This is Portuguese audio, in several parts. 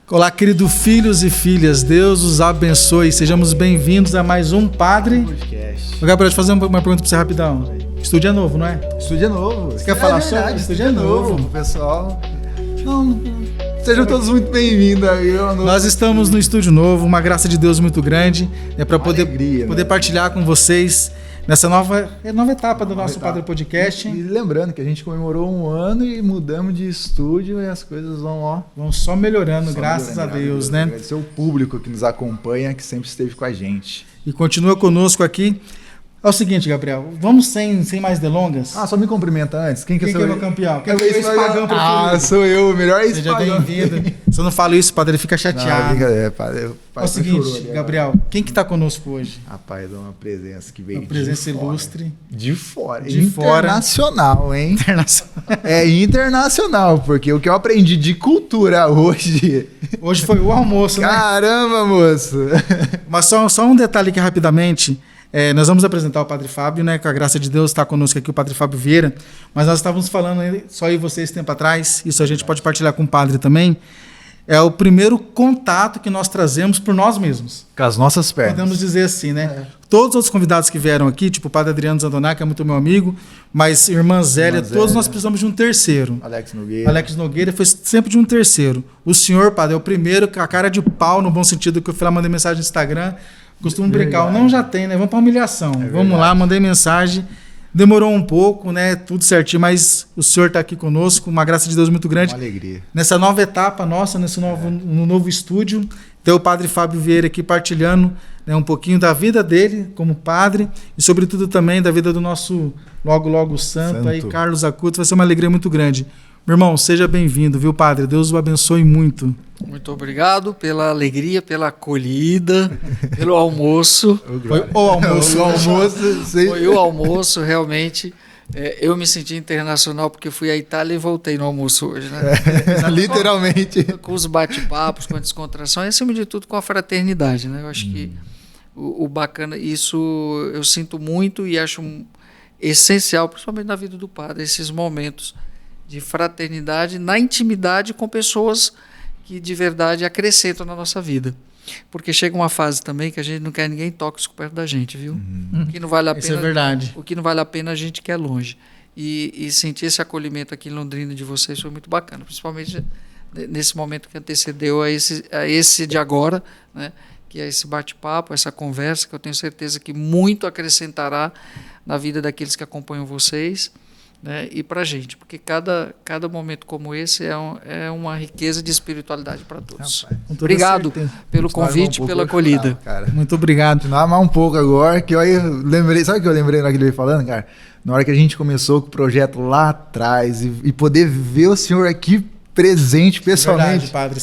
Olá, queridos filhos e filhas, Deus os abençoe. Sejamos bem-vindos a mais um Padre Podcast. Gabriel, deixa eu fazer uma pergunta pra você rapidão. Estúdio é novo, não é? Estúdio é novo. Você quer falar sobre? Estúdio é novo, pessoal. Não. Sejam todos muito bem-vindos aí. Nós estamos no estúdio novo, uma graça de Deus muito grande, para poder partilhar com vocês nessa nova etapa do nosso Padre Podcast. E lembrando que a gente comemorou 1 ano e mudamos de estúdio e as coisas vão só melhorando, graças a Deus, né? Agradecer o público que nos acompanha, que sempre esteve com a gente. E continua conosco aqui. É o seguinte, Gabriel, vamos sem mais delongas. Só me cumprimenta antes. Quem é o meu campeão? Quem é o ex-pagão preferido? Sou eu, o melhor ex-pagão. Seja bem-vindo. Se eu não falo isso, padre, ele fica chateado. Padre, é o seguinte, Gabriel, quem que está conosco hoje? Rapaz, é uma presença que veio uma presença ilustre. De fora. Internacional, hein? Internacional. É internacional, porque o que eu aprendi de cultura hoje... Hoje foi o almoço, né? Caramba, moço! Mas só um detalhe aqui rapidamente. Nós vamos apresentar o Padre Fábio, né? Com a graça de Deus está conosco aqui o Padre Fábio Vieira, mas nós estávamos falando só eu e vocês tempo atrás, isso a gente pode partilhar com o Padre também, é o primeiro contato que nós trazemos por nós mesmos. Com as nossas pernas. Podemos dizer assim, né? Todos os outros convidados que vieram aqui, tipo o Padre Adriano Zandoná, que é muito meu amigo, mas Irmã Zélia, todos nós precisamos de um terceiro. Alex Nogueira foi sempre de um terceiro. O senhor, Padre, é o primeiro com a cara de pau, no bom sentido, que eu fui lá, mandei mensagem no Instagram, costumo brincar, não já tem, né? Vamos para humilhação. Vamos lá, mandei mensagem. Demorou um pouco, né? Tudo certinho, mas o senhor está aqui conosco, uma graça de Deus muito grande. Uma alegria. Nessa nova etapa nossa, no novo estúdio, tem o Padre Fábio Vieira aqui partilhando, né, um pouquinho da vida dele como padre e, sobretudo, também da vida do nosso logo santo. Aí, Carlos Acuto. Vai ser uma alegria muito grande. Meu irmão, seja bem-vindo, viu, Padre? Deus o abençoe muito. Muito obrigado pela alegria, pela acolhida, pelo almoço. Foi o almoço. Foi o almoço, realmente. Eu me senti internacional porque fui à Itália e voltei no almoço hoje, né? Literalmente. Com os bate-papos, com a descontração e, acima de tudo, com a fraternidade, né? Eu acho que o bacana, isso eu sinto muito e acho essencial, principalmente na vida do padre, esses momentos de fraternidade, na intimidade com pessoas que de verdade acrescentam na nossa vida. Porque chega uma fase também que a gente não quer ninguém tóxico perto da gente, viu? O que não vale a pena, isso é verdade. O que não vale a pena a gente quer longe. E sentir esse acolhimento aqui em Londrina de vocês foi muito bacana, principalmente nesse momento que antecedeu a esse de agora, né? Que é esse bate-papo, essa conversa, que eu tenho certeza que muito acrescentará na vida daqueles que acompanham vocês, né, e para a gente, porque cada momento como esse é uma riqueza de espiritualidade para todos. Obrigado pelo convite, pela acolhida. Muito obrigado. Continuar mais um pouco agora, que eu lembrei, sabe o que eu lembrei na hora que ele veio falando, cara? Na hora que a gente começou com o projeto lá atrás e poder ver o senhor aqui presente pessoalmente. Verdade, Padre,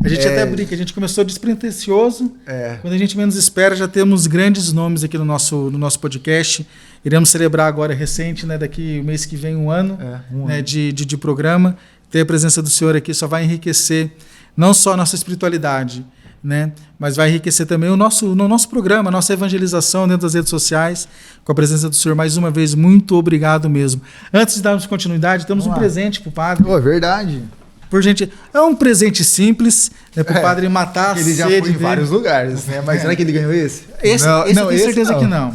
a gente até brinca, a gente começou despretensioso, quando a gente menos espera, já temos grandes nomes aqui no nosso podcast. Iremos celebrar agora recente, né, daqui o mês que vem, um ano, né, de programa. Ter a presença do senhor aqui só vai enriquecer não só a nossa espiritualidade, né, mas vai enriquecer também no nosso programa, a nossa evangelização dentro das redes sociais, com a presença do senhor. Mais uma vez, muito obrigado mesmo. Antes de darmos continuidade, temos um presente para o padre. É verdade. Por gente, é um presente simples, né, para o padre matar a sede. Ele já foi em vários lugares, né? Mas será que ele ganhou esse? Esse eu tenho certeza que não.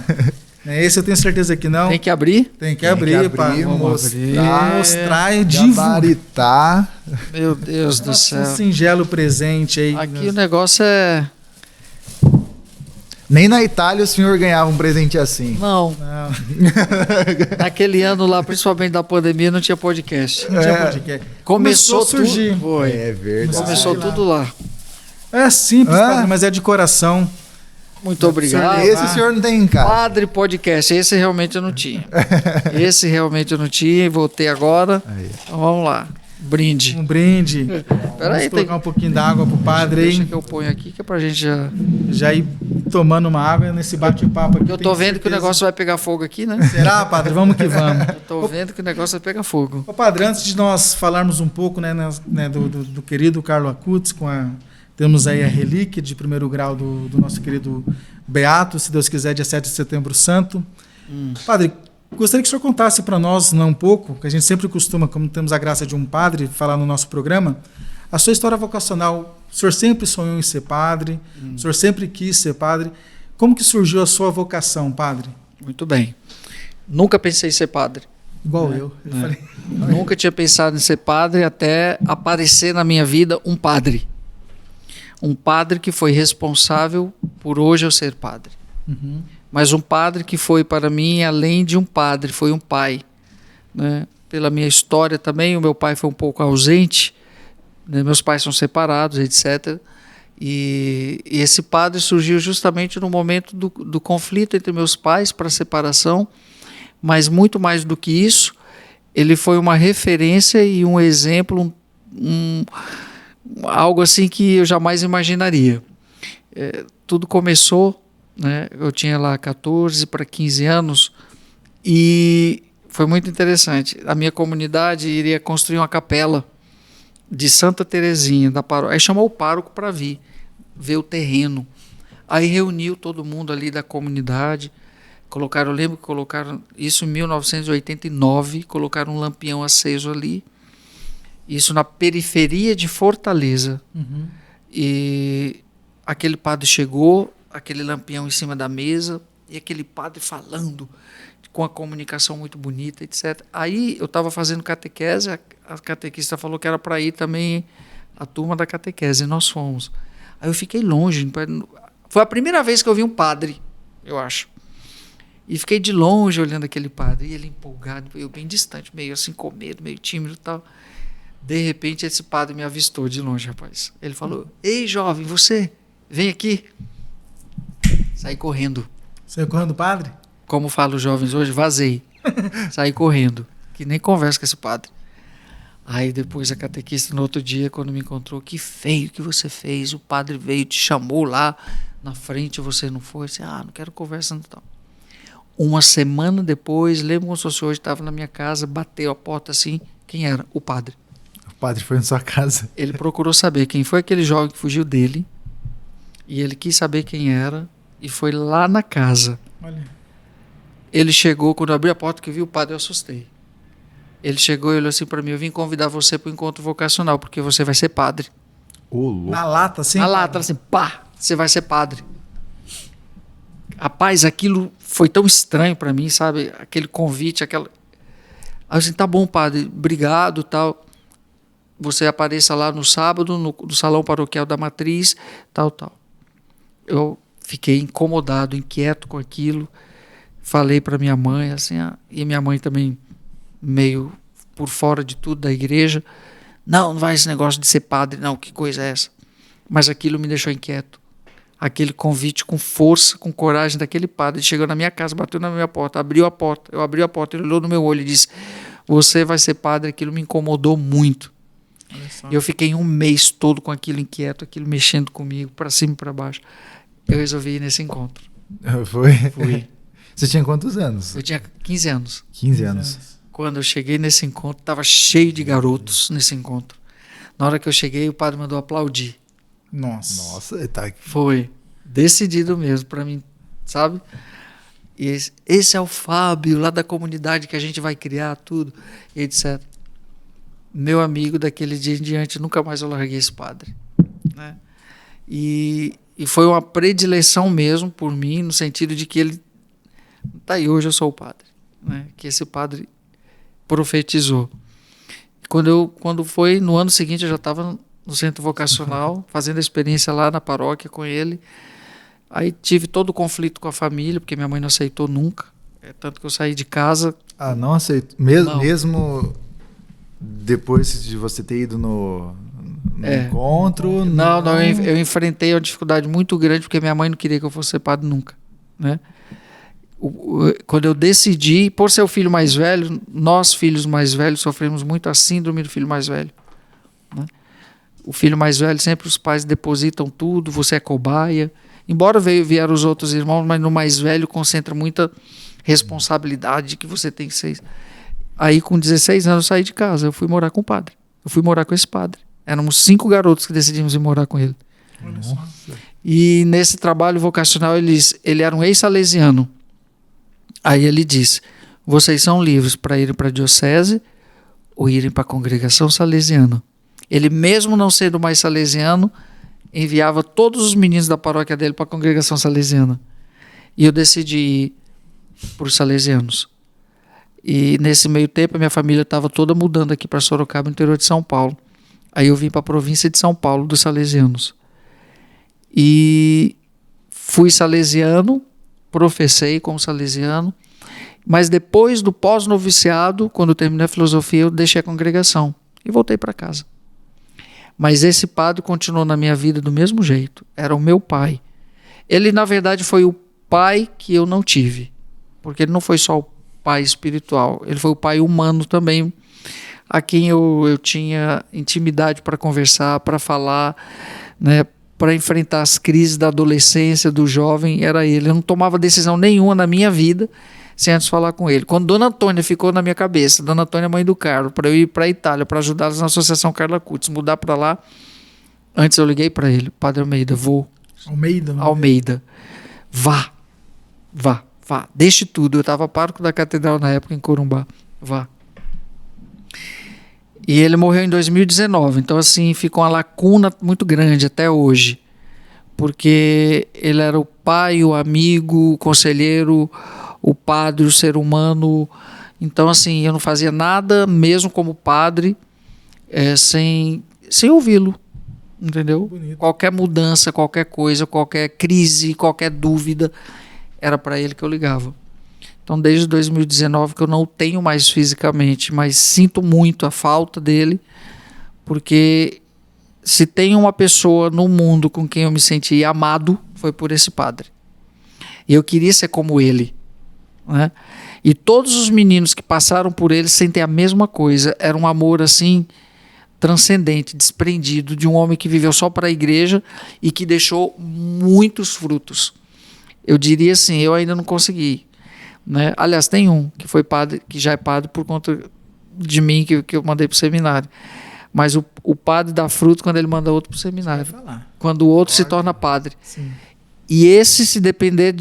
Esse eu tenho certeza que não. Tem que abrir? Tem que abrir para mostrar e divulgar. Meu Deus do céu. Um singelo presente aí. Aqui o negócio é... Nem na Itália o senhor ganhava um presente assim. Não. Naquele ano lá, principalmente da pandemia, não tinha podcast. Não tinha podcast. Começou a surgir. Tudo. Foi. É verdade. Começou tudo lá. É simples, padre, mas é de coração. Muito obrigado. Esse o senhor não tem em casa. Padre Podcast, esse realmente eu não tinha. Esse realmente eu não tinha e voltei agora. Então vamos lá. Brinde. Um brinde. Peraí, colocar um pouquinho d'água pro padre aí. Deixa que eu ponho aqui, que é pra gente já ir tomando uma água nesse bate-papo aqui. Eu tô vendo que o negócio vai pegar fogo aqui, né? Será, padre? Vamos que vamos. Eu tô vendo que o negócio vai pegar fogo. Ô, padre, antes de nós falarmos um pouco, né, do querido Carlo Acutis, temos aí a relíquia de primeiro grau do nosso querido Beato, se Deus quiser, dia 7 de setembro santo. Padre, gostaria que o senhor contasse para nós, um pouco, que a gente sempre costuma, como temos a graça de um padre, falar no nosso programa, a sua história vocacional O senhor sempre sonhou em ser padre, o senhor sempre quis ser padre. Como que surgiu a sua vocação, padre? Muito bem. Nunca pensei em ser padre. Igual eu. Falei. Nunca tinha pensado em ser padre até aparecer na minha vida um padre. Um padre que foi responsável por hoje eu ser padre. Uhum. Mas um padre que foi para mim além de um padre, foi um pai. Né? Pela minha história também, o meu pai foi um pouco ausente, né? Meus pais são separados, etc. E esse padre surgiu justamente no momento do conflito entre meus pais para a separação, mas muito mais do que isso, ele foi uma referência e um exemplo, algo assim que eu jamais imaginaria. Tudo começou, né? Eu tinha lá 14 para 15 anos e foi muito interessante. A minha comunidade iria construir uma capela de Santa Terezinha, da paróquia. Aí chamou o pároco para vir ver o terreno. Aí reuniu todo mundo ali da comunidade. Eu lembro que colocaram isso em 1989, colocaram um lampião aceso ali. Isso na periferia de Fortaleza. Uhum. E aquele padre chegou, aquele lampião em cima da mesa, e aquele padre falando com a comunicação muito bonita, etc. Aí eu estava fazendo catequese, a catequista falou que era para ir também a turma da catequese, e nós fomos. Aí eu fiquei longe, foi a primeira vez que eu vi um padre, eu acho. E fiquei de longe olhando aquele padre, e ele empolgado, eu bem distante, meio assim com medo, meio tímido e tal. De repente esse padre me avistou de longe, rapaz. Ele falou: "Ei, jovem, você, vem aqui." Saí correndo. Saiu correndo, padre? Como falam os jovens hoje, vazei. Saí correndo, que nem conversa com esse padre. Aí depois a catequista no outro dia, quando me encontrou: "Que feio que você fez, o padre veio, te chamou lá na frente, você não foi." Eu disse: "Não quero conversa não." Tal. Uma semana depois, lembro como se fosse hoje, estava na minha casa, bateu a porta assim, quem era? O padre. O padre foi na sua casa. Ele procurou saber quem foi aquele jovem que fugiu dele, e ele quis saber quem era, e foi lá na casa. Olha. Ele chegou, quando eu abri a porta que eu vi o padre, eu assustei. Ele chegou e olhou assim para mim: "Eu vim convidar você para o encontro vocacional, porque você vai ser padre." Na lata, assim? Na lata, assim, pá, você vai ser padre. Rapaz, aquilo foi tão estranho para mim, sabe? Aquele convite, aquela... Aí eu disse: "Tá bom, padre, obrigado, tal. Você apareça lá no sábado, no salão paroquial da Matriz, tal, tal." Eu fiquei incomodado, inquieto com aquilo. Falei para minha mãe, assim, e minha mãe também meio por fora de tudo da igreja. Não vai esse negócio de ser padre, não, que coisa é essa? Mas aquilo me deixou inquieto. Aquele convite com força, com coragem daquele padre. Ele chegou na minha casa, bateu na minha porta, abriu a porta. Eu abri a porta, ele olhou no meu olho e disse: "Você vai ser padre." Aquilo me incomodou muito. E eu fiquei um mês todo com aquilo inquieto, aquilo mexendo comigo, para cima e para baixo. Eu resolvi ir nesse encontro. Foi? Fui. Você tinha quantos anos? Eu tinha 15 anos. 15 anos. Quando eu cheguei nesse encontro, estava cheio de garotos nesse encontro. Na hora que eu cheguei, o padre mandou aplaudir. Nossa, tá. Foi decidido mesmo para mim, sabe? E esse é o Fábio, lá da comunidade que a gente vai criar tudo, etc. Meu amigo, daquele dia em diante, nunca mais eu larguei esse padre, né? E foi uma predileção mesmo por mim, no sentido de que ele... Tá aí, hoje eu sou o padre, né? Que esse padre profetizou. Quando foi no ano seguinte, eu já estava no centro vocacional, fazendo a experiência lá na paróquia com ele. Aí tive todo o conflito com a família, porque minha mãe não aceitou nunca. Tanto que eu saí de casa. Não aceitou? Mesmo depois de você ter ido no encontro? Não, eu enfrentei uma dificuldade muito grande, porque minha mãe não queria que eu fosse ser padre nunca, né? Quando eu decidi, por ser o filho mais velho, nós filhos mais velhos sofremos muito a síndrome do filho mais velho, né? O filho mais velho, sempre os pais depositam tudo, você é cobaia. Embora vieram os outros irmãos, mas no mais velho concentra muita responsabilidade de que você tem que ser. Aí com 16 anos eu saí de casa, eu fui morar com o padre. Eu fui morar com esse padre. Éramos 5 garotos que decidimos ir morar com ele. Nossa. E nesse trabalho vocacional ele era um ex-salesiano. Aí ele disse: "Vocês são livres para irem para a diocese ou irem para a congregação salesiana." Ele, mesmo não sendo mais salesiano, enviava todos os meninos da paróquia dele para a congregação salesiana. E eu decidi ir para os salesianos. E nesse meio tempo a minha família estava toda mudando aqui para Sorocaba, interior de São Paulo. Aí eu vim para a província de São Paulo, dos salesianos. E fui salesiano, professei como salesiano, mas depois do pós-noviciado, quando eu terminei a filosofia, eu deixei a congregação e voltei para casa. Mas esse padre continuou na minha vida do mesmo jeito. Era o meu pai. Ele, na verdade, foi o pai que eu não tive. Porque ele não foi só o pai espiritual. Ele foi o pai humano também, a quem eu tinha intimidade para conversar, para falar, né, para enfrentar as crises da adolescência, do jovem. Era ele. Eu não tomava decisão nenhuma na minha vida sem antes falar com ele. Quando Dona Antônia ficou na minha cabeça, Dona Antônia, mãe do Carlos, para eu ir para a Itália, para ajudá-los na Associação Carla Cutis, mudar para lá, antes eu liguei para ele, Padre Almeida, vou. Almeida, vá, deixe tudo. Eu estava pároco da catedral na época, em Corumbá, vá. E ele morreu em 2019, então assim, ficou uma lacuna muito grande até hoje, porque ele era o pai, o amigo, o conselheiro, o padre, o ser humano. Então assim, eu não fazia nada, mesmo como padre, sem ouvi-lo, entendeu? Bonito. Qualquer mudança, qualquer coisa, qualquer crise, qualquer dúvida, era para ele que eu ligava. Então desde 2019 que eu não o tenho mais fisicamente, mas sinto muito a falta dele, porque se tem uma pessoa no mundo com quem eu me senti amado, foi por esse padre. E eu queria ser como ele, né? E todos os meninos que passaram por ele sentem a mesma coisa. Era um amor assim transcendente, desprendido, de um homem que viveu só para a igreja e que deixou muitos frutos. Eu diria assim, eu ainda não consegui, né? Aliás, tem um que foi padre, que já é padre por conta de mim, que eu mandei para o seminário. Mas o padre dá fruto quando ele manda outro para o seminário. Quando o outro se torna padre. Sim. E esse, se depender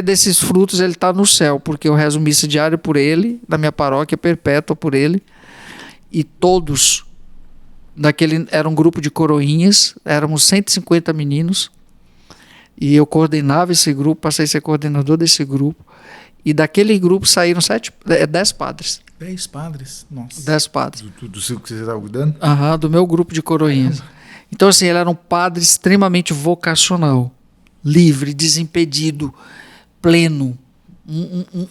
desses frutos, ele está no céu, porque eu rezo missa diária por ele, na minha paróquia perpétua por ele. E todos, era um grupo de coroinhas, éramos 150 meninos, e eu coordenava esse grupo, passei a ser coordenador desse grupo, e daquele grupo saíram 10 padres. 10 padres? Nossa. 10 padres. Do ciclo que você estava cuidando? Aham, do meu grupo de coroinhas. Então, assim, ele era um padre extremamente vocacional, livre, desimpedido, pleno,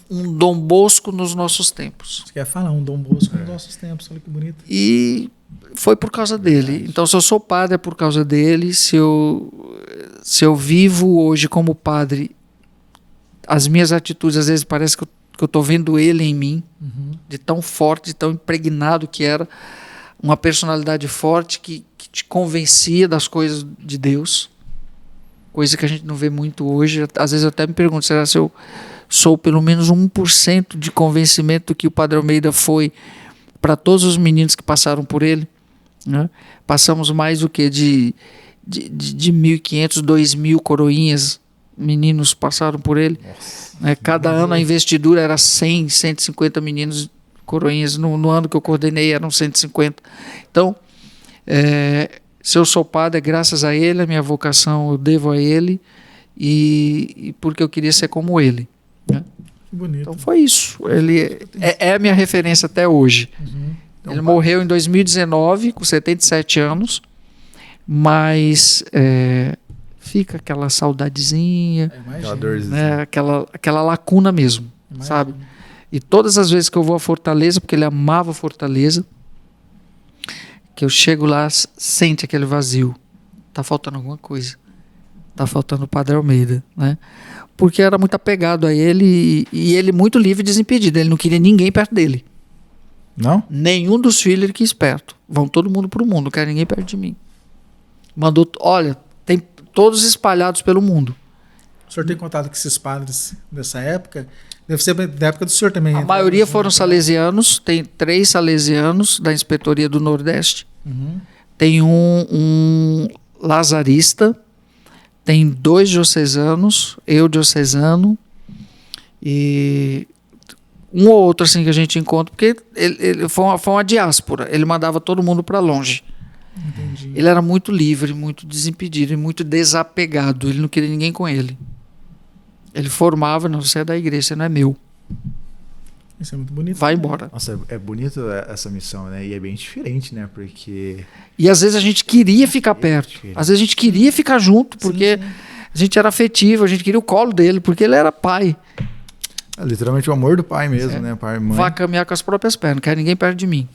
um Dom Bosco nos nossos tempos. Você quer falar um Dom Bosco nos nossos tempos, olha que bonito. E foi por causa dele. Então, se eu sou padre é por causa dele. Se eu vivo hoje como padre, as minhas atitudes às vezes parece que eu estou vendo ele em mim, de tão forte, de tão impregnado que era, uma personalidade forte que te convencia das coisas de Deus, coisa que a gente não vê muito hoje. Às vezes eu até me pergunto, será se eu sou pelo menos 1% de convencimento que o Padre Almeida foi para todos os meninos que passaram por ele, né? Passamos mais do que de 1.500, 2.000 coroinhas, meninos passaram por ele. Nossa, cada ano a investidura era 100, 150 meninos coroinhas. No ano que eu coordenei eram 150. Então, se eu sou padre é graças a ele, a minha vocação eu devo a ele, e porque eu queria ser como ele, né? Que bonito. Então foi isso. Ele é a minha referência até hoje. Então, ele morreu em 2019 com 77 anos, mas fica aquela saudadezinha, né? aquela lacuna mesmo, sabe? E todas as vezes que eu vou a Fortaleza, porque ele amava Fortaleza, que eu chego lá, sente aquele vazio. Tá faltando alguma coisa. Tá faltando o Padre Almeida, né? Porque era muito apegado a ele, e ele muito livre e desimpedido. Ele não queria ninguém perto dele. Não? Nenhum dos filhos ele quis perto. Vão todo mundo pro mundo, não quer ninguém perto de mim. Mandou, olha, tem todos espalhados pelo mundo. O senhor tem contato com esses padres dessa época? Deve ser da época do senhor também. A maioria foram salesianos. Tem 3 salesianos da Inspetoria do Nordeste. Tem um lazarista. Tem 2 diocesanos. Eu diocesano. E um ou outro assim que a gente encontra. Porque ele foi uma diáspora. Ele mandava todo mundo para longe. Entendi. Ele era muito livre, muito desimpedido e muito desapegado. Ele não queria ninguém com ele. Ele formava, não, você é da igreja, você não é meu. Isso é muito bonito. Vai embora. Nossa, é bonito essa missão, né? E é bem diferente, né? Porque... E às vezes a gente queria ficar perto. Às vezes a gente queria ficar junto, porque a gente era afetivo, a gente queria o colo dele, porque ele era pai. É literalmente o amor do pai mesmo, né? Pai e mãe. Vai caminhar com as próprias pernas, não quer ninguém perto de mim.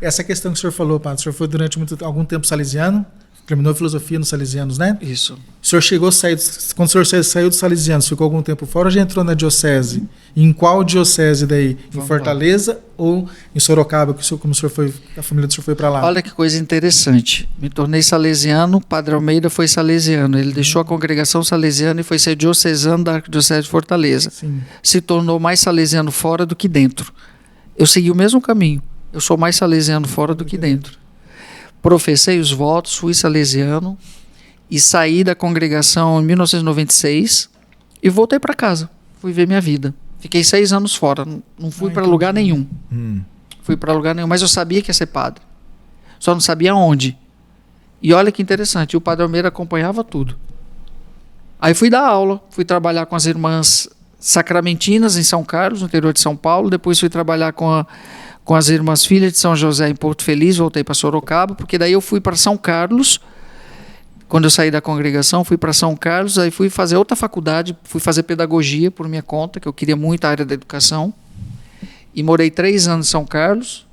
Essa questão que o senhor falou, padre, o senhor foi durante algum tempo salesiano, terminou filosofia nos salesianos, né? Isso. O senhor chegou a sair, quando o senhor saiu dos salesianos, ficou algum tempo fora ou já entrou na diocese? E em qual diocese daí? Em Fortaleza ou em Sorocaba, como o senhor foi, a família do senhor foi para lá? Olha que coisa interessante. Me tornei salesiano, Padre Almeida foi salesiano. Ele deixou a congregação salesiana e foi ser diocesano da Arquidiocese de Fortaleza. Sim. Se tornou mais salesiano fora do que dentro. Eu segui o mesmo caminho. Eu sou mais salesiano fora do que dentro. Professei os votos, fui salesiano e saí da congregação em 1996 e voltei para casa. Fui ver minha vida. Fiquei 6 anos fora, não fui para lugar nenhum. Fui para lugar nenhum, mas eu sabia que ia ser padre. Só não sabia onde. E olha que interessante, o Padre Almeida acompanhava tudo. Aí fui dar aula, fui trabalhar com as irmãs sacramentinas em São Carlos, no interior de São Paulo. Depois fui trabalhar com as irmãs filhas de São José em Porto Feliz, voltei para Sorocaba, porque daí eu fui para São Carlos. Quando eu saí da congregação, fui para São Carlos, aí fui fazer outra faculdade, fui fazer pedagogia por minha conta, que eu queria muito a área da educação. E morei 3 anos em São Carlos,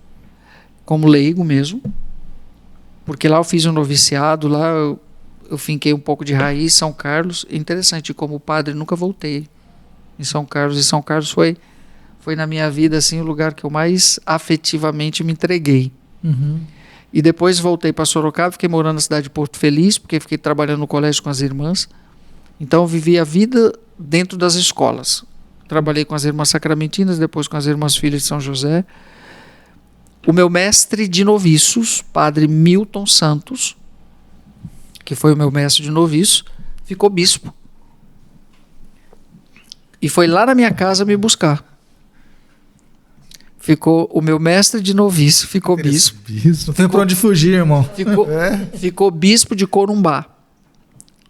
como leigo mesmo, porque lá eu fiz um noviciado, lá eu finquei um pouco de raiz, São Carlos. Interessante, como padre nunca voltei em São Carlos, e São Carlos foi na minha vida assim, o lugar que eu mais afetivamente me entreguei. E depois voltei para Sorocaba, fiquei morando na cidade de Porto Feliz, porque fiquei trabalhando no colégio com as irmãs. Então eu vivi a vida dentro das escolas. Trabalhei com as irmãs sacramentinas, depois com as irmãs filhas de São José. O meu mestre de noviços, padre Milton Santos, que foi o meu mestre de noviço, ficou bispo. E foi lá na minha casa me buscar. Ficou o meu mestre de noviço, ficou bispo. Não tem para onde fugir, irmão. Ficou bispo de Corumbá.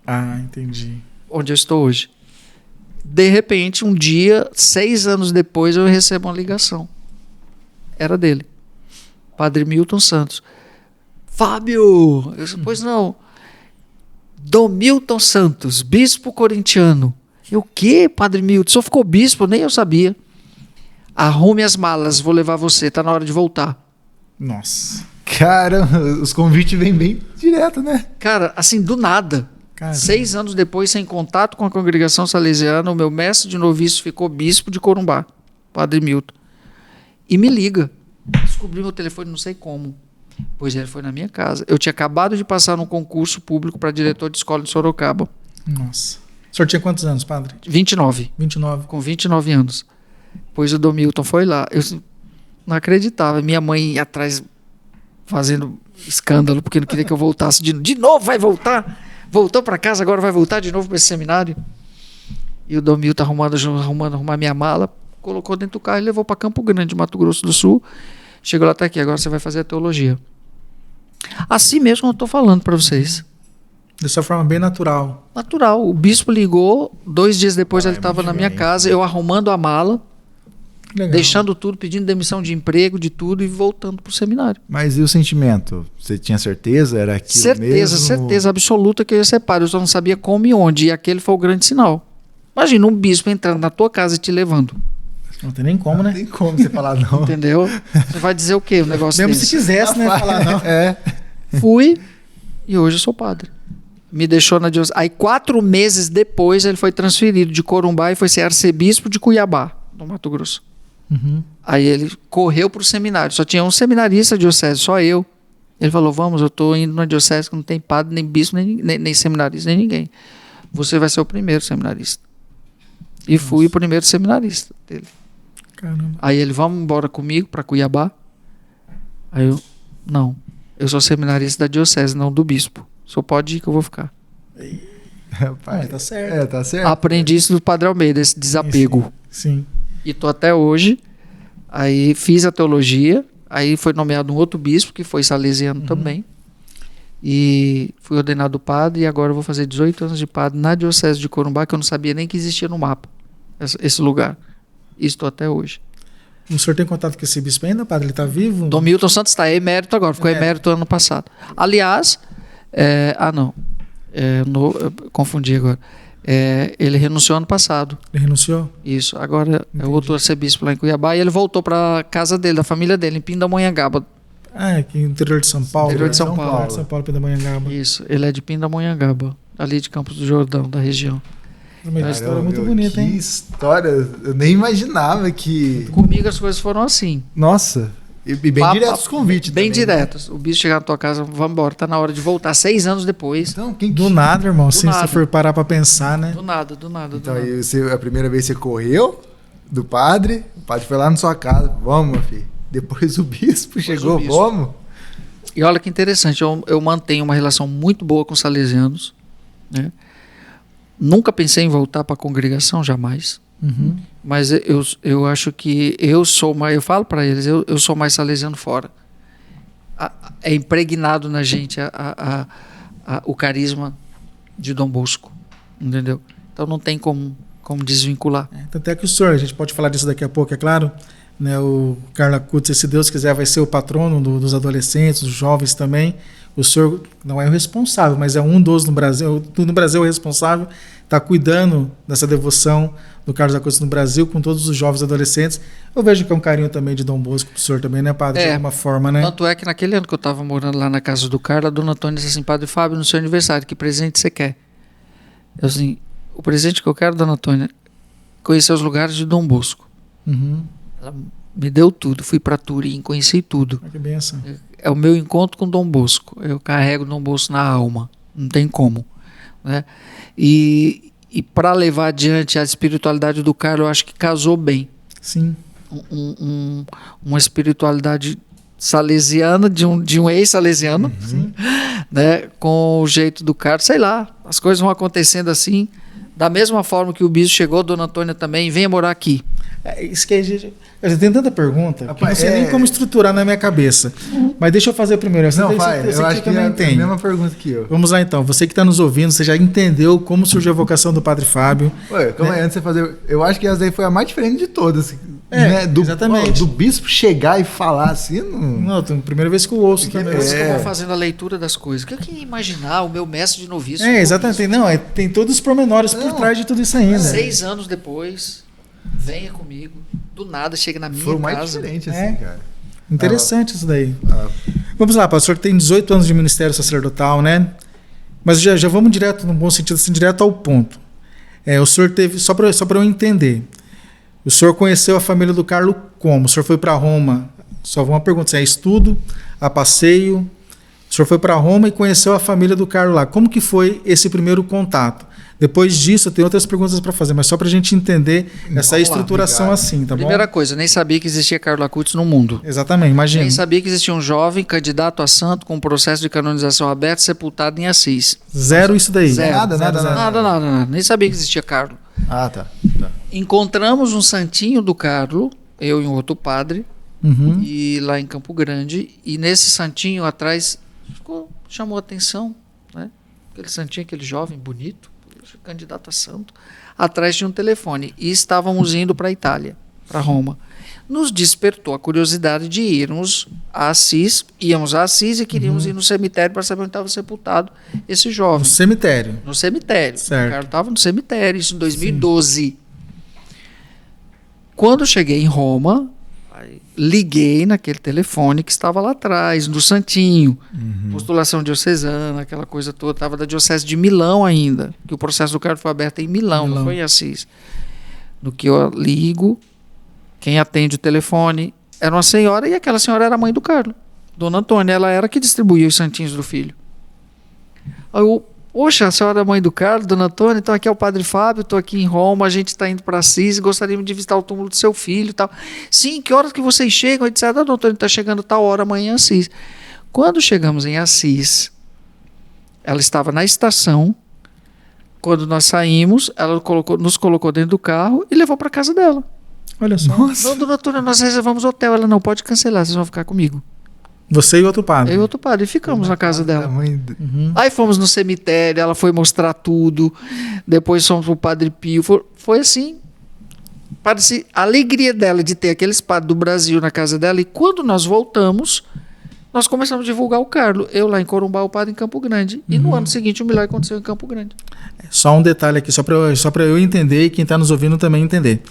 Ah, entendi. Onde eu estou hoje. De repente, um dia, 6 anos depois, eu recebo uma ligação. Era dele. Padre Milton Santos. Fábio! Eu disse, pois não. Dom Milton Santos, bispo corintiano. Eu, o quê, Padre Milton? O senhor ficou bispo? Nem eu sabia. Arrume as malas, vou levar você, tá na hora de voltar. Nossa. Cara, os convites vêm bem direto, né? Cara, assim, do nada. Caramba. 6 anos depois, sem contato com a congregação salesiana, o meu mestre de noviço ficou bispo de Corumbá, Padre Milton. E me liga. Descobri meu telefone, não sei como. Pois ele foi na minha casa. Eu tinha acabado de passar num concurso público para diretor de escola de Sorocaba. Nossa. O senhor tinha quantos anos, padre? 29. 29. Com 29 anos. Pois o Dom Milton foi lá. Eu não acreditava. Minha mãe ia atrás fazendo escândalo, porque não queria que eu voltasse. De novo vai voltar? Voltou para casa, agora vai voltar de novo para esse seminário? E o Dom Milton arrumar minha mala, colocou dentro do carro e levou para Campo Grande, Mato Grosso do Sul. Chegou lá, tá aqui, agora você vai fazer a teologia. Assim mesmo eu estou falando para vocês. Dessa forma bem natural. Natural. O bispo ligou, 2 dias depois ele estava na minha casa, eu arrumando a mala, Legal. deixando tudo, pedindo demissão de emprego, de tudo e voltando para o seminário. Mas e o sentimento? Você tinha certeza? Era aquilo mesmo? Certeza absoluta que eu ia ser padre. Eu só não sabia como e onde. E aquele foi o grande sinal. Imagina um bispo entrando na tua casa e te levando. Não tem nem como, né? Não tem como você falar não. Entendeu? Você vai dizer o quê? Um negócio Mesmo desse? se quisesse, né? Falar não. Fui e hoje eu sou padre. Me deixou na diocese. Aí 4 meses depois ele foi transferido de Corumbá e foi ser arcebispo de Cuiabá, no Mato Grosso. Aí ele correu para o seminário. Só tinha um seminarista da diocese, só eu. Ele falou, vamos, eu estou indo na diocese que não tem padre, nem bispo, nem seminarista, nem ninguém. Você vai ser o primeiro seminarista. E fui o primeiro seminarista dele. Caramba. Aí ele, vamos embora comigo para Cuiabá? Aí eu, não. Eu sou seminarista da diocese, não do bispo. Só pode ir que eu vou ficar. Pai, tá certo. Tá certo. Aprendi isso do Padre Almeida, esse desapego. Sim. E tô até hoje. Aí fiz a teologia. Aí foi nomeado um outro bispo, que foi salesiano também. E fui ordenado padre, e agora eu vou fazer 18 anos de padre na Diocese de Corumbá, que eu não sabia nem que existia no mapa, esse lugar. E estou até hoje. O senhor tem contato com esse bispo ainda, padre? Ele está vivo? Dom Milton Santos está emérito agora, ficou emérito ano passado. Aliás, eu confundi agora. Ele renunciou ano passado. Ele renunciou? Isso. Agora é outro arcebispo lá em Cuiabá, e ele voltou para a casa dele, da família dele, em Pindamonhangaba. Aqui no interior de São Paulo. Interior de São Paulo. São Paulo, Pindamonhangaba. Isso. Ele é de Pindamonhangaba, ali de Campos do Jordão, da região. Uma história muito bonita, hein? Que história. Eu nem imaginava que... Comigo as coisas foram assim. Nossa. E bem diretos os convites Bem também, diretos. Né? O bicho chegar na tua casa, vamos embora, tá na hora de voltar. 6 anos depois. Então, do nada, irmão. Se nada. você for parar pra pensar, né? Do nada. Então, aí a primeira vez você correu do padre, o padre foi lá na sua casa. Vamos, meu filho. Depois o bispo chegou, vamos. E olha que interessante, eu mantenho uma relação muito boa com os salesianos, né? Nunca pensei em voltar para a congregação, jamais. Mas eu acho que eu sou mais, eu falo para eles, eu sou mais salesiano fora. É impregnado na gente o carisma de Dom Bosco, entendeu? Então não tem como desvincular. Tanto é que o senhor, a gente pode falar disso daqui a pouco, é claro, né? O Carlo Acutis, se Deus quiser, vai ser o patrono dos adolescentes, dos jovens também. O senhor não é o responsável, mas é um dos no Brasil. No Brasil é o responsável, está cuidando dessa devoção do Carlos Acutis no Brasil, com todos os jovens e adolescentes. Eu vejo que é um carinho também de Dom Bosco pro senhor também, né, padre? De alguma forma, né? Tanto é que naquele ano que eu estava morando lá na casa do Carlos, a dona Antônia disse assim: Padre Fábio, no seu aniversário, que presente você quer? Eu assim, o presente que eu quero, dona Antônia, conhecer os lugares de Dom Bosco. Ela me deu tudo, fui para Turim, conheci tudo. Que benção. É o meu encontro com Dom Bosco. Eu carrego Dom Bosco na alma, não tem como, né? E para levar adiante a espiritualidade do Carlos, eu acho que casou bem. Sim. Uma espiritualidade salesiana, de um ex-salesiano, né? Com o jeito do Carlos, sei lá, as coisas vão acontecendo assim. Da mesma forma que o bispo chegou, Dona Antônia também, venha morar aqui. Isso que a gente tem tanta pergunta que eu não sei nem como estruturar na minha cabeça. Mas deixa eu fazer primeiro. Eu acho que também tem a mesma pergunta que eu. Vamos lá então. Você que está nos ouvindo, você já entendeu como surgiu a vocação do Padre Fábio? Calma aí, antes de você fazer. Eu acho que essa aí foi a mais diferente de todas. Exatamente. Do bispo chegar e falar assim. Não, a primeira vez que eu ouço também. Depois que eu vou fazendo a leitura das coisas. O que eu ia imaginar o meu mestre de noviço? Exatamente. Não, tem todos os pormenores por trás de tudo isso ainda. 6 anos depois, venha comigo. Do nada, chega na minha casa. Foi mais diferente assim, cara. Interessante isso daí. Vamos lá, pastor, que tem 18 anos de ministério sacerdotal, né? Mas já vamos direto, num bom sentido, assim, direto ao ponto. O senhor teve, só para eu entender, o senhor conheceu a família do Carlos como? O senhor foi para Roma? Só uma pergunta, é estudo, a passeio? O senhor foi para Roma e conheceu a família do Carlos lá. Como que foi esse primeiro contato? Depois disso, eu tenho outras perguntas para fazer, mas só para a gente entender essa estruturação assim, tá bom? Primeira coisa, nem sabia que existia Carlos Acutis no mundo. Exatamente, imagina. Nem sabia que existia um jovem candidato a santo com um processo de canonização aberto, sepultado em Assis. Zero isso daí. Zero. Nada. Nem sabia que existia Carlos. Tá. Encontramos um santinho do Carlos, eu e um outro padre, e lá em Campo Grande, e nesse santinho atrás chamou a atenção, né? Aquele santinho, aquele jovem bonito, candidato a santo, atrás de um telefone, e estávamos indo para a Itália, para Roma. Nos despertou a curiosidade de irmos a Assis, íamos a Assis e queríamos ir no cemitério para saber onde estava sepultado esse jovem. No cemitério? No cemitério. Certo. O cara estava no cemitério, isso em 2012. Sim. Quando cheguei em Roma, liguei naquele telefone que estava lá atrás, do Santinho, postulação diocesana, aquela coisa toda, estava da diocese de Milão ainda, que o processo do Carlos foi aberto em Milão, não foi em Assis. No que eu ligo, quem atende o telefone era uma senhora, e aquela senhora era a mãe do Carlos, Dona Antônia, ela era que distribuía os santinhos do filho. Aí eu, poxa, a senhora é a mãe do Carlos, Dona Antônia, então aqui é o Padre Fábio, estou aqui em Roma, a gente está indo para Assis e gostaríamos de visitar o túmulo do seu filho e tal. Sim, que horas que vocês chegam? Eu disse, Dona Antônia, está chegando tal hora amanhã em Assis. Quando chegamos em Assis, ela estava na estação, quando nós saímos, ela nos colocou dentro do carro e levou para casa dela. Olha só. Não, dona Antônia, nós reservamos hotel. Ela não pode cancelar, vocês vão ficar comigo. Você e outro padre. Eu e outro padre. E ficamos na casa dela. Uhum. Aí fomos no cemitério, ela foi mostrar tudo. Depois fomos pro Padre Pio. Foi assim. Parecia a alegria dela de ter aqueles padres do Brasil na casa dela. E quando nós voltamos, nós começamos a divulgar o Carlo. Eu lá em Corumbá, o padre em Campo Grande. E no ano seguinte o milagre aconteceu em Campo Grande. Só um detalhe aqui, só para eu entender e quem está nos ouvindo também entender.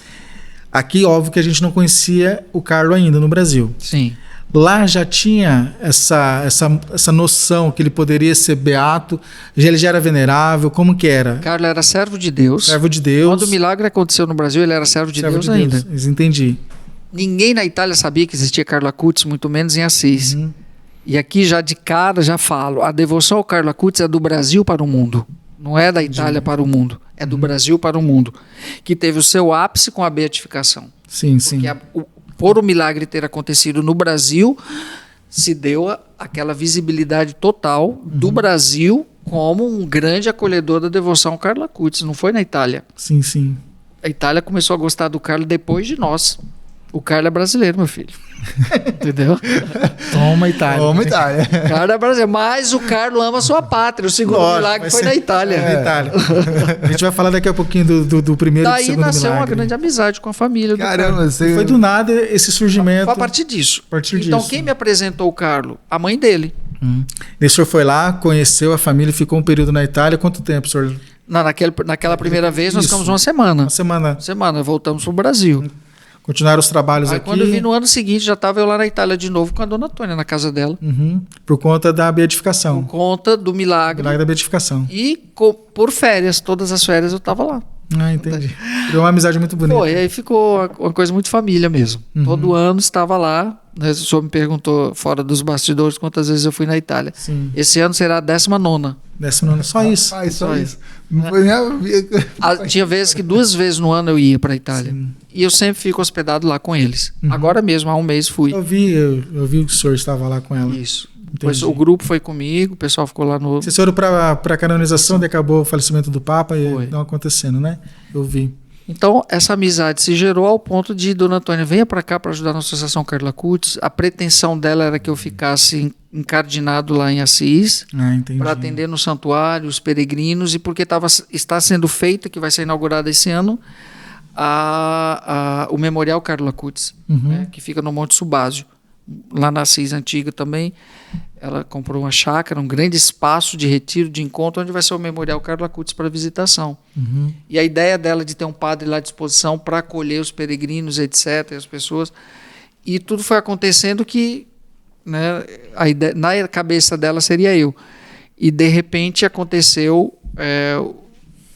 Aqui, óbvio que a gente não conhecia o Carlo ainda no Brasil. Sim. Lá já tinha essa noção que ele poderia ser beato, ele já era venerável, como que era? Carlo era servo de Deus. Servo de Deus. Quando o milagre aconteceu no Brasil, ele era servo de Deus ainda. Entendi. Ninguém na Itália sabia que existia Carlo Acutis, muito menos em Assis. E aqui já de cara já falo, a devoção ao Carlo Acutis é do Brasil para o mundo. Não é da Itália para o mundo, é do Brasil para o mundo. Que teve o seu ápice com a beatificação. Sim, sim. Por o milagre ter acontecido no Brasil, se deu aquela visibilidade total do Brasil como um grande acolhedor da devoção ao Carlo Acutis. Não foi na Itália. Sim, sim. A Itália começou a gostar do Carlo depois de nós. O Carlo é brasileiro, meu filho. Entendeu? Toma, Itália. Toma, Itália. O Carlo é brasileiro, mas o Carlo ama a sua pátria. O segundo milagre foi na Itália. Na Itália. A gente vai falar daqui a pouquinho do primeiro e do Daí segundo nasceu milagre. uma grande amizade com a família do Caramba, Carlo. você... Foi do nada esse surgimento. Foi a partir disso. A partir Então, disso. quem me apresentou o Carlo? A mãe dele. O senhor foi lá, conheceu a família, ficou um período na Itália. Quanto tempo, senhor? Naquela primeira vez, nós Isso. ficamos uma semana. Uma semana. Uma semana, voltamos para o Brasil. Continuaram os trabalhos Aí aqui. quando eu vi no ano seguinte, já estava eu lá na Itália de novo com a dona Antônia na casa dela. Por conta da beatificação. Por conta do milagre. Milagre da beatificação. E por férias, todas as férias eu estava lá. Ah, entendi. Criou uma amizade muito bonita. Foi, aí ficou uma coisa muito família mesmo. Todo ano estava lá. Né, o senhor me perguntou fora dos bastidores quantas vezes eu fui na Itália. Sim. Esse ano será a 19ª. 19ª. Só isso. Só isso. Não foi nem Tinha vezes que 2 vezes no ano eu ia para a Itália. Sim. E eu sempre fico hospedado lá com eles. Agora mesmo, há um mês fui. Eu vi que o senhor estava lá com ela. Isso. Depois o grupo foi comigo, o pessoal ficou lá no... Vocês foram para a canonização, daí acabou o falecimento do Papa Foi. e não acontecendo, né? Eu vi. Então, essa amizade se gerou ao ponto de Dona Antônia, venha para cá para ajudar na Associação Carlo Acutis. A pretensão dela era que eu ficasse encardinado lá em Assis, Ah, entendi. para atender no santuário, os peregrinos, e porque está sendo feita, que vai ser inaugurada esse ano, o Memorial Carlo Acutis, né, que fica no Monte Subásio. Lá na Assis Antiga também, ela comprou uma chácara, um grande espaço de retiro, de encontro, onde vai ser o Memorial Carlo Acutis para visitação. E a ideia dela de ter um padre lá à disposição para acolher os peregrinos, etc., as pessoas. E tudo foi acontecendo que, né, a ideia, na cabeça dela seria eu. E, de repente, aconteceu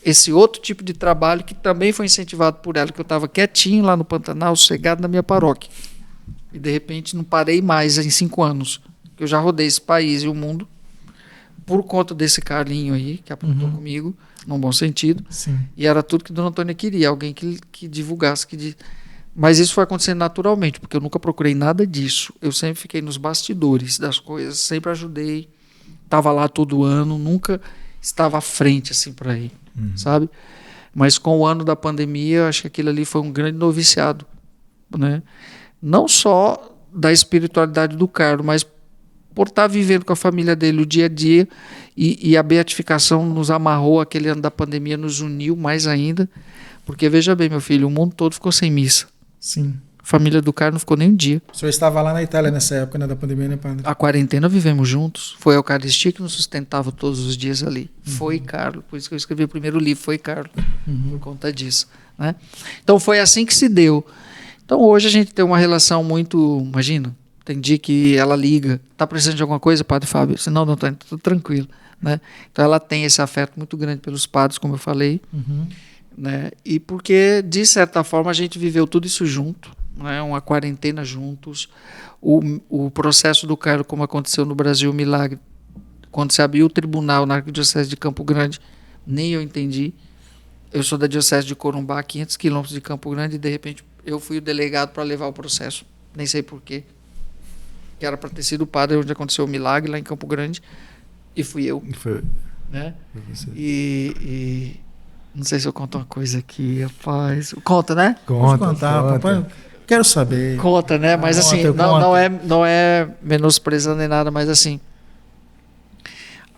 esse outro tipo de trabalho que também foi incentivado por ela, que eu estava quietinho lá no Pantanal, sossegado na minha paróquia. E, de repente, não parei mais em 5 anos. Eu já rodei esse país e o mundo por conta desse Carlinho aí, que apontou comigo, num bom sentido. Sim. E era tudo que Dona Antônia queria, alguém que divulgasse. Mas isso foi acontecendo naturalmente, porque eu nunca procurei nada disso. Eu sempre fiquei nos bastidores das coisas, sempre ajudei. Estava lá todo ano, nunca estava à frente assim por aí, sabe? Mas com o ano da pandemia, eu acho que aquilo ali foi um grande noviciado, né? Não só da espiritualidade do Carlo, mas por estar vivendo com a família dele o dia a dia, e a beatificação nos amarrou, aquele ano da pandemia nos uniu mais ainda, porque veja bem, meu filho, o mundo todo ficou sem missa. Sim. A família do Carlo não ficou nem um dia. O senhor estava lá na Itália nessa época, né, da pandemia, né, padre? A quarentena vivemos juntos, foi a Eucaristia que nos sustentava todos os dias ali. Foi Carlo, por isso que eu escrevi o primeiro livro, foi Carlo, por conta disso, né? Então foi assim que se deu. Então hoje a gente tem uma relação muito, imagina, tem dia que ela liga, está precisando de alguma coisa, padre Fábio? Se não, está tudo tranquilo, né? Então ela tem esse afeto muito grande pelos padres, como eu falei, né? E porque, de certa forma, a gente viveu tudo isso junto, né? Uma quarentena juntos, o processo do Carlo, como aconteceu no Brasil, o milagre, quando se abriu o tribunal na Arquidiocese de Campo Grande, nem eu entendi. Eu sou da Diocese de Corumbá, 500 quilômetros de Campo Grande, e de repente eu fui o delegado para levar o processo, nem sei porquê, que era para ter sido o padre onde aconteceu o milagre, lá em Campo Grande, e fui eu. Foi. Né? Você. E Não sei se eu conto uma coisa aqui, rapaz. Conta, né? Pode contar, papai. Quero saber. Conta, né? Mas assim, não é menosprezando nem nada, mas assim.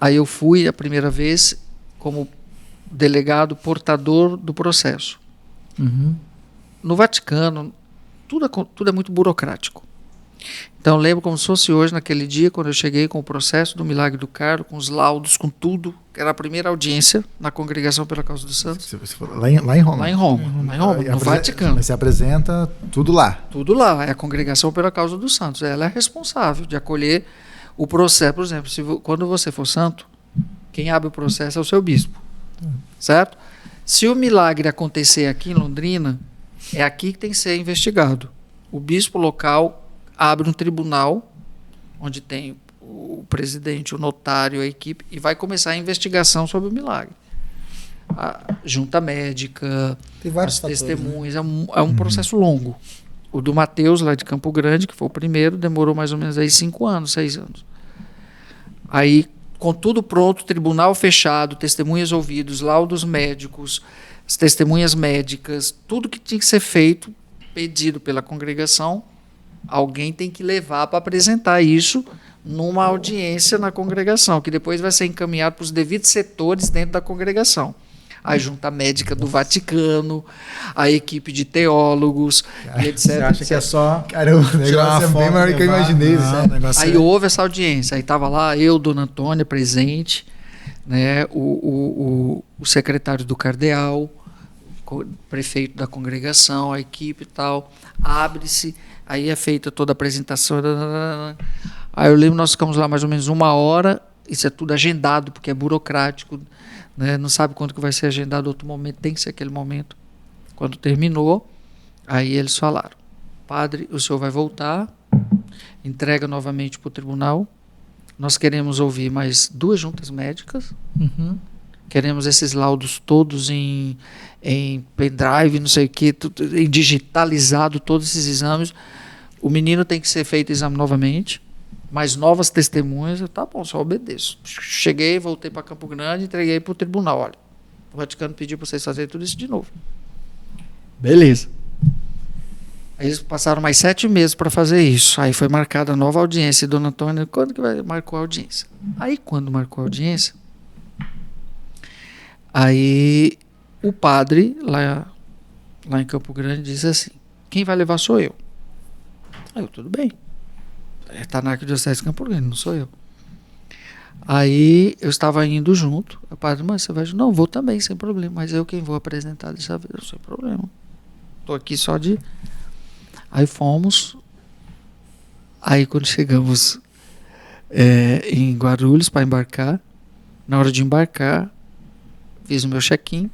Aí eu fui a primeira vez como delegado portador do processo. Uhum. No Vaticano, tudo é muito burocrático. Então eu lembro como se fosse hoje, naquele dia, quando eu cheguei com o processo do Milagre do Carlo, com os laudos, com tudo, que era a primeira audiência na Congregação pela Causa dos Santos. Lá em Roma. Lá em Roma, no Vaticano. Você apresenta tudo lá. Tudo lá, é a Congregação pela Causa dos Santos. Ela é responsável de acolher o processo. Por exemplo, quando você for santo, quem abre o processo é o seu bispo. Certo? Se o milagre acontecer aqui em Londrina, é aqui que tem que ser investigado. O bispo local abre um tribunal, onde tem o presidente, o notário, a equipe, e vai começar a investigação sobre o milagre. A junta médica, tem vários as fatores, testemunhas, né? É um processo longo. O do Mateus, lá de Campo Grande, que foi o primeiro, demorou mais ou menos aí 5 anos, 6 anos. Aí, com tudo pronto, tribunal fechado, testemunhas ouvidos, laudos médicos, as testemunhas médicas, tudo que tinha que ser feito, pedido pela congregação, alguém tem que levar para apresentar isso numa audiência na congregação, que depois vai ser encaminhado para os devidos setores dentro da congregação. A junta médica do Vaticano, a equipe de teólogos, e etc. Você acha que é só... Caramba, o negócio é bem maior que eu imaginei. Aí houve essa audiência, aí estava lá eu, Dona Antônia, presente, né, o secretário do cardeal, o prefeito da congregação, a equipe e tal, abre-se, aí é feita toda a apresentação. Aí eu lembro, nós ficamos lá mais ou menos 1 hora, isso é tudo agendado, porque é burocrático, né? Não sabe quando que vai ser agendado outro momento, tem que ser aquele momento. Quando terminou, aí eles falaram: padre, o senhor vai voltar, entrega novamente para o tribunal, nós queremos ouvir mais 2 juntas médicas, queremos esses laudos todos em pendrive, não sei o que, em digitalizado, todos esses exames. O menino tem que ser feito o exame novamente, mais novas testemunhas. Tá bom, só obedeço. Cheguei, voltei para Campo Grande, entreguei para o tribunal. Olha, o Vaticano pediu para vocês fazerem tudo isso de novo. Beleza. Aí eles passaram mais 7 meses para fazer isso. Aí foi marcada a nova audiência. E Dona Antônia, quando que marcou a audiência? Aí, quando marcou a audiência, aí o padre, lá em Campo Grande, disse assim: quem vai levar sou eu. Aí eu, tudo bem. Está na Arquidiocese de Campo Grande, não sou eu. Aí eu estava indo junto. O padre, mas você vai junto? Não, vou também, sem problema. Mas eu quem vou apresentar dessa vez, sem problema. Estou aqui só de... Aí fomos. Aí quando chegamos em Guarulhos para embarcar, na hora de embarcar, fiz o meu check-in.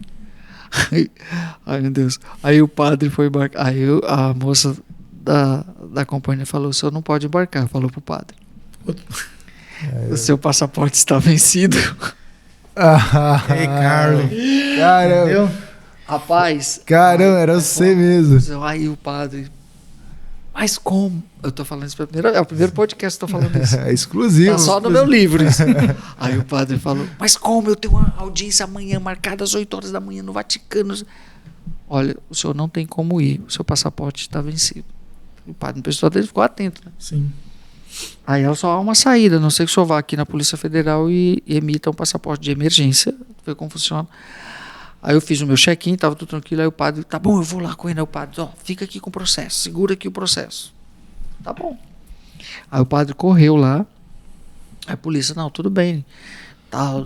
Ai, meu Deus. Aí o padre foi embarcar. Aí a moça da companhia falou: o senhor não pode embarcar. Falou pro padre: o seu passaporte está vencido. Ei, Carlos. Caramba. Rapaz. Caramba, era você mesmo. Aí o padre: mas como? Eu tô falando isso é o primeiro podcast que eu tô falando isso. É exclusivo. Tá só no meu livro isso. Aí o padre falou: mas como? Eu tenho uma audiência amanhã marcada às 8 horas da manhã no Vaticano. Olha, o senhor não tem como ir. O seu passaporte está vencido. O padre não prestou atenção, ficou atento, né? Sim. Aí ela só há uma saída, a não sei que o senhor vá aqui na Polícia Federal e emita um passaporte de emergência, ver como funciona. Aí eu fiz o meu check-in, estava tudo tranquilo, aí o padre: tá bom, eu vou lá com ele. Aí o padre: ó, fica aqui com o processo, segura aqui o processo. Tá bom. Aí o padre correu lá, aí a polícia: não, tudo bem, tá,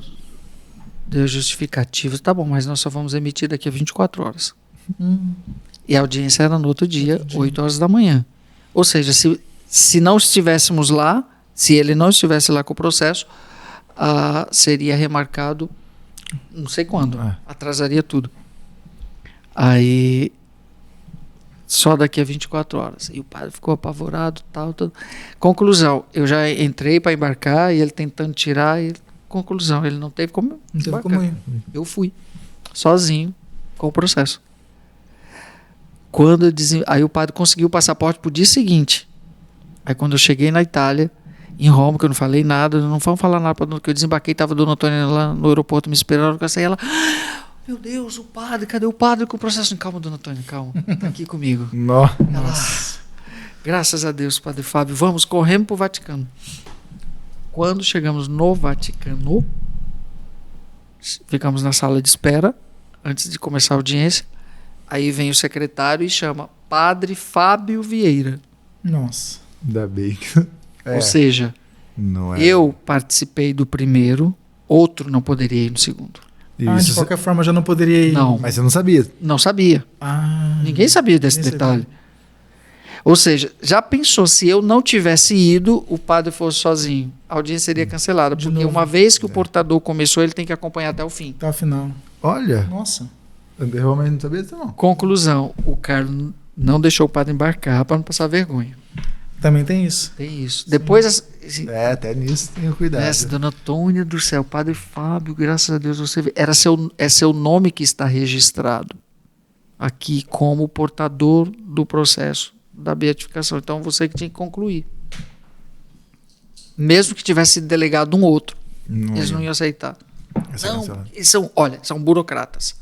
deu justificativas, tá bom, mas nós só vamos emitir daqui a 24 horas. E a audiência era no outro dia, 8 horas da manhã. Ou seja, se não estivéssemos lá, se ele não estivesse lá com o processo, seria remarcado não sei quando, atrasaria tudo. Aí, só daqui a 24 horas. E o padre ficou apavorado, tal. Conclusão, eu já entrei para embarcar e ele tentando tirar. Conclusão, ele não teve como embarcar. Eu fui, sozinho, com o processo. Aí o padre conseguiu o passaporte pro dia seguinte. Aí quando eu cheguei na Itália, em Roma, que eu não falei nada, não vamos falar nada, que eu desembarquei, estava a Dona Antônia lá no aeroporto me esperando, que eu saí, ela: Meu Deus, o padre, cadê o padre com o processo? Calma, dona Antônia, calma. Tá aqui comigo. Nossa. Graças a Deus, padre Fábio. Vamos, corremos pro Vaticano. Quando chegamos no Vaticano, ficamos na sala de espera, antes de começar a audiência. Aí vem o secretário e chama Padre Fábio Vieira. Nossa. Ainda bem. Ou seja, não é. eu participei do primeiro, outro não poderia ir no segundo. De qualquer forma já não poderia ir. Não. Mas você não sabia? Não sabia. Ninguém sabia desse detalhe. Ou seja, já pensou, se eu não tivesse ido, o padre fosse sozinho, a audiência seria cancelada, porque uma vez que o portador começou, ele tem que acompanhar até o fim. Até o final. Olha. Nossa. Eu realmente não sabia disso, não. Conclusão, o Carlos não deixou o padre embarcar para não passar vergonha. Também tem isso. Tem isso. Depois... até nisso tenha cuidado. Dona Antônia do céu, Padre Fábio, graças a Deus você vê. É seu nome que está registrado aqui como portador do processo da beatificação. Então você que tinha que concluir. Mesmo que tivesse sido delegado um outro, eles não iam aceitar. Não, eles são burocratas.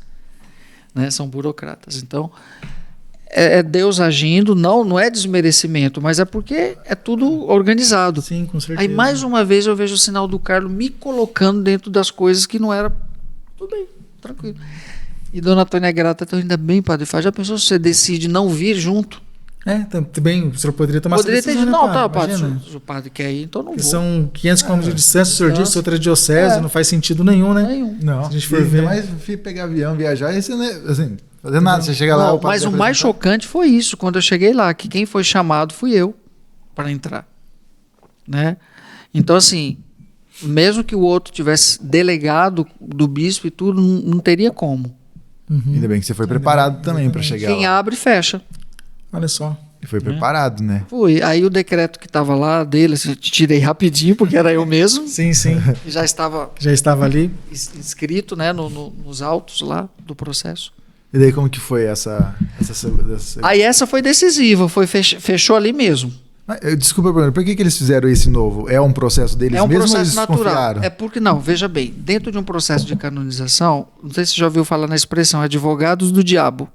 Né? São burocratas. Então, é Deus agindo, não é desmerecimento, mas é porque é tudo organizado. Sim, com certeza. Aí, mais uma vez, eu vejo o sinal do Carlos me colocando dentro das coisas que não era... Tudo bem, tranquilo. E Dona Antônia é grata, então ainda bem, Padre Fábio. Já pensou se você decide não vir junto? Também, o senhor poderia tomar essa decisão, ter dito, né, não, tá, padre, Imagina. se o padre quer ir, então não vou. São 500 km de distância, o senhor disse, outra diocese, não faz sentido nenhum, né? Não. Se a gente for ver... Mas pegar avião, viajar, isso não é, assim, fazer nada, você chega lá... Mas o mais chocante foi isso, quando eu cheguei lá, que quem foi chamado fui eu para entrar. Né? Então, assim, mesmo que o outro tivesse delegado do bispo e tudo, não teria como. Ainda bem que você foi preparado também para chegar Quem lá. abre, fecha. Olha só. E foi preparado, né? Fui. Aí o decreto que estava lá dele, assim, eu tirei rapidinho, porque era eu mesmo. Sim. E já estava ali. Inscrito, né, nos autos lá do processo. E daí como que foi essa... Aí essa foi decisiva, fechou ali mesmo. Desculpa, Bruno, por que eles fizeram esse novo? É um processo deles mesmo? É um processo natural. É porque, não, veja bem, dentro de um processo de canonização, não sei se você já ouviu falar na expressão, advogados do diabo.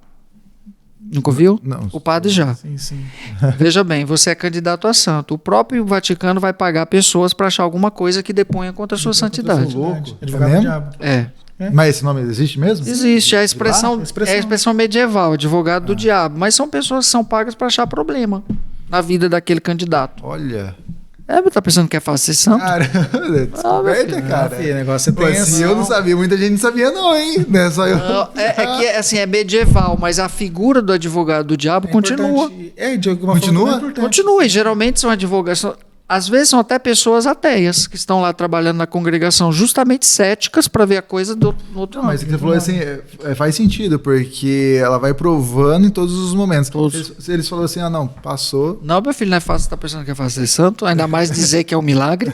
Nunca ouviu? Não. O padre já. Sim. Veja bem, você é candidato a santo. O próprio Vaticano vai pagar pessoas para achar alguma coisa que deponha contra a sua santidade. Louco. Advogado do diabo. Mas esse nome existe mesmo? Existe, é a expressão medieval, advogado do diabo. Mas são pessoas que são pagas para achar problema na vida daquele candidato. Olha. Tá pensando que é fácil ser santo? Cara, descoberta, cara. O negócio é tenso. Se eu não sabia, muita gente não sabia não, hein? Não é só eu. É medieval, mas a figura do advogado do diabo continua. De alguma forma Continua, e geralmente são advogados... Às vezes são até pessoas ateias que estão lá trabalhando na congregação, justamente céticas para ver a coisa do outro lado. Mas o que você falou assim, faz sentido, porque ela vai provando em todos os momentos. Se eles falaram assim, não, passou. Não, meu filho, não é fácil, você tá pensando que é fácil ser santo, ainda mais dizer que é um milagre.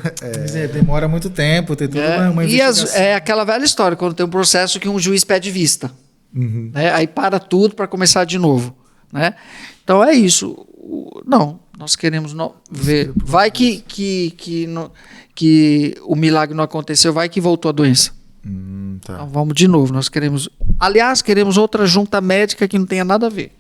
Demora muito tempo, tem toda uma investigação. É aquela velha história, quando tem um processo que um juiz pede vista. Né? Aí para tudo para começar de novo. Né? Então é isso. Nós queremos ver. Vai que o milagre não aconteceu, vai que voltou a doença. Tá. Então vamos de novo. Nós queremos. Aliás, queremos outra junta médica que não tenha nada a ver.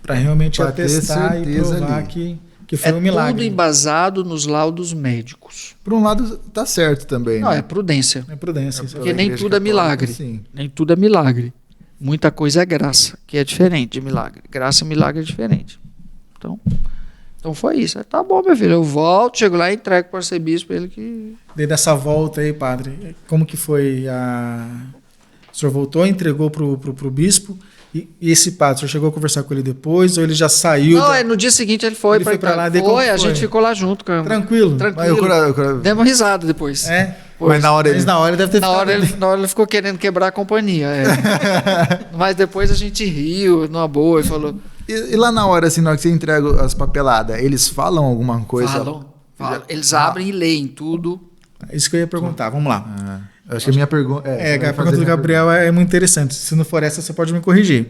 Para realmente atestar e provar que foi um milagre. Tudo embasado nos laudos médicos. Por um lado, tá certo também. Não, né? é prudência. É prudência. Porque nem tudo é milagre. Sim. Nem tudo é milagre. Muita coisa é graça, que é diferente de milagre. Graça e milagre é diferente. Então foi isso. Tá bom, meu filho. Eu volto, chego lá e entrego para o arcebispo ele que... Desde essa volta aí, padre, como que foi O senhor voltou, entregou pro bispo, e esse padre, o senhor chegou a conversar com ele depois, ou ele já saiu? Não, no dia seguinte ele foi para lá. A gente ficou lá junto, cara. Tranquilo. Deu uma risada depois. Mas na hora ele deve ter ficado... Na hora ele ficou querendo quebrar a companhia. Mas depois a gente riu, numa boa, e falou... E lá na hora, assim, na hora que você entrega as papeladas, eles falam alguma coisa? Falam. Eles abrem e leem tudo. Isso que eu ia perguntar, vamos lá. Acho que a minha pergunta... a pergunta do Gabriel é muito interessante. Se não for essa, você pode me corrigir.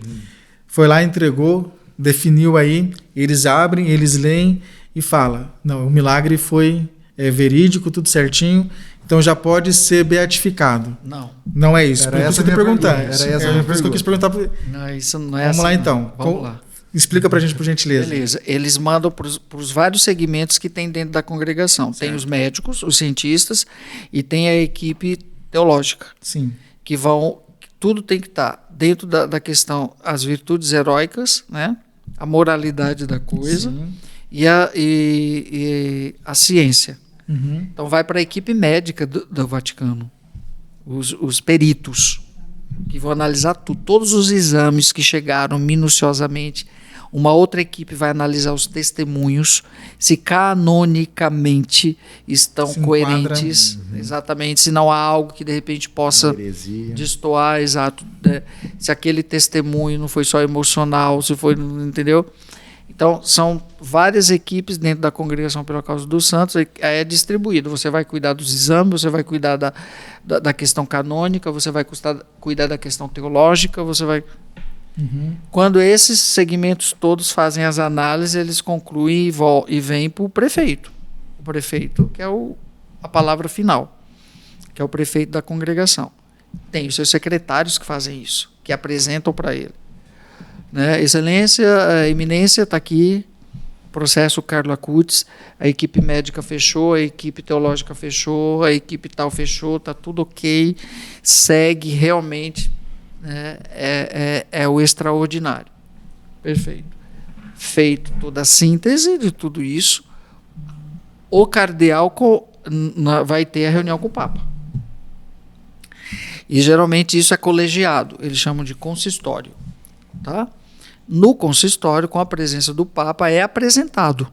Foi lá, entregou, definiu aí, eles abrem, eles leem e falam. Não, o milagre foi verídico, tudo certinho. então já pode ser beatificado. Não é isso. Era essa que eu perguntar. Era essa a minha pergunta. Que eu quis perguntar. Não, isso não é Vamos assim, lá então. Vamos lá. Explica pra gente, por gentileza. Beleza. Eles mandam para os vários segmentos que tem dentro da congregação. Certo. Tem os médicos, os cientistas e tem a equipe teológica. Sim. Que vão... Tudo tem que estar dentro da questão, as virtudes heróicas, né? A moralidade da coisa e a ciência. Uhum. Então vai para a equipe médica do Vaticano, os peritos, que vão analisar tudo, todos os exames que chegaram minuciosamente. Uma outra equipe vai analisar os testemunhos, se canonicamente estão coerentes, exatamente, se não há algo que de repente possa destoar, exato, se aquele testemunho não foi só emocional, se foi, entendeu? Então, são várias equipes dentro da Congregação pela Causa dos Santos, é distribuído. Você vai cuidar dos exames, você vai cuidar da questão canônica, você vai cuidar da questão teológica, você vai... Uhum. Quando esses segmentos todos fazem as análises, eles concluem e vêm para o prefeito. O prefeito, que é a palavra final, que é o prefeito da congregação. Tem os seus secretários que fazem isso, que apresentam para ele. Né? Excelência, a eminência está aqui, processo Carlo Acutis, a equipe médica fechou, a equipe teológica fechou, a equipe tal fechou, está tudo ok, segue realmente, né? É o extraordinário. Perfeito. Feito toda a síntese de tudo isso, o cardeal vai ter a reunião com o Papa. E geralmente isso é colegiado, eles chamam de consistório. Tá? No consistório, com a presença do Papa, é apresentado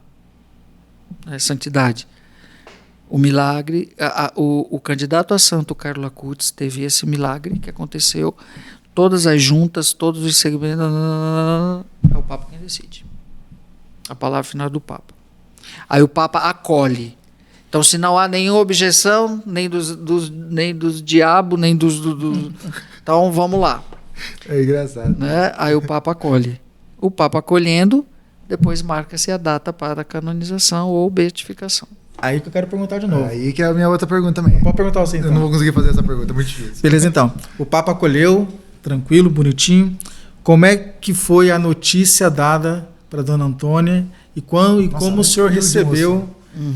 a santidade. O milagre, o candidato a santo Carlo Acutis teve esse milagre que aconteceu, todas as juntas, todos os segmentos, é o Papa quem decide. A palavra final é do Papa. Aí o Papa acolhe. Então, se não há nenhuma objeção, nem dos diabos, nem dos... Então, vamos lá. É engraçado. Né? Aí o Papa acolhe. O Papa acolhendo, depois marca-se a data para a canonização ou beatificação. Aí que eu quero perguntar de novo. Aí que é a minha outra pergunta também. Pode perguntar você então. Eu não vou conseguir fazer essa pergunta, é muito difícil. Beleza, então. O Papa acolheu, tranquilo, bonitinho. Como é que foi a notícia dada para Dona Antônia e como o senhor recebeu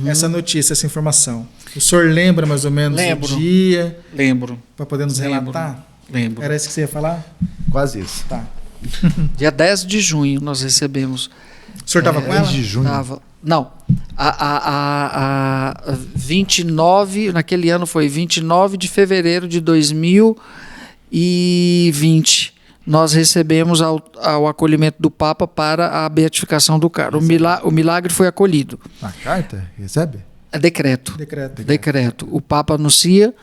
essa notícia, essa informação? O senhor lembra mais ou menos o dia? Lembro. Para poder nos relatar? Lembro. Era isso que você ia falar? Quase isso. Tá. Dia 10 de junho nós recebemos. O senhor estava com ela? 10 de junho? Tava. Não. A 29, naquele ano foi 29 de fevereiro de 2020. Nós recebemos ao acolhimento do Papa para a beatificação do cara. O milagre foi acolhido. A carta? Recebe? É decreto. Decreto. O Papa anuncia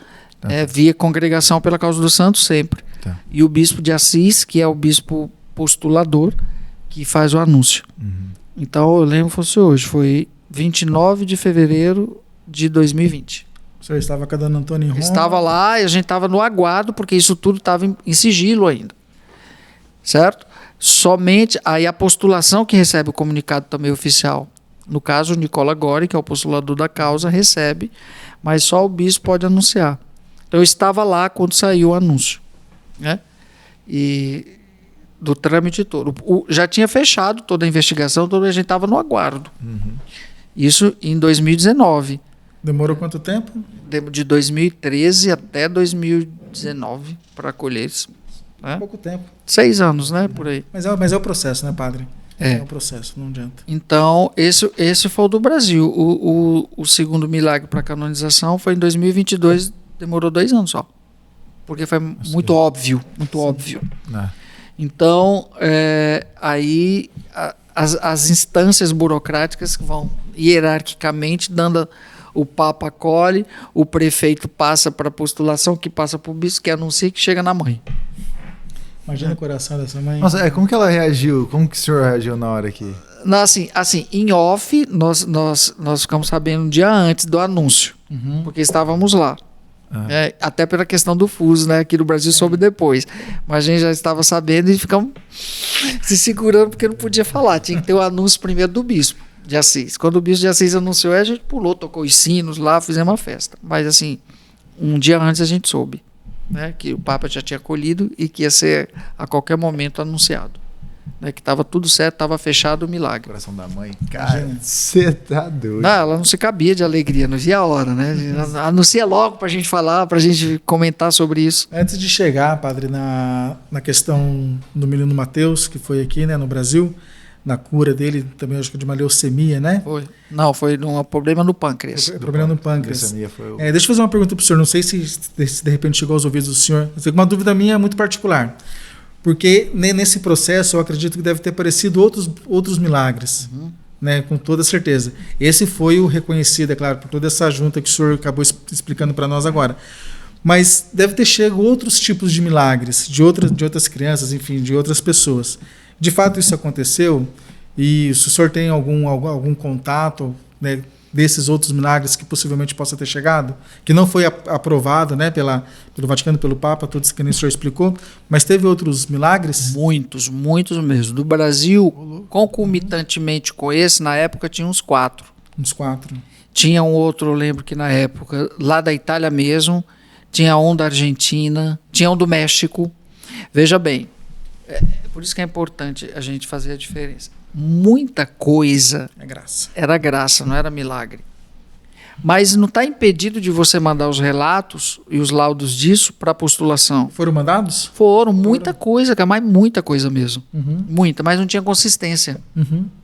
via Congregação pela Causa dos Santos sempre. Tá. E o bispo de Assis, que é o bispo postulador, que faz o anúncio. Uhum. Então, eu lembro fosse hoje, foi 29 de fevereiro de 2020. O senhor estava com a Dona Antônia em Roma? Estava lá e a gente estava no aguardo, porque isso tudo estava em sigilo ainda. Certo? Somente aí a postulação que recebe o comunicado também oficial. No caso, o Nicola Gori, que é o postulador da causa, recebe, mas só o bispo pode anunciar. Então, eu estava lá quando saiu o anúncio. Né? E do trâmite todo. Já tinha fechado toda a investigação, a gente estava no aguardo. Uhum. Isso em 2019. Demorou quanto tempo? De 2013 até 2019 para acolher isso. Né? Pouco tempo. 6 anos, né? Por aí. Mas é o processo, né, padre? É o processo, não adianta. Então, esse foi o do Brasil. O segundo milagre para canonização foi em 2022, demorou 2 anos só. Porque foi muito óbvio, muito óbvio. Então, aí as instâncias burocráticas que vão hierarquicamente dando... O Papa acolhe, o prefeito passa para a postulação, que passa para o bispo, que anuncia, que chega na mãe. Imagina o coração dessa mãe. Nossa, como que ela reagiu? Como que o senhor reagiu na hora aqui? Assim, em off, nós ficamos sabendo um dia antes do anúncio, porque estávamos lá. Até pela questão do fuso, né? Aqui no Brasil soube depois. Mas a gente já estava sabendo e ficamos se segurando porque não podia falar. Tinha que ter o anúncio primeiro do bispo de Assis. Quando o bispo de Assis anunciou, a gente pulou, tocou os sinos lá, fizemos uma festa. Mas assim, um dia antes a gente soube, né, que o Papa já tinha acolhido e que ia ser a qualquer momento anunciado. Né, que estava tudo certo, estava fechado o milagre. Coração da mãe. Cara, você tá doido. Não, ela não se cabia de alegria, não via a hora, né? Anuncia logo pra gente falar, pra gente comentar sobre isso. Antes de chegar, padre, na questão do menino Mateus, que foi aqui, né, no Brasil, na cura dele, também acho que de uma leucemia, né? Foi. Não, foi um problema no pâncreas. Problema no pâncreas. Foi deixa eu fazer uma pergunta pro senhor, não sei se de repente chegou aos ouvidos do senhor. Uma dúvida minha muito particular. Porque nesse processo eu acredito que deve ter aparecido outros milagres, né, com toda certeza. Esse foi o reconhecido, é claro, por toda essa junta que o senhor acabou explicando para nós agora. Mas deve ter chegado outros tipos de milagres, de outras crianças, enfim, de outras pessoas. De fato isso aconteceu? E se o senhor tem algum contato, né, desses outros milagres que possivelmente possa ter chegado, que não foi aprovado, né, pelo Vaticano, pelo Papa, tudo isso que o senhor explicou, mas teve outros milagres? Muitos mesmo. Do Brasil, concomitantemente com esse, na época tinha uns 4. Uns 4. Tinha um outro, eu lembro que na época, lá da Itália mesmo, tinha um da Argentina, tinha um do México. Veja bem, por isso que é importante a gente fazer a diferença. Muita coisa era graça, não era milagre. Mas não está impedido de você mandar os relatos e os laudos disso para a postulação. Foram mandados? Foram, muita coisa, mas muita coisa mesmo. Muita, mas não tinha consistência.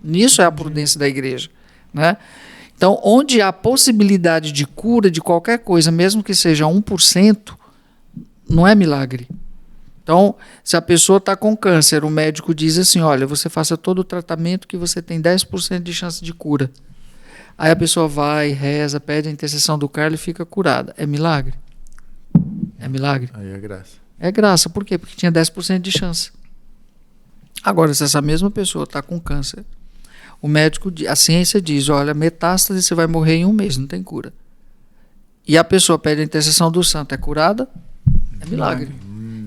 Nisso é a prudência da igreja, né? Então, onde há possibilidade de cura de qualquer coisa, mesmo que seja 1%, não é milagre. Então, se a pessoa está com câncer, o médico diz assim, olha, você faça todo o tratamento que você tem 10% de chance de cura. Aí a pessoa vai, reza, pede a intercessão do Carlos e fica curada. É milagre? É milagre? Aí é graça. É graça, por quê? Porque tinha 10% de chance. Agora, se essa mesma pessoa está com câncer, o médico, a ciência diz, olha, metástase, você vai morrer em 1 mês, não tem cura. E a pessoa pede a intercessão do santo, é curada? É milagre.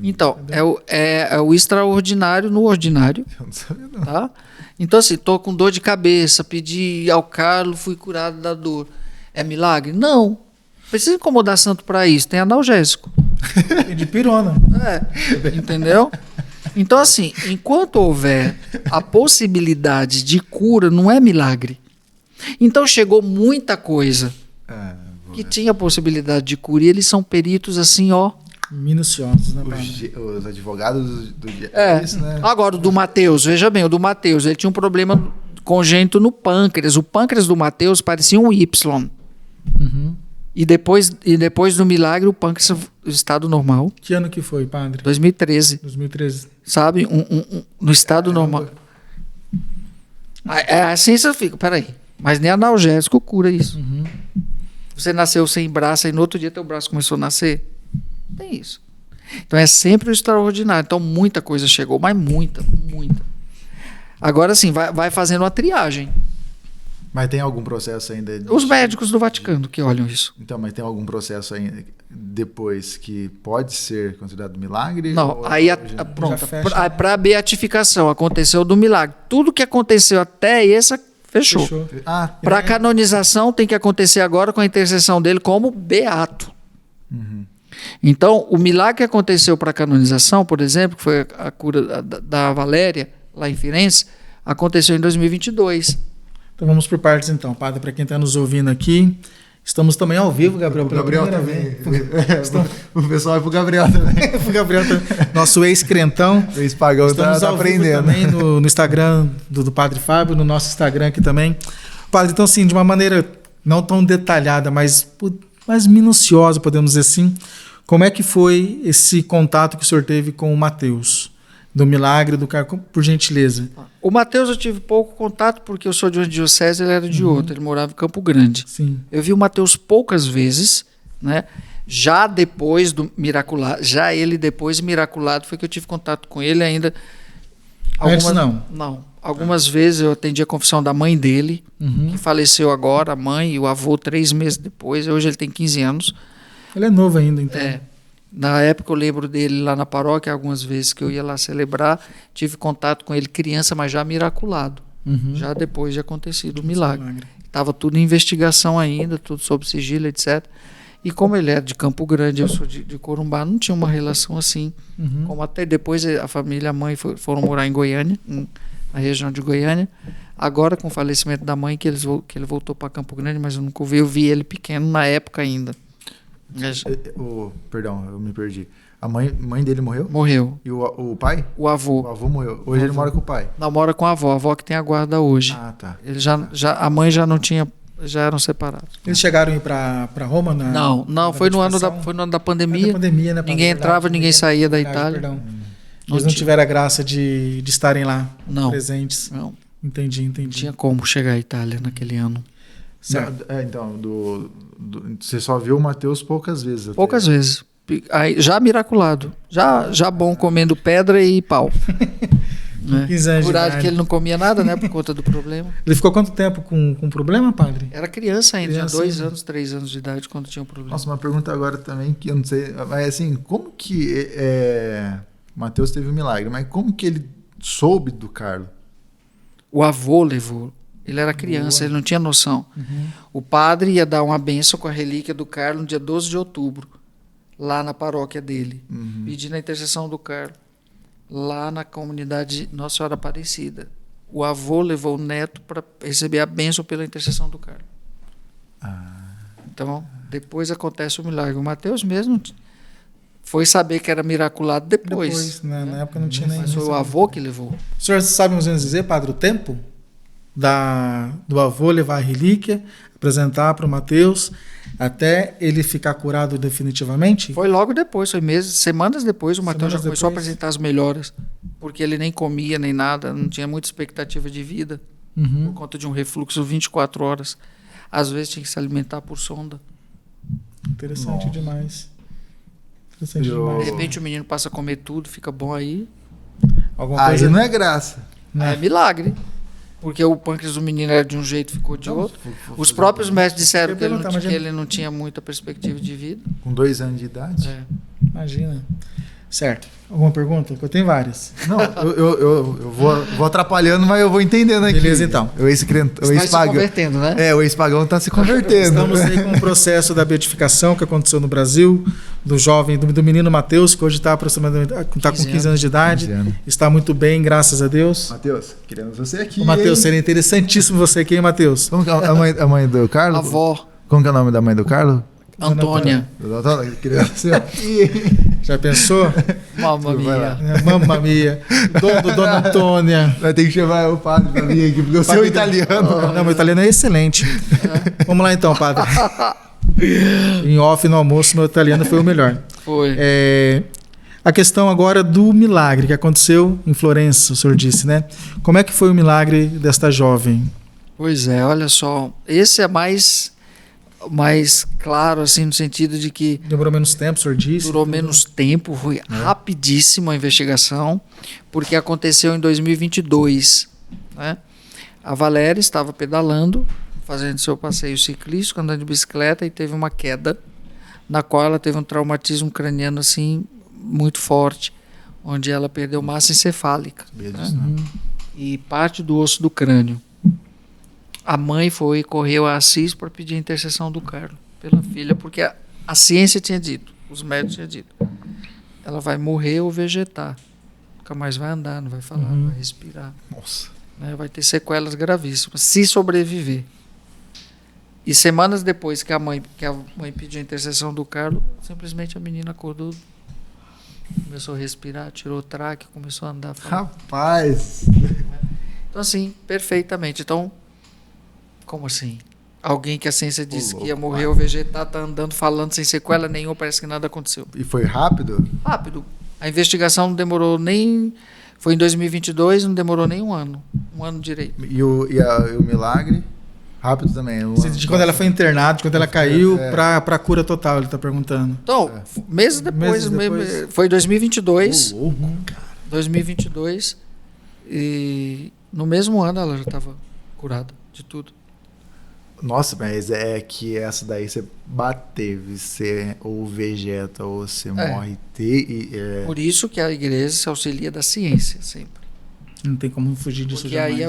Então, é o extraordinário no ordinário. Eu não sabia, não. Tá? Então, assim, estou com dor de cabeça, pedi ao Carlos, fui curado da dor. É milagre? Não. Precisa incomodar santo para isso. Tem analgésico. E de pirona. Entendeu? Então, assim, enquanto houver a possibilidade de cura, não é milagre. Então, chegou muita coisa que tinha possibilidade de cura e eles são peritos assim, ó. Minuciosos, né, os advogados do isso, né? Agora, o do Mateus, veja bem, o do Mateus, ele tinha um problema congênito no pâncreas. O pâncreas do Mateus parecia um Y. E depois do milagre, o pâncreas no estado normal. Que ano que foi, padre? 2013. 2013. Sabe? No estado normal. A ciência fica, peraí, mas nem analgésico cura isso. Você nasceu sem braço e no outro dia teu braço começou a nascer? Tem isso. Então é sempre o extraordinário. Então muita coisa chegou, mas muita. Agora sim, vai fazendo a triagem. Mas tem algum processo ainda? Os médicos do Vaticano que olham isso. Então, mas tem algum processo ainda depois que pode ser considerado milagre? Não, aí pronto. Para a beatificação aconteceu do milagre. Tudo que aconteceu até essa fechou. Para a canonização tem que acontecer agora com a intercessão dele como beato. Então, o milagre que aconteceu para a canonização, por exemplo, que foi a cura da Valéria, lá em Firenze, aconteceu em 2022. Então vamos por partes então, padre, para quem está nos ouvindo aqui. Estamos também ao vivo, Gabriel. O Gabriel também. O pessoal é pro Gabriel também. Pro Gabriel também. Nosso ex-crentão. O ex-pagão está aprendendo. Também no Instagram do Padre Fábio, no nosso Instagram aqui também. Padre, então assim, de uma maneira não tão detalhada, mas mais minuciosa, podemos dizer assim, como é que foi esse contato que o senhor teve com o Mateus? Do milagre do cara, por gentileza. O Mateus eu tive pouco contato porque eu sou de uma diocese, ele era de outra, ele morava em Campo Grande. Sim. Eu vi o Mateus poucas vezes, né? Já depois do miraculado, já ele depois miraculado foi que eu tive contato com ele ainda. Antes não? Não. Algumas vezes eu atendi a confissão da mãe dele, que faleceu agora, a mãe e o avô 3 meses depois. Hoje ele tem 15 anos. Ele é novo ainda, então. Na época eu lembro dele lá na paróquia, algumas vezes que eu ia lá celebrar, tive contato com ele criança, mas já miraculado, já depois de acontecido o milagre. Estava tudo em investigação ainda, tudo sob sigilo, etc. E como ele é de Campo Grande, eu sou de Corumbá, não tinha uma relação assim. Como até depois a família, a mãe foram morar em Goiânia, na região de Goiânia. Agora, com o falecimento da mãe, que ele voltou para Campo Grande, mas eu nunca vi. Eu vi ele pequeno na época ainda. Perdão, eu me perdi. A mãe dele morreu? Morreu. E o pai? O avô. O avô morreu. Hoje ele mora com o pai. Não, mora com a avó que tem a guarda hoje. Ah, tá. Ele a mãe já não tinha, já eram separados. Eles chegaram a ir para Roma? Não, foi no ano da pandemia. Né, ninguém entrava, ninguém saía da Itália. Perdão. Eles não tiveram a graça de estarem lá presentes. Não. Entendi. Não tinha como chegar à Itália naquele ano. Certo. Então, você só viu o Mateus poucas vezes. Até. Poucas vezes. Aí, já miraculado. Já bom comendo pedra e pau. Né? 15 anos curado que ele não comia nada, né? Por conta do problema. Ele ficou quanto tempo com problema, padre? Era criança ainda, tinha 2 anos, 3 anos de idade quando tinha um problema. Nossa, uma pergunta agora também que eu não sei. Mas assim, como que Mateus teve um milagre? Mas como que ele soube do Carlo? O avô levou. Ele era criança, ele não tinha noção. O padre ia dar uma bênção com a relíquia do Carlo no dia 12 de outubro, lá na paróquia dele, pedindo a intercessão do Carlo, lá na comunidade Nossa Senhora Aparecida. O avô levou o neto para receber a bênção pela intercessão do Carlo. Então, depois acontece o milagre. O Mateus mesmo foi saber que era miraculado depois. Né? Na época não tinha nem... Mas foi o avô que levou. O senhor sabe mais ou menos dizer, padre, o tempo do avô levar a relíquia, apresentar para o Mateus, até ele ficar curado definitivamente? Foi logo depois, foi meses, semanas depois, o Mateus já começou a apresentar as melhoras, porque ele nem comia nem nada, não tinha muita expectativa de vida, por conta de um refluxo 24 horas. Às vezes tinha que se alimentar por sonda. Interessante demais. De repente o menino passa a comer tudo, fica bom aí. Alguma coisa não é graça. É milagre. Porque o pâncreas do menino era de um jeito, ficou de outro. Os próprios médicos disseram que ele não tinha muita perspectiva de vida. Com 2 anos de idade? Imagina. Certo. Alguma pergunta? Eu tenho várias. Não, eu vou atrapalhando, mas eu vou entendendo aqui. Beleza, então. O ex-pagão. Está se convertendo, né? O ex-pagão está se convertendo. Estamos aí com o processo da beatificação que aconteceu no Brasil, do jovem, do menino Mateus, que hoje está aproximadamente com 15 anos de idade. 15 anos. Está muito bem, graças a Deus. Mateus, queremos você aqui. Mateus, seria interessantíssimo você aqui, hein, Mateus? Como que é a mãe do Carlos? Avó. Como que é o nome da mãe do Carlos? Antônia. Já pensou? Mamma mia. Mamma mia. Dona Antônia. Vai ter que chamar o padre pra vir aqui, porque eu sou italiano. Não, meu italiano é excelente. Vamos lá então, padre. Em off no almoço, meu italiano foi o melhor. Foi. A questão agora do milagre que aconteceu em Florença, o senhor disse, né? Como é que foi o milagre desta jovem? Pois é, olha só. Esse é mais claro, assim, no sentido de que... Demorou menos tempo, o senhor disse? Durou menos tempo, foi rapidíssimo a investigação, porque aconteceu em 2022. Né? A Valéria estava pedalando, fazendo seu passeio ciclístico, andando de bicicleta, e teve uma queda, na qual ela teve um traumatismo craniano assim, muito forte, onde ela perdeu massa encefálica, né? E parte do osso do crânio. A mãe correu a Assis para pedir a intercessão do Carlo pela filha, porque a ciência tinha dito, os médicos tinham dito, ela vai morrer ou vegetar, nunca mais vai andar, não vai falar, não vai respirar. Nossa. Né, vai ter sequelas gravíssimas, se sobreviver. E semanas depois que a mãe pediu a intercessão do Carlo, simplesmente a menina acordou, começou a respirar, tirou o traque, começou a andar. Rapaz! Então assim, perfeitamente. Então, como assim? Alguém que a ciência disse que ia morrer ou vegetar, tá andando, falando sem sequela nenhuma, parece que nada aconteceu. E foi rápido? Rápido. A investigação não demorou nem... Foi em 2022, não demorou nem um ano direito. E o milagre? Rápido também. De quando ela foi internada, de quando ela caiu, para a cura total, ele está perguntando. Então, meses depois. Foi 2022. Cara. 2022. E no mesmo ano ela já estava curada de tudo. Nossa, mas é que essa daí você bater, você ou vegeta ou você morre. Por isso que a igreja se auxilia da ciência sempre. Não tem como fugir disso. Porque aí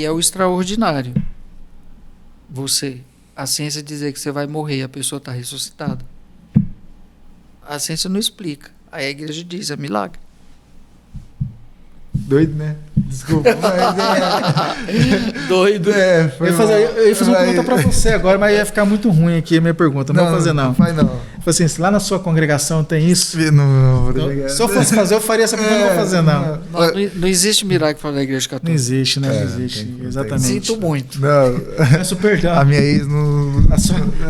é o extraordinário. Você a ciência dizer que você vai morrer e a pessoa está ressuscitada? A ciência não explica. Aí a igreja diz, é milagre. Doido, né? Desculpa, mas Doido. Eu ia fazer uma pergunta para você agora, mas ia ficar muito ruim aqui a minha pergunta. Não vou fazer, não. Não faz, não. Assim, se lá na sua congregação tem isso? Não, Então, se eu fosse fazer, eu faria essa pergunta, não vou fazer, não. Não existe milagre fora da igreja católica. Não existe, né? Não existe. Exatamente. Sinto muito. Não. Peço perdão. A minha ex não.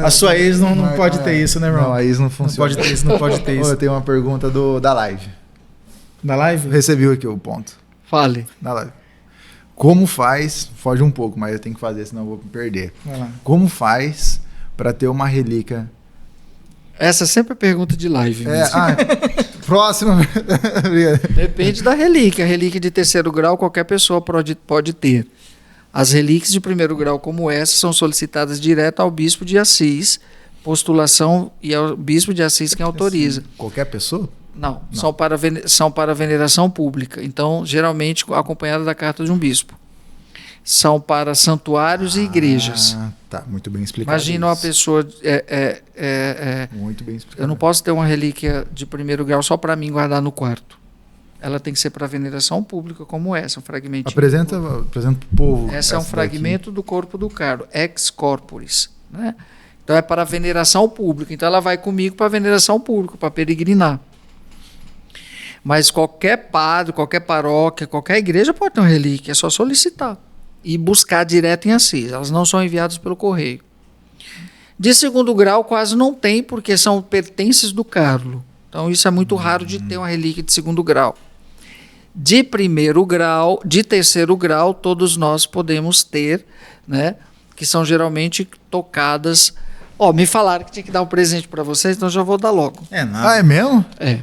A sua ex não pode ter isso, né, irmão? Não, a ex não funciona. Não pode ter isso, não pode ter isso. Eu tenho uma pergunta da live. Da live? Recebi aqui o ponto. Fale. Da live. Como faz, foge um pouco, mas eu tenho que fazer, senão eu vou me perder. Vai lá. Como faz para ter uma relíquia? Essa é sempre a pergunta de live. Próxima. Depende da relíquia. A relíquia de terceiro grau qualquer pessoa pode ter. As relíquias de primeiro grau como essa são solicitadas direto ao bispo de Assis, postulação e ao bispo de Assis quem autoriza. Qualquer pessoa? Não. São para veneração pública. Então, geralmente acompanhada da carta de um bispo. São para santuários e igrejas. Tá, muito bem explicado. Imagina uma pessoa... Muito bem explicado. Eu não posso ter uma relíquia de primeiro grau só para mim guardar no quarto. Ela tem que ser para veneração pública como essa, um fragmento. Apresenta o povo. Essa é um fragmento do corpo do Carlo, ex corporis, né? Então é para veneração pública. Então ela vai comigo para veneração pública, para peregrinar. Mas qualquer padre, qualquer paróquia, qualquer igreja pode ter uma relíquia, é só solicitar e buscar direto em Assis. Elas não são enviadas pelo correio. De segundo grau quase não tem, porque são pertences do Carlo. Então isso é muito raro de ter uma relíquia de segundo grau. De primeiro grau, de terceiro grau, todos nós podemos ter, né? Que são geralmente tocadas. Me falaram que tinha que dar um presente para vocês, então já vou dar logo. É mesmo? É.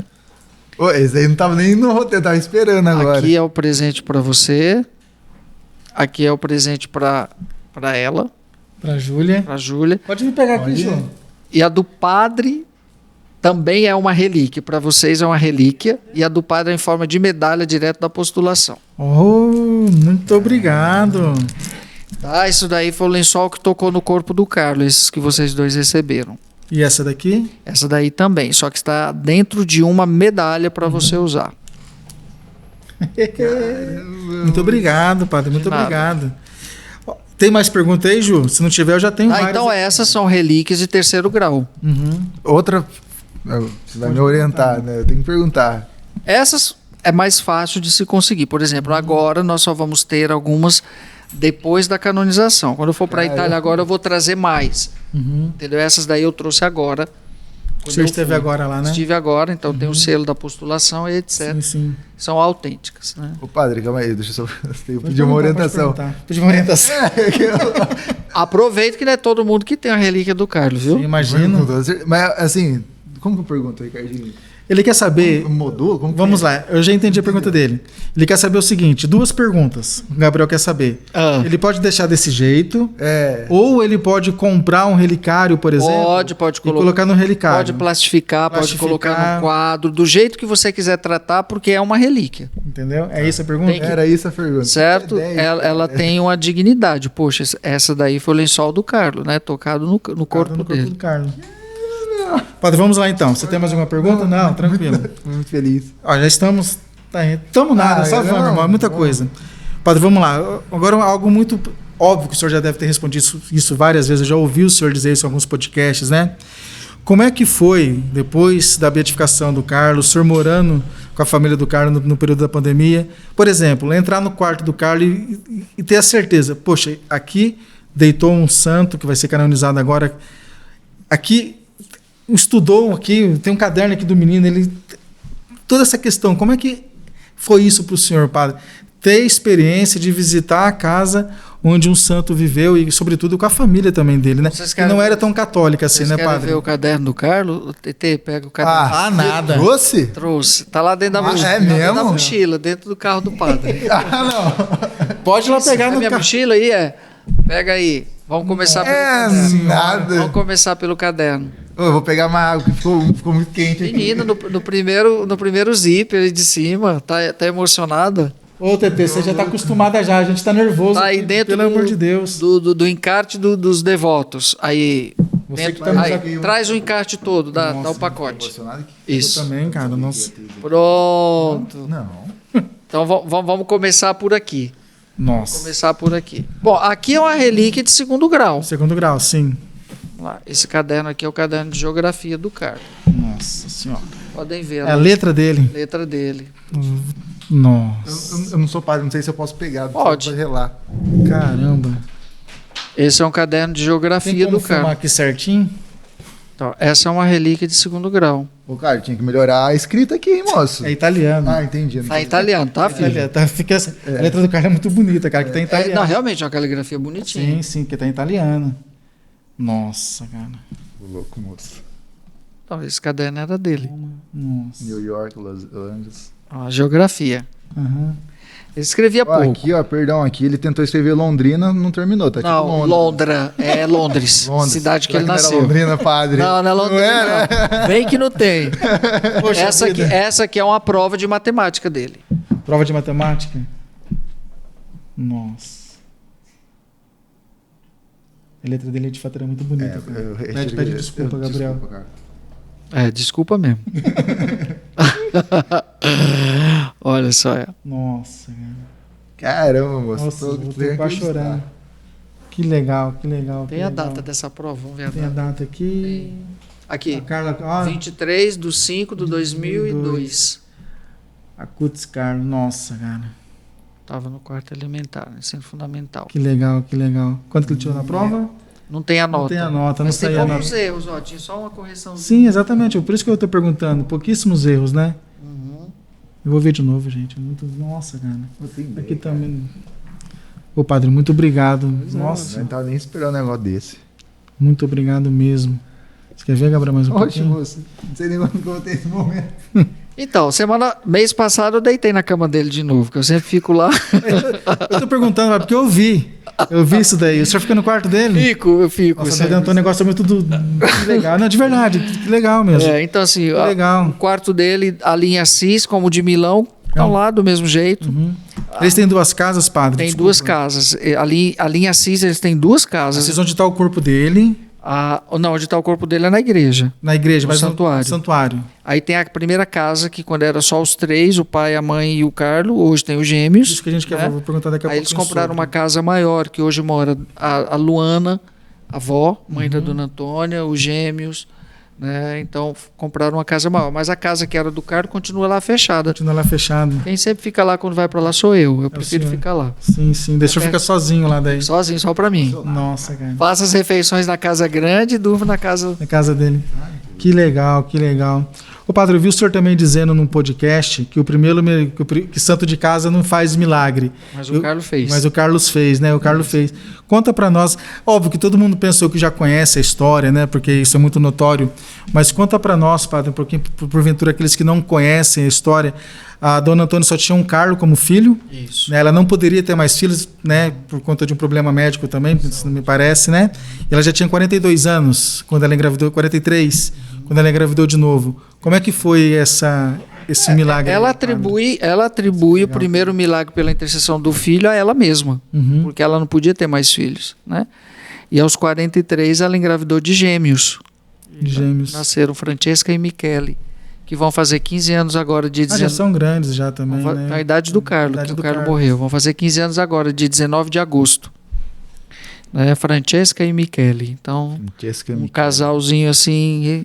Esse aí não tava nem no roteiro, tava esperando agora. Aqui é o presente para você. Aqui é o presente para ela. Para Júlia. Para Júlia. Pode me pegar aqui, João. E a do padre também é uma relíquia. Para vocês é uma relíquia. E a do padre é em forma de medalha direto da postulação. Muito obrigado. Tá, isso daí foi o lençol que tocou no corpo do Carlo, esses que vocês dois receberam. E essa daqui? Essa daí também, só que está dentro de uma medalha para você usar. Muito obrigado, padre. Muito obrigado. Tem mais pergunta aí, Ju? Se não tiver, eu já tenho várias. Então essas são relíquias de terceiro grau. Outra... Você vai me orientar, né? Eu tenho que perguntar. Essas é mais fácil de se conseguir. Por exemplo, agora nós só vamos ter algumas depois da canonização. Quando eu for para a Itália agora, eu vou trazer mais. Entendeu? Essas daí eu trouxe agora. Você esteve agora lá, né? Estive agora, então tem o selo da postulação e etc. Sim. São autênticas, né? Ô padre, calma aí, deixa eu só pedir uma orientação. Pedir uma orientação. Aproveita que não é todo mundo que tem a relíquia do Carlo, viu? Sim, imagino. Mas assim, como que eu pergunto, Ricardinho? Ele quer saber... Modula? Vamos lá, eu já entendi a pergunta dele. Ele quer saber o seguinte, 2 perguntas. O Gabriel quer saber. Ele pode deixar desse jeito, ou ele pode comprar um relicário, por exemplo, pode colocar no relicário. Pode plastificar, pode colocar no quadro, do jeito que você quiser tratar, porque é uma relíquia. Entendeu? É isso a pergunta? Era isso a pergunta. Certo? Ela tem uma dignidade. Poxa, essa daí foi o lençol do Carlo, né? Tocado no corpo dele. Do Carlo. Padre, vamos lá então. Você tem mais alguma pergunta? Não, tranquilo. Muito feliz. Já estamos... Estamos nada, só vamos, irmão. É muita coisa. Padre, vamos lá. Agora algo muito óbvio que o senhor já deve ter respondido isso várias vezes. Eu já ouvi o senhor dizer isso em alguns podcasts, né? Como é que foi, depois da beatificação do Carlos, o senhor morando com a família do Carlos no período da pandemia, por exemplo, entrar no quarto do Carlos e ter a certeza, poxa, aqui deitou um santo que vai ser canonizado agora, aqui estudou, aqui tem um caderno aqui do menino, toda essa questão, como é que foi isso para o senhor, padre? Ter experiência de visitar a casa onde um santo viveu e, sobretudo, com a família também dele, né? Que não era tão católica assim, né, padre? Você quer ver o caderno do Carlos? TT, pega o caderno. Nada. Trouxe? Trouxe. Tá lá dentro da mochila. É mesmo? Dentro da mochila, dentro do carro do padre. Não. Pode ir lá pegar no minha carro. mochila aí, Pega aí. Vamos começar pelo caderno. Nada. Vamos começar pelo caderno. Eu vou pegar uma água que ficou muito quente aqui. Menino, no primeiro zíper ali de cima, tá emocionada? Ô, TT, você já tá acostumada já, a gente tá nervoso. Tá aí dentro pelo amor de Deus. do encarte dos devotos. Aí, Você dentro, que tá aí traz o encarte todo, dá o pacote. Eu Isso. também, cara. Nossa. Pronto. Não. Então vamos começar por aqui. Nossa. Começar por aqui. Bom, aqui é uma relíquia de 2º grau. 2º grau, sim. Lá, esse caderno aqui é o caderno de geografia do Carlos. Nossa senhora. Podem ver É a letra dele. letra dele. Nossa. Eu não sou padre, não sei se eu posso pegar. Pode. Relar. Caramba. Esse é um caderno de Tem geografia como do filmar Carlos. aqui certinho? Então, essa é uma relíquia de 2º grau. Ô, cara, tinha que melhorar a escrita aqui, hein, moço? É italiano. Ah, entendi. Tá em italiano, tá, filho? A letra do cara é muito bonita, cara, que tá em italiano. Não, realmente é uma caligrafia bonitinha. Sim, sim, que tá em italiano. Nossa, cara. Ô, louco, moço. Então, esse caderno era dele. Nossa. New York, Los Angeles. Ó, geografia. Aham. Ele escrevia Ó, pouco. aqui, ó, perdão, aqui ele tentou escrever Londrina, não terminou, tá Não, tipo Londra. É Londres. Londres. Cidade que Será ele não era nasceu. Londrina, padre. Não, não é Londrina. era? Não. Vem que não tem. Poxa vida. Essa aqui é uma prova de matemática dele. Prova de matemática? Nossa. A letra dele, de fato, era muito bonita, cara. Pede desculpa, Gabriel. Desculpa, cara. Desculpa mesmo. Olha só. Nossa, cara. Caramba, moço. Nossa, tô vou sem ter quase acreditar. chorando. Que legal, que legal. Tem que a legal. data dessa prova, vamos ver a Tem a data. data aqui. Aqui, A Carla, ó, 23/5/2002. a Cutis Carlos. Nossa, cara. Tava no quarto elementar, no ensino fundamental. Que legal, que legal. Quanto que ele tirou na prova? Não tem a nota. Não tem a nota, não Mas tem saiu a nota. poucos erros, ó. Tinha só uma correção. Sim, exatamente. Por isso que eu tô perguntando. Pouquíssimos erros, né? Uhum. Eu vou ver de novo, gente. Muito... Nossa, cara. Não tem ideia, Aqui cara. também. Ô, padre, muito obrigado. Eu Nossa, não tava nem esperando um negócio desse. muito obrigado mesmo. Você quer ver, Gabriel, mais um Ótimo, pouquinho? moço. Não sei nem quando que eu vou ter esse momento. Então, mês passado eu deitei na cama dele de novo, que eu sempre fico lá. Eu tô perguntando, mas porque eu vi. Eu vi isso daí. O senhor fica no quarto dele? Eu fico. Nossa, o Antônio negócio muito que legal. Não, de verdade, que legal mesmo. Então, assim, Que legal. o quarto dele, a linha Assis, como o de Milão, estão lá do mesmo jeito. Eles têm duas casas, padre? Tem Desculpa. duas casas. A linha Assis, eles têm duas casas. Vocês onde está o corpo dele? Não, onde está o corpo dele é na igreja. Na igreja, No mas santuário. no santuário. Aí tem a primeira casa, que quando era só os três, o pai, a mãe e o Carlos, hoje tem os gêmeos. Isso que a gente quer, né? vou perguntar daqui a pouco. Aí eles compraram uma casa maior, que hoje mora a Luana, a avó, mãe da dona Antônia, os gêmeos, né? Então compraram uma casa maior. Mas a casa que era do Carlos continua lá fechada. Continua lá fechado. Quem sempre fica lá quando vai para lá sou eu. Eu prefiro senhor. ficar lá. Sim, sim. Deixa eu ficar sozinho lá daí. Sozinho, só para mim. Nossa, cara. Faço as refeições na casa grande e durmo na casa. Na casa dele. Que legal, que legal. Ô, padre, eu vi o senhor também dizendo num podcast que que santo de casa não faz milagre. Mas o Carlos fez. Mas o Carlos fez, né? O Carlos fez. Conta pra nós. Óbvio que todo mundo pensou que já conhece a história, né? Porque isso é muito notório. Mas conta pra nós, padre, porventura aqueles que não conhecem a história. A dona Antônia só tinha um Carlos como filho. Isso. Né? Ela não poderia ter mais filhos, né? Por conta de um problema médico também, me parece, né? E ela já tinha 42 anos quando ela engravidou, 43, quando ela engravidou de novo. Como é que foi esse milagre? Ela atribui o primeiro milagre pela intercessão do filho a ela mesma, porque ela não podia ter mais filhos, né? E aos 43 ela engravidou de gêmeos. Gêmeos. Nasceram Francesca e Michele, que vão fazer 15 anos agora de Já são grandes já também, né? a idade do Carlos, idade que o do Carlos Carlos. morreu. Vão fazer 15 anos agora, de 19 de agosto. Né? Francesca e Michele. Então, um casalzinho assim,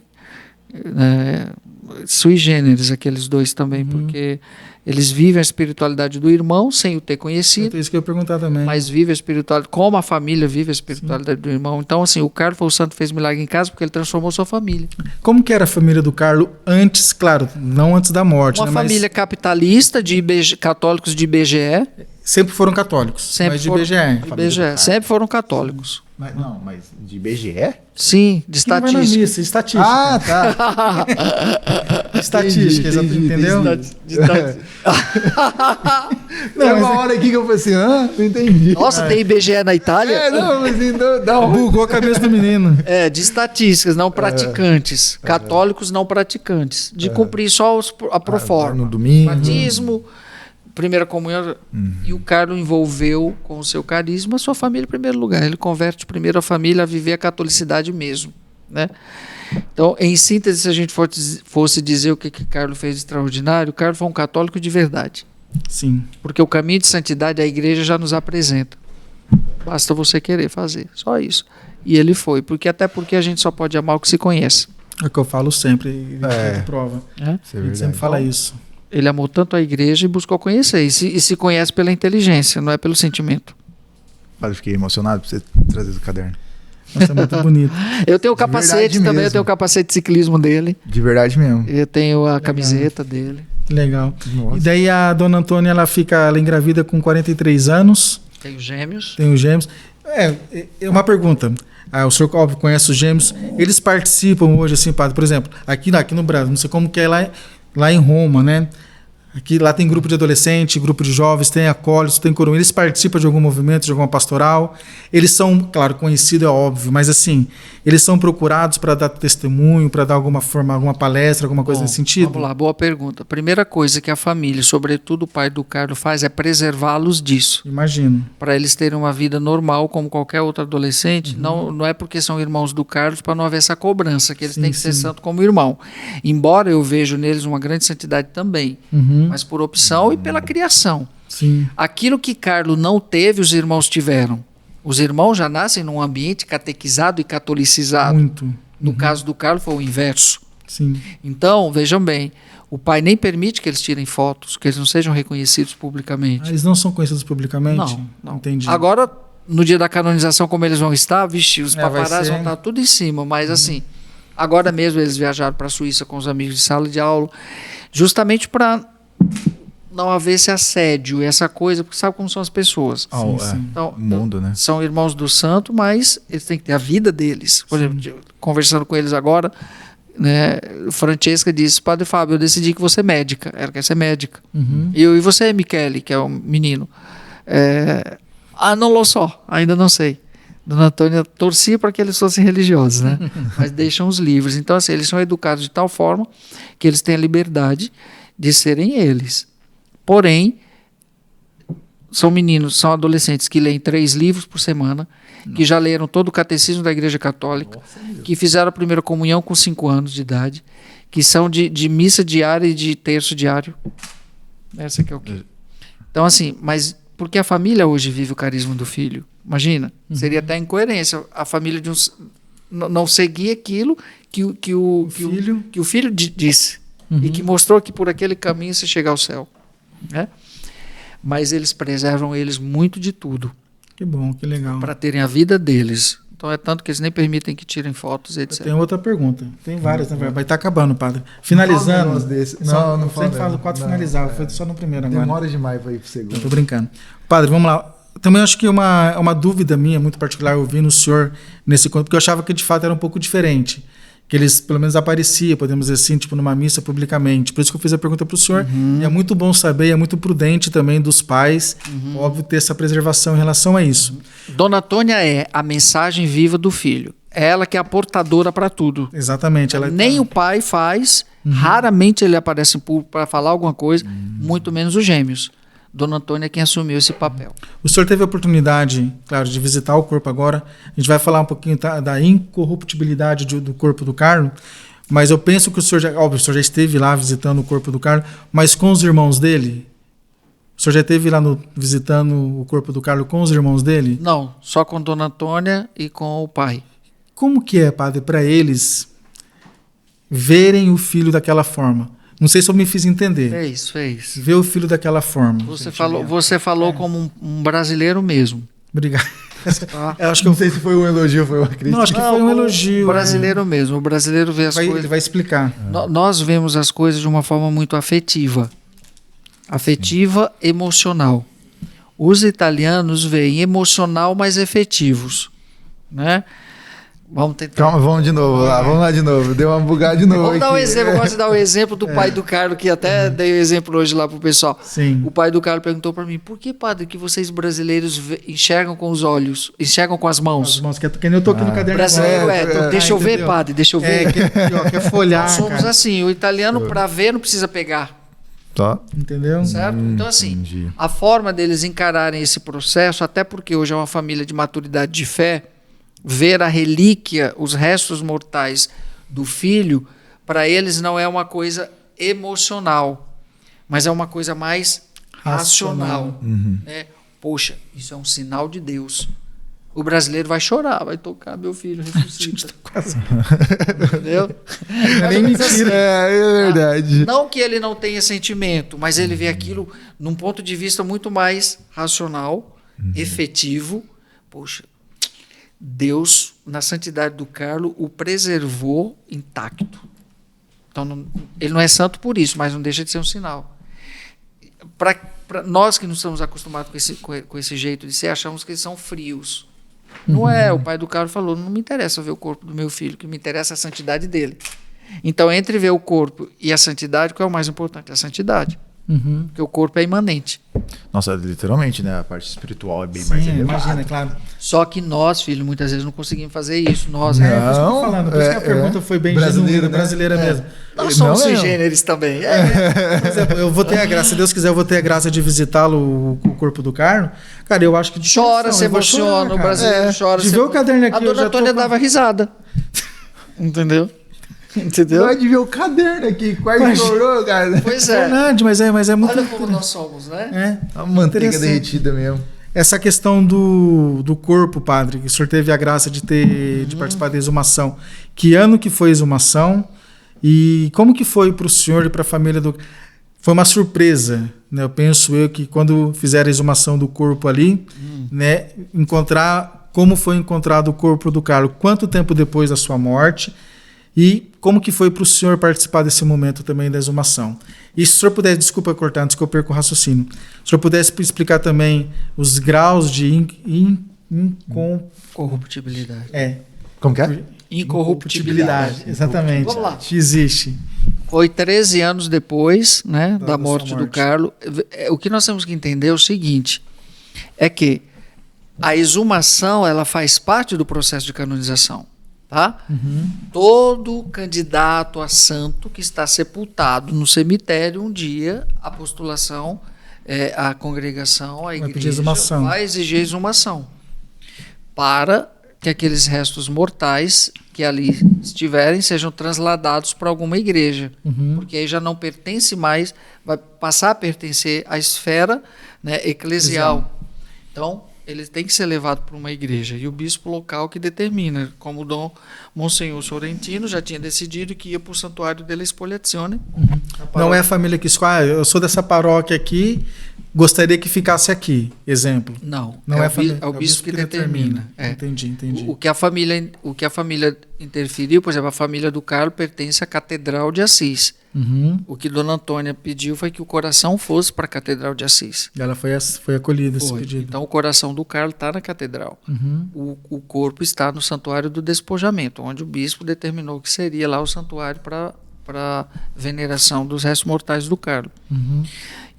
sui generis, aqueles dois também, porque eles vivem a espiritualidade do irmão sem o ter conhecido, É isso que eu ia perguntar também. mas vive a espiritualidade, como a família vive a espiritualidade do irmão. Então, assim, o Carlos foi o santo que fez milagre em casa porque ele transformou sua família. Como que era a família do Carlos antes, claro, não antes da morte, Uma né? família capitalista, de católicos de IBGE, Sempre foram católicos, sempre mas de foram, IBGE. IBGE, sempre foram católicos. Mas de BGE? Sim, de Quem vai na estatística. missa? Estatística. Ah, tá. Estatística, Entendi, entendeu? Não, mas uma hora aqui que eu falei assim, não entendi. Nossa, tem IBGE na Itália? Não, mas então dá um... Bugou a cabeça do menino. De estatísticas, não praticantes. Católicos não praticantes. De cumprir só a proforma. No domingo. Batismo, primeira comunhão, e o Carlos envolveu com o seu carisma a sua família em primeiro lugar. Ele converte primeiro a família a viver a catolicidade mesmo, né? Então, em síntese, se a gente fosse dizer o que Carlos fez de extraordinário, Carlos foi um católico de verdade. Sim. Porque o caminho de santidade a igreja já nos apresenta. Basta você querer fazer, só isso. E ele foi, até porque a gente só pode amar o que se conhece. É o que eu falo sempre, e prova. É? A gente sempre fala isso. Ele amou tanto a igreja e buscou conhecer. E se conhece pela inteligência, não é pelo sentimento. Padre, fiquei emocionado por você trazer o caderno. Nossa, é muito bonito. Eu tenho o capacete também, mesmo. eu tenho o capacete de ciclismo dele. De verdade mesmo. Eu tenho a camiseta dele. Legal. Nossa. E daí a dona Antônia, ela engravida com 43 anos. Tenho gêmeos. Tem os gêmeos. É uma pergunta. O senhor, óbvio, conhece os gêmeos. Eles participam hoje, assim, padre, por exemplo, aqui no Brasil, não sei como que é lá em Roma, né? Lá tem grupo de adolescente, grupo de jovens, tem acólitos, tem coroinha. Eles participam de algum movimento, de alguma pastoral. Eles são, claro, conhecidos, é óbvio, mas assim, eles são procurados para dar testemunho, para dar alguma palestra, alguma coisa nesse sentido? Vamos lá, boa pergunta. Primeira coisa que a família, sobretudo o pai do Carlos, faz é preservá-los disso. Imagino. Para eles terem uma vida normal, como qualquer outro adolescente. Não é porque são irmãos do Carlos para não haver essa cobrança, que eles têm que ser santo como irmão. Embora eu vejo neles uma grande santidade também. Mas por opção e pela criação. Sim. Aquilo que Carlos não teve, os irmãos tiveram. Os irmãos já nascem num ambiente catequizado e catolicizado. Muito. No caso do Carlos foi o inverso. Sim. Então, vejam bem, o pai nem permite que eles tirem fotos, que eles não sejam reconhecidos publicamente. Eles não são conhecidos publicamente? Não. Entendi. Agora, no dia da canonização, como eles vão estar, vixe, os paparazzi vão estar tudo em cima, mas assim, agora mesmo eles viajaram para a Suíça com os amigos de sala de aula, justamente para não haver esse assédio, essa coisa, porque sabe como são as pessoas. Então, o mundo, né? São irmãos do santo, mas eles têm que ter a vida deles. Por exemplo, conversando com eles agora, né, Francesca disse: Padre Fábio, eu decidi que você é médica. Ela quer ser médica. E você, Michele, que é um menino? Não lo só, ainda não sei. Dona Antônia torcia para que eles fossem religiosos, né? Mas deixam os livros. Então, assim, eles são educados de tal forma que eles têm a liberdade de serem eles. Porém, são meninos, são adolescentes que leem 3 livros por semana, que já leram todo o catecismo da Igreja Católica, que fizeram a primeira comunhão com 5 anos de idade, que são de missa diária e de terço diário. Essa aqui é o quê? Então, assim, mas porque a família hoje vive o carisma do filho? Imagina, seria até incoerência a família não seguir aquilo que o filho disse. E que mostrou que por aquele caminho se chega ao céu, né? Mas eles preservam eles muito de tudo. Que bom, que legal. Para terem a vida deles. Então é tanto que eles nem permitem que tirem fotos, etc. Tem outra pergunta. Tem várias, né? Vai estar acabando, padre. Finalizando. Não sempre falo 4 finalizar. Foi só no primeiro agora. Demora demais para ir pro segundo. Tô brincando. Padre, vamos lá. Também acho que uma dúvida minha, muito particular, ouvindo o senhor nesse conto, porque eu achava que de fato era um pouco diferente. Que eles, pelo menos, apareciam, podemos dizer assim, tipo numa missa publicamente. Por isso que eu fiz a pergunta para o senhor. E é muito bom saber, é muito prudente também dos pais, óbvio, ter essa preservação em relação a isso. Dona Antônia é a mensagem viva do filho. É ela que é a portadora para tudo. Exatamente. Nem o pai faz, raramente ele aparece em público para falar alguma coisa, muito menos os gêmeos. Dona Antônia é quem assumiu esse papel. O senhor teve a oportunidade, claro, de visitar o corpo agora. A gente vai falar um pouquinho da incorruptibilidade do corpo do Carlos, mas eu penso que o senhor já esteve lá visitando o corpo do Carlos, mas com os irmãos dele? O senhor já esteve lá visitando o corpo do Carlos com os irmãos dele? Não, só com Dona Antônia e com o pai. Como que é, padre, para eles verem o filho daquela forma? Não sei se eu me fiz entender. Fez. Ver o filho daquela forma. Você falou como um brasileiro mesmo. Obrigado. Eu acho que não sei se foi um elogio, foi uma crítica. Não, acho que foi um elogio. Brasileiro mesmo. O brasileiro vê as coisas. Ele vai explicar. Nós vemos as coisas de uma forma muito afetiva. Afetiva, emocional. Os italianos veem emocional, mas efetivos, né? Vamos tentar. Calma, vamos lá de novo. Deu uma bugada de novo. Vamos dar um exemplo. Eu gosto de dar o exemplo do pai do Carlos, que até dei o exemplo hoje lá pro pessoal. Sim. O pai do Carlos perguntou para mim: por que, padre, que vocês brasileiros enxergam com os olhos, enxergam com as mãos? As mãos, que eu tô aqui no caderno. Brasileiro deixa eu ver, padre, deixa eu ver. Quer folhar. Nós somos cara. assim. O italiano, para ver, não precisa pegar. Tá. Entendeu? Certo? Então, assim, Entendi. a forma deles encararem esse processo, até porque hoje é uma família de maturidade de fé, ver a relíquia, os restos mortais do filho, para eles não é uma coisa emocional, mas é uma coisa mais racional. Né? Poxa, isso é um sinal de Deus. O brasileiro vai chorar, vai tocar, meu filho ressuscita. Entendeu? Não é nem mentira. É verdade. Não que ele não tenha sentimento, mas ele vê aquilo num ponto de vista muito mais racional, efetivo. Poxa, Deus, na santidade do Carlos, o preservou intacto. Então, ele não é santo por isso, mas não deixa de ser um sinal. Para nós que não estamos acostumados com esse jeito de ser, achamos que eles são frios. Não é, o pai do Carlos falou, não me interessa ver o corpo do meu filho, o que me interessa é a santidade dele. Então, entre ver o corpo e a santidade, qual é o mais importante? A santidade. Porque o corpo é imanente. Nossa, literalmente, né? A parte espiritual é bem mais elevada. Imagina, claro. Só que nós, filho, muitas vezes não conseguimos fazer isso. Nós, É, por isso que eu tô falando. Por isso que a pergunta foi bem genuína, brasileira mesmo. nós somos Não, sui generis também. Por exemplo, eu vou ter a graça, se Deus quiser, eu vou ter a graça de visitá-lo, o corpo do Carlos. Cara, eu acho que de Chora, coração, se eu vou emociona, chorar, o cara. brasileiro chora. De ver o caderno aqui, a eu dona já tô Antônia com- dava risada. Entendeu? Entendeu? Pode ver o caderno aqui, quase Mas- chorou, cara. Pois é. Verdade, mas é muito... Olha como nós somos, né? É. A manteiga Interessante. derretida mesmo. Essa questão do corpo, padre, que o senhor teve a graça de participar da exumação. Que ano que foi a exumação? E como que foi para o senhor e para a família do... Foi uma surpresa, né? Eu penso que quando fizeram a exumação do corpo ali, né, encontrar como foi encontrado o corpo do Carlos, quanto tempo depois da sua morte, e como que foi para o senhor participar desse momento também da exumação. E se o senhor pudesse, desculpa cortar, antes que eu perca o raciocínio, se o senhor pudesse explicar também os graus de Corruptibilidade. Como que é? Incorruptibilidade. Exatamente. Vamos lá. Que existe. Foi 13 anos depois, né, da sua morte do morte. Carlos. O que nós temos que entender é o seguinte, é que a exumação ela faz parte do processo de canonização. Tá? Todo candidato a santo que está sepultado no cemitério, um dia a postulação, a congregação, a pedir igreja exumação. vai exigir exumação para que aqueles restos mortais que ali estiverem sejam transladados para alguma igreja, porque aí já não pertence mais, vai passar a pertencer à esfera, né, eclesial. Então, ele tem que ser levado para uma igreja, e o bispo local que determina, como o Dom Monsenhor Sorrentino já tinha decidido que ia para o Santuário della Espoliazione. Não é a família que escolhe, eu sou dessa paróquia aqui, gostaria que ficasse aqui, exemplo. Não, Não é, a família, é o bispo que determina. É. Entendi. O que a família interferiu, por exemplo, a família do Carlos pertence à Catedral de Assis. O que Dona Antônia pediu foi que o coração fosse para a Catedral de Assis. Ela foi acolhida esse Foi. pedido. Então o coração do Carlos está na catedral. O corpo está no Santuário do Despojamento, onde o bispo determinou que seria lá o santuário para veneração dos restos mortais do Carlos.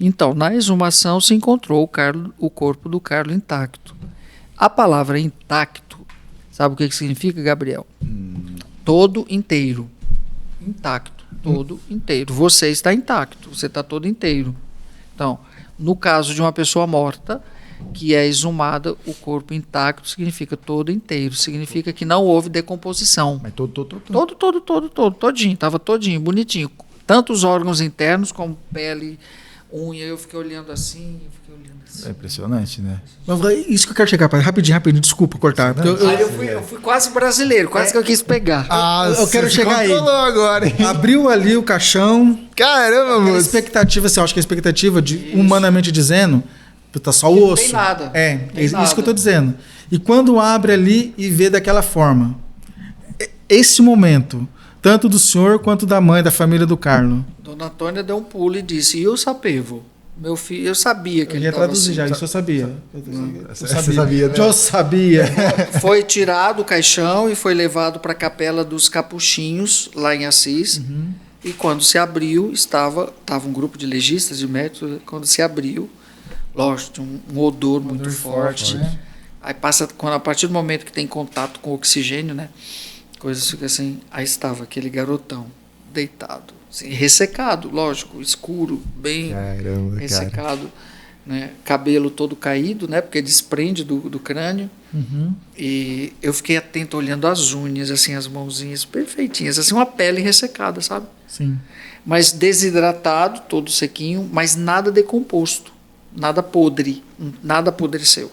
Então, na exumação se encontrou o corpo do Carlos intacto. A palavra intacto, sabe o que significa, Gabriel? Todo inteiro. Intacto. Todo inteiro. Você está intacto, você está todo inteiro. Então, no caso de uma pessoa morta, que é exumada, o corpo intacto significa todo inteiro. Significa que não houve decomposição. Mas todo. Todinho, estava todinho, bonitinho. Tanto os órgãos internos como pele, unha. Eu fiquei olhando assim. É impressionante, né? Mas isso que eu quero chegar, pai. Rapidinho, desculpa cortar. Porque Eu fui quase brasileiro, quase que eu quis pegar. eu quero chegar aí. Agora, hein? Abriu ali o caixão. Caramba, Aquela moço. expectativa, assim, eu acho que a expectativa, humanamente dizendo, tá só o Não osso. tem nada. É Tem isso nada. que eu tô dizendo. E quando abre ali e vê daquela forma, esse momento, tanto do senhor quanto da mãe, da família do Carlos. Dona Antônia deu um pulo e disse: e o sapevo? Meu filho, eu sabia que Eu ele ia estava traduzir assim. já, isso eu sabia. Você sabia, né? Eu sabia. Foi tirado o caixão e foi levado para a capela dos Capuchinhos, lá em Assis. E quando se abriu, estava um grupo de legistas, de médicos. Quando se abriu, lógico, tinha um odor muito forte. né? Aí passa, a partir do momento que tem contato com oxigênio, né? Coisas ficam assim. Aí estava aquele garotão, deitado. Assim, ressecado, lógico, escuro, bem Caramba, ressecado. Né? Cabelo todo caído, né? Porque desprende do crânio. E eu fiquei atento olhando as unhas, assim, as mãozinhas perfeitinhas, assim, uma pele ressecada, sabe? Sim. Mas desidratado, todo sequinho, mas nada decomposto, nada podre, nada apodreceu.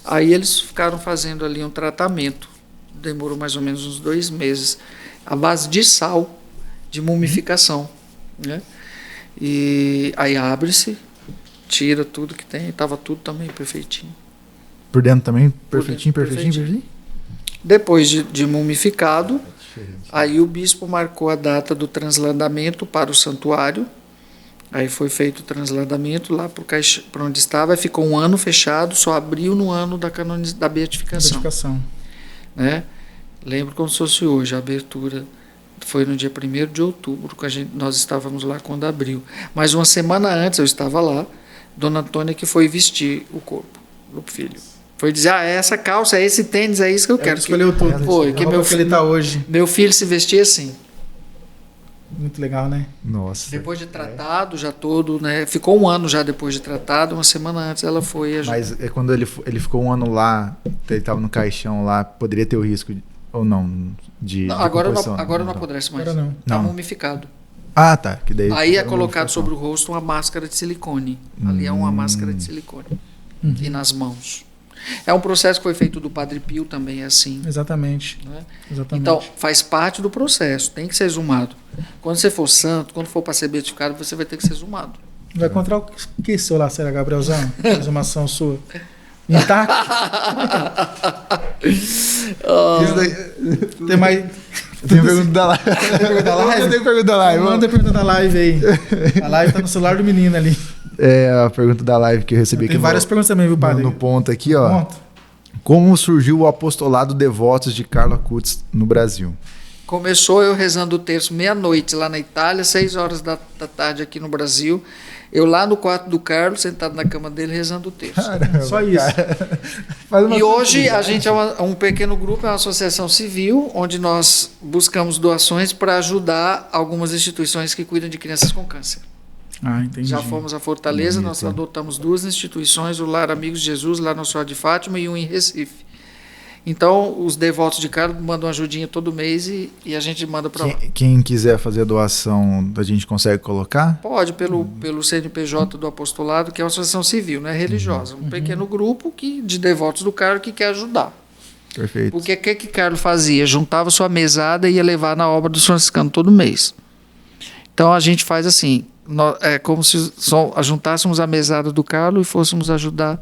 Aí eles ficaram fazendo ali um tratamento, demorou mais ou menos uns 2 meses, à base de sal, de mumificação, né? E aí abre-se, tira tudo que tem, estava tudo também perfeitinho. Por dentro também? Perfeitinho. Depois de mumificado, aí o bispo marcou a data do transladamento para o santuário. Aí foi feito o transladamento lá para onde estava, e ficou 1 ano fechado, só abriu no ano da beatificação. Né? Lembro como se fosse hoje, a abertura foi no dia 1º de outubro, que nós estávamos lá quando abriu. Mas uma semana antes eu estava lá, Dona Antônia que foi vestir o corpo do filho. Foi dizer, essa calça, esse tênis, é isso que eu quero. Escolheu tudo. Foi, que meu filho está hoje. Meu filho se vestia assim. Muito legal, né? Nossa. Depois de tratado, já todo, né? Ficou 1 ano já depois de tratado, uma semana antes ela foi ajudar. Mas quando ele ficou 1 ano lá, ele estava no caixão lá, poderia ter o risco, ou não, de agora não apodrece mais. Agora não. Está mumificado. Ah, tá. Que daí aí é colocado sobre o rosto uma máscara de silicone. Ali é uma máscara de silicone. E nas mãos. É um processo que foi feito do Padre Pio também, é assim. Exatamente. Né? Exatamente. Então, faz parte do processo, tem que ser exumado. Quando você for santo, quando for para ser beatificado, você vai ter que ser exumado. Vai encontrar o que seu lá, será, Gabrielzão? Exumação sua. Intacto? Tem mais... Tem pergunta da live. Tem pergunta da live. Manda pergunta da live aí. A live tá no celular do menino ali. A pergunta da live que eu recebi aqui. Tem várias perguntas também, viu, padre? No ponto aqui, ó. Como surgiu o apostolado Devotos de Carlo Acutis no Brasil? Começou eu rezando o terço meia-noite lá na Itália, 6 horas da tarde aqui no Brasil. Eu lá no quarto do Carlos, sentado na cama dele, rezando o terço. Caramba, só isso. E hoje a gente é um pequeno grupo, é uma associação civil, onde nós buscamos doações para ajudar algumas instituições que cuidam de crianças com câncer. Ah, entendi. Já fomos a Fortaleza, nós adotamos 2 instituições, o Lar Amigos de Jesus, lá no Senhor de Fátima, e um em Recife. Então, os devotos de Carlos mandam ajudinha todo mês e a gente manda para lá. Quem quiser fazer a doação, a gente consegue colocar? Pode, pelo CNPJ do apostolado, que é uma associação civil, não é religiosa. Um pequeno grupo de devotos do Carlos que quer ajudar. Perfeito. Porque o que Carlos fazia? Juntava sua mesada e ia levar na obra dos franciscanos todo mês. Então, a gente faz assim, é como se juntássemos a mesada do Carlos e fôssemos ajudar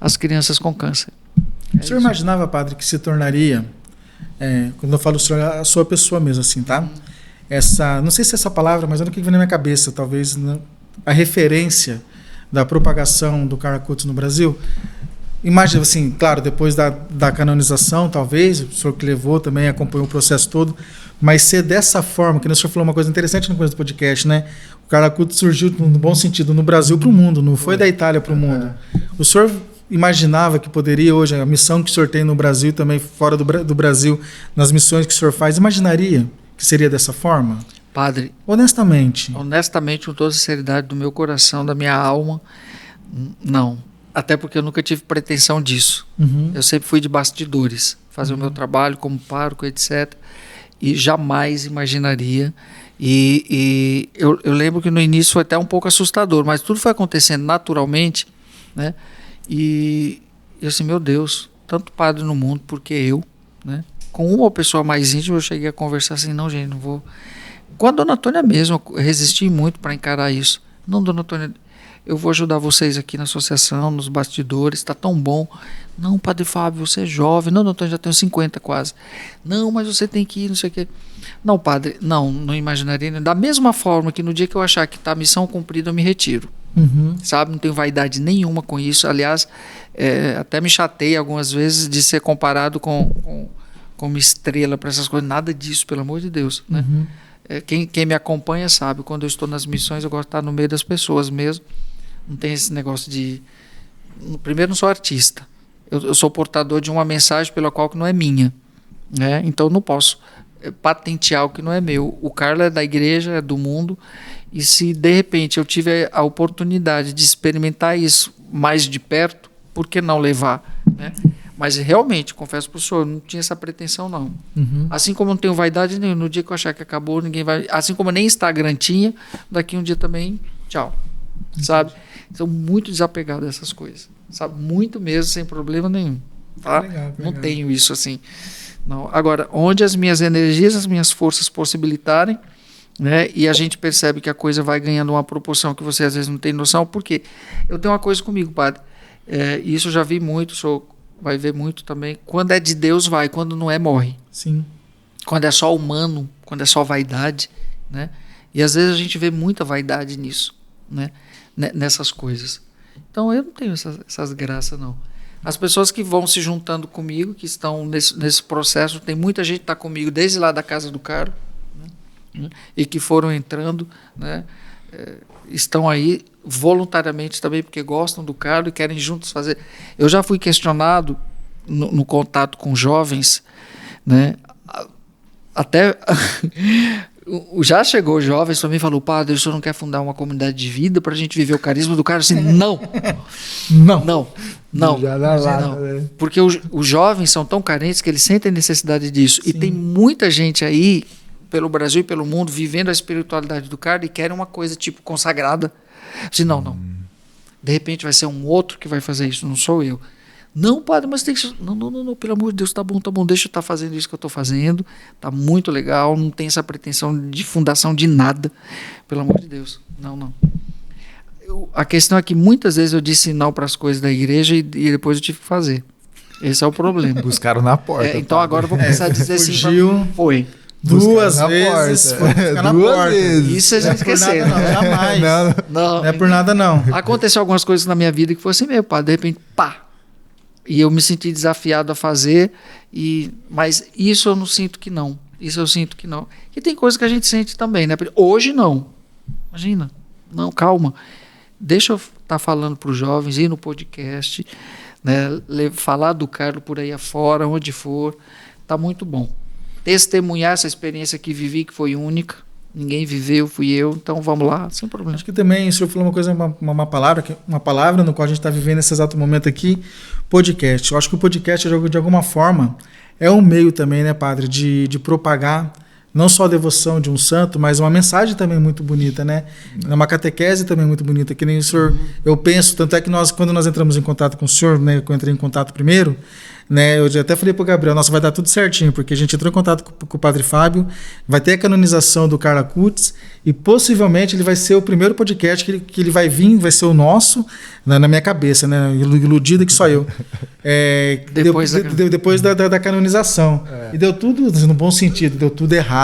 as crianças com câncer. O senhor imaginava, padre, que se tornaria, quando eu falo o senhor, a sua pessoa mesmo, assim, tá? Não sei se é essa palavra, mas é o que vem na minha cabeça, talvez a referência da propagação do Carlo Acutis no Brasil. Imagina, assim, claro, depois da canonização, talvez, o senhor que levou também, acompanhou o processo todo, mas ser dessa forma, que o senhor falou uma coisa interessante no começo do podcast, né? O Carlo Acutis surgiu, no bom sentido, no Brasil para o mundo, não foi da Itália para o mundo. O senhor imaginava que poderia hoje, a missão que o senhor tem no Brasil, também fora do Brasil, nas missões que o senhor faz, imaginaria que seria dessa forma? Padre, honestamente, com toda a sinceridade do meu coração, da minha alma, não. Até porque eu nunca tive pretensão disso. Eu sempre fui de bastidores, fazer o meu trabalho como pároco, etc. E jamais imaginaria. E eu lembro que no início foi até um pouco assustador, mas tudo foi acontecendo naturalmente, né? E eu assim, meu Deus, tanto padre no mundo, porque eu, né? Com uma pessoa mais íntima eu cheguei a conversar assim, não, gente, não vou. Com a Dona Antônia mesmo, eu resisti muito para encarar isso. Não, Dona Antônia, eu vou ajudar vocês aqui na associação, nos bastidores, está tão bom. Não, Padre Fábio, você é jovem. Não, Dona Antônia, já tenho 50 quase. Não, mas você tem que ir, não sei o quê. Não, padre, não imaginaria. Da mesma forma que no dia que eu achar que está a missão cumprida, eu me retiro. Sabe, não tenho vaidade nenhuma com isso. Aliás, até me chateia algumas vezes de ser comparado com uma estrela para essas coisas. Nada disso, pelo amor de Deus, né? Quem me acompanha sabe, quando eu estou nas missões eu gosto de estar no meio das pessoas mesmo. Não tem esse negócio de... Primeiro, não sou artista. Eu sou portador de uma mensagem pela qual que não é minha, né? Então não posso patentear o que não é meu. O Carlos é da igreja, é do mundo, e se de repente eu tiver a oportunidade de experimentar isso mais de perto, por que não levar, né? Mas realmente, confesso para o senhor, não tinha essa pretensão, não. Assim como não tenho vaidade nenhuma, no dia que eu achar que acabou, ninguém vai... Assim como nem Instagram tinha, daqui um dia também, tchau. Sabe? Sou muito desapegado dessas coisas. Sabe? Muito mesmo, sem problema nenhum. Tá? Legal. Não tenho isso assim. Não. Agora, onde as minhas energias, as minhas forças possibilitarem, né, e a gente percebe que a coisa vai ganhando uma proporção que você às vezes não tem noção, porque eu tenho uma coisa comigo, padre, isso eu já vi muito, vai ver muito também, quando é de Deus vai, quando não é morre. Sim. Quando é só humano, quando é só vaidade, né, e às vezes a gente vê muita vaidade nisso, né, nessas coisas. Então eu não tenho essas graças, não. As pessoas que vão se juntando comigo, que estão nesse processo, tem muita gente que está comigo desde lá da Casa do Caro, né, e que foram entrando, né, estão aí voluntariamente também, porque gostam do Caro e querem juntos fazer. Eu já fui questionado no contato com jovens, né, até já chegou jovens para mim e falou: padre, o senhor não quer fundar uma comunidade de vida para a gente viver o carisma do Caro? Assim, não. Já dá lá, não. Né? Porque os jovens são tão carentes que eles sentem necessidade disso. Sim. E tem muita gente aí, pelo Brasil e pelo mundo, vivendo a espiritualidade do Caro e querem uma coisa tipo consagrada. Assim, não. De repente vai ser um outro que vai fazer isso, não sou eu. Não, padre, mas tem que... Não, pelo amor de Deus, tá bom, deixa eu estar fazendo isso que eu estou fazendo, tá muito legal, não tem essa pretensão de fundação de nada, pelo amor de Deus, não. A questão é que muitas vezes eu disse não para as coisas da igreja e depois eu tive que fazer. Esse é o problema. Buscaram na porta. Então padre, agora eu vou começar a dizer assim, foi. Duas vezes foi buscar na Duas porta. vezes. Isso a gente esqueceu. Não, jamais. Não é por nada, não. Aconteceu algumas coisas na minha vida que foi assim mesmo, pá, de repente, pá. E eu me senti desafiado a fazer, mas isso eu não sinto que não. Isso eu sinto que não. E tem coisas que a gente sente também, né? Hoje não. Imagina. Não, calma. Deixa eu estar falando para os jovens, ir no podcast, né? Falar do Carlos por aí afora, onde for. Está muito bom. Testemunhar essa experiência que vivi, que foi única. Ninguém viveu, fui eu. Então vamos lá, sem problema. Acho que também o senhor falou uma coisa, uma palavra no qual a gente está vivendo nesse exato momento aqui, podcast. Eu acho que o podcast, de alguma forma, é um meio também, né, padre, de propagar não só a devoção de um santo, mas uma mensagem também muito bonita, né? Uma catequese também muito bonita, que nem o senhor, eu penso, tanto é que quando nós entramos em contato com o senhor, né, eu entrei em contato primeiro, né, eu já até falei pro Gabriel, nossa, vai dar tudo certinho, porque a gente entrou em contato com o Padre Fábio, vai ter a canonização do Carla Cutts, e possivelmente ele vai ser o primeiro podcast que ele vai vir, vai ser o nosso, na minha cabeça, né, iludido que só eu. Depois da canonização. E deu tudo, no bom sentido, deu tudo errado.